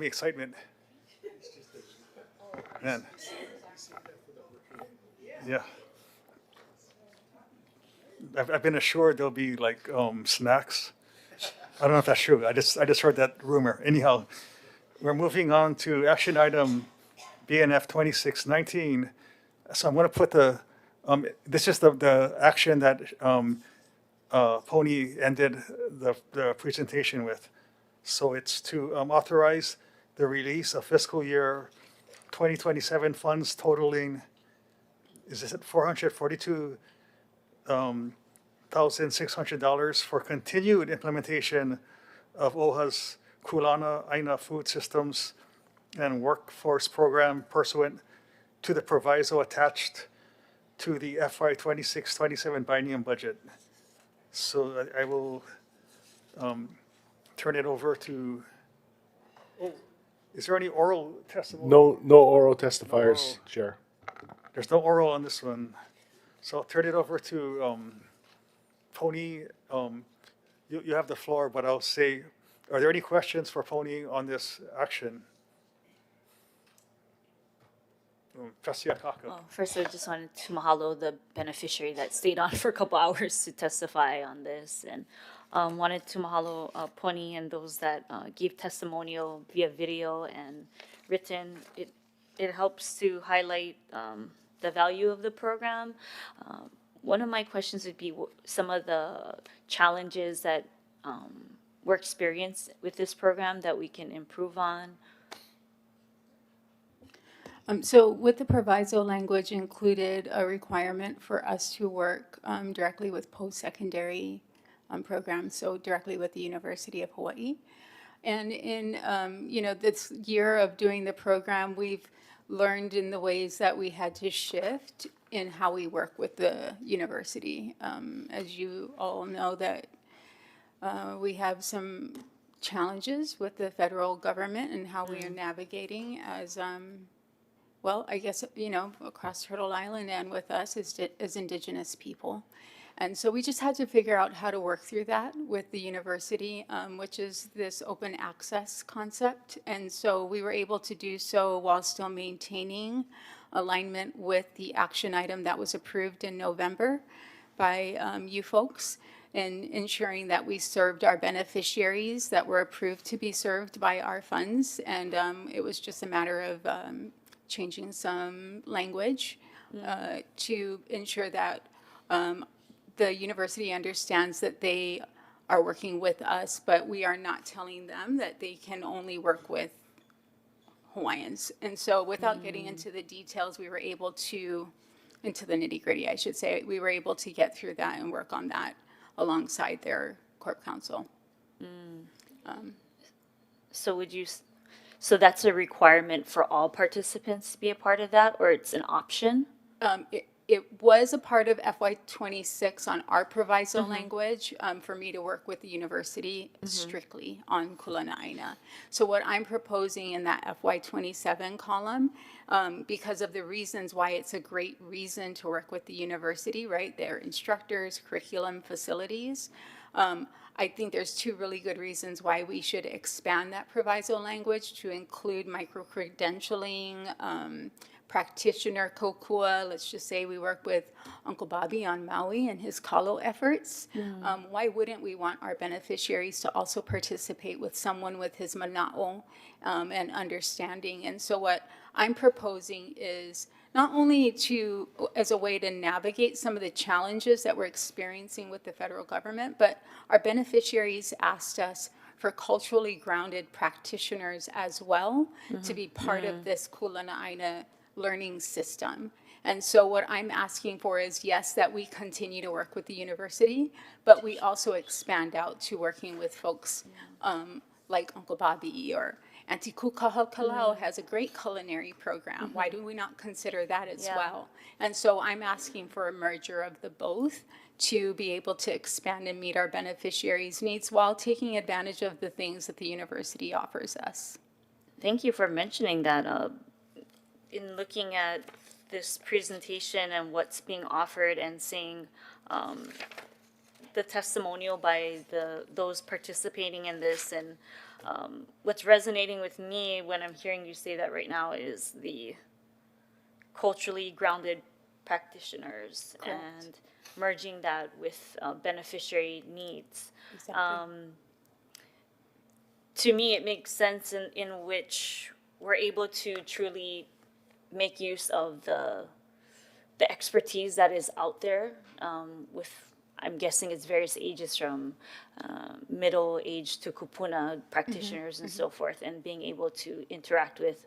excitement. Man. Yeah. I've been assured there'll be like snacks. I don't know if that's true. I just heard that rumor. Anyhow, we're moving on to action item BNF 2619. So I'm going to put this is the action that Pony ended the presentation with. So it's to authorize the release of fiscal year 2027 funds totaling, is it $442,600 for continued implementation of OHA's Kulana Aina food systems and workforce program pursuant to the proviso attached to the FY 26-27 biennium budget. So I will turn it over to, is there any oral testimony? No oral testifiers, Chair. There's no oral on this one. So I'll turn it over to Pony. You have the floor, but I'll say, are there any questions for Pony on this action? Trustee Akaka. Well, first, I just wanted to mahalo the beneficiary that stayed on for a couple hours to testify on this, and wanted to mahalo Pony and those that gave testimonial via video and written. It helps to highlight the value of the program. One of my questions would be some of the challenges that were experienced with this program that we can improve on. So with the proviso language included a requirement for us to work directly with post-secondary programs, so directly with the University of Hawaii. And in this year of doing the program, we've learned in the ways that we had to shift in how we work with the university. As you all know, that we have some challenges with the federal government and how we are navigating as well, I guess, across Turtle Island and with us as Indigenous people. And so we just had to figure out how to work through that with the university, which is this open access concept. And so we were able to do so while still maintaining alignment with the action item that was approved in November by you folks, and ensuring that we served our beneficiaries that were approved to be served by our funds. And it was just a matter of changing some language to ensure that the university understands that they are working with us, but we are not telling them that they can only work with Hawaiians. And so without getting into the details, we were able to, into the nitty-gritty, I should say, we were able to get through that and work on that alongside their corp counsel. So that's a requirement for all participants to be a part of that, or it's an option? It was a part of FY26 on our proviso language for me to work with the university strictly on Kulana. So what I'm proposing in that FY27 column, because of the reasons why it's a great reason to work with the university, right? Their instructors, curriculum, facilities. I think there's two really good reasons why we should expand that proviso language to include micro-credentialing, practitioner kokua. Let's just say we work with Uncle Bobby on Maui and his kalo efforts. Why wouldn't we want our beneficiaries to also participate with someone with his mana'o and understanding? And so what I'm proposing is not only to, as a way to navigate some of the challenges that we're experiencing with the federal government, but our beneficiaries asked us for culturally grounded practitioners as well to be part of this Kulana learning system. And so what I'm asking for is, yes, that we continue to work with the university, but we also expand out to working with folks like Uncle Bobby, or Auntie Kukahau has a great culinary program. Why do we not consider that as well? And so I'm asking for a merger of the both to be able to expand and meet our beneficiaries' needs while taking advantage of the things that the university offers us. Thank you for mentioning that. In looking at this presentation and what's being offered and seeing the testimonial by those participating in this, and what's resonating with me when I'm hearing you say that right now is the culturally grounded practitioners. Correct. And merging that with beneficiary needs. Exactly. To me, it makes sense in which we're able to truly make use of the expertise that is out there with I'm guessing it's various ages from middle age to kupuna practitioners and so forth, and being able to interact with,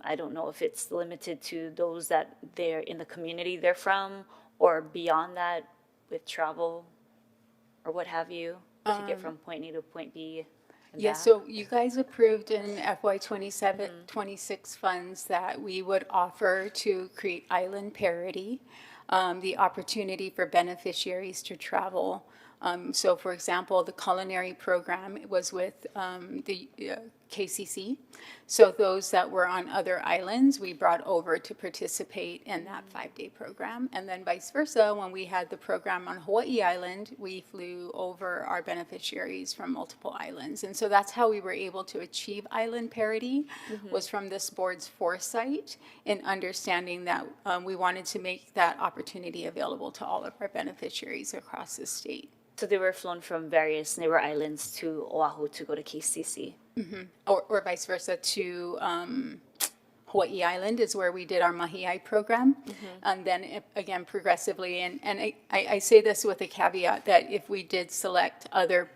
I don't know if it's limited to those that they're in the community they're from, or beyond that with travel or what have you, to get from point A to point B. Yes, so you guys approved in FY 26 funds that we would offer to create island parity, the opportunity for beneficiaries to travel. So for example, the culinary program was with the KCC. So those that were on other islands, we brought over to participate in that 5-day program. And then vice versa, when we had the program on Hawaii Island, we flew over our beneficiaries from multiple islands. And so that's how we were able to achieve island parity, was from this board's foresight in understanding that we wanted to make that opportunity available to all of our beneficiaries across the state. So they were flown from various neighbor islands to Oahu to go to KCC. Or vice versa to Hawaii Island is where we did our Mahiai program. And then again, progressively, and I say this with a caveat that if we did select other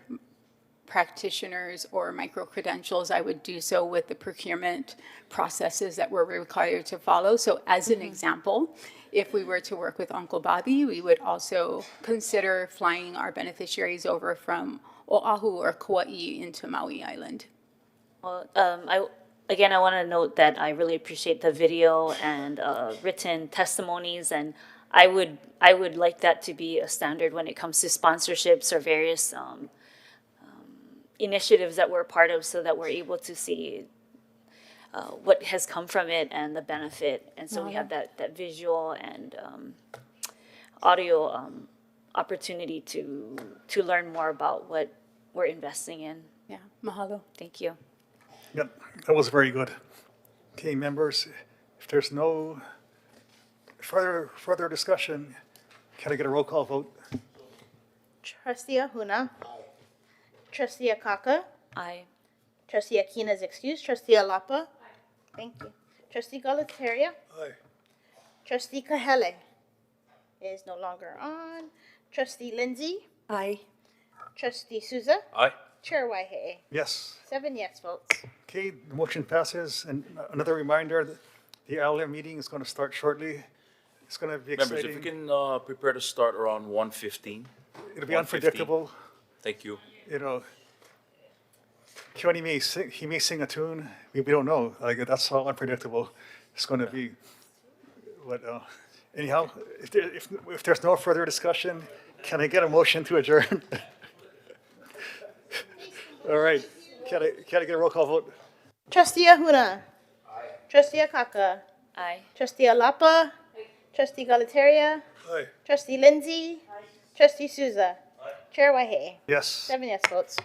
practitioners or micro-credentials, I would do so with the procurement processes that we're required to follow. So as an example, if we were to work with Uncle Bobby, we would also consider flying our beneficiaries over from Oʻahu or Kauai into Maui Island. Well, I want to note that I really appreciate the video and written testimonies, and I would like that to be a standard when it comes to sponsorships or various initiatives that we're part of, so that we're able to see what has come from it and the benefit. And so we have that visual and audio opportunity to learn more about what we're investing in. Yeah, mahalo. Thank you. Yep, that was very good. Okay, members, if there's no further discussion, can I get a roll call vote? Trustee Ahuna. Trustee Akaka. Aye. Trustee Akina is excused. Trustee Alapa. Thank you. Trustee Galataria. Aye. Trustee Kahele is no longer on. Trustee Lindsay. Aye. Trustee Souza. Aye. Chair Waihe. Yes. 7 yes votes. Okay, the motion passes. And another reminder, that the OHA meeting is going to start shortly. It's going to be exciting. Members, if we can prepare to start around 1:15. It'll be unpredictable. Thank you. You know, Keone may sing, he may sing a tune. We don't know. Like, that's all unpredictable. It's going to be, what, anyhow, if there's no further discussion, can I get a motion to adjourn? All right. Can I get a roll call vote? Trustee Ahuna. Aye. Trustee Akaka. Aye. Trustee Alapa. Aye. Trustee Galataria. Aye. Trustee Lindsay. Aye. Trustee Souza. Aye. Chair Waihe. Yes. 7 yes votes.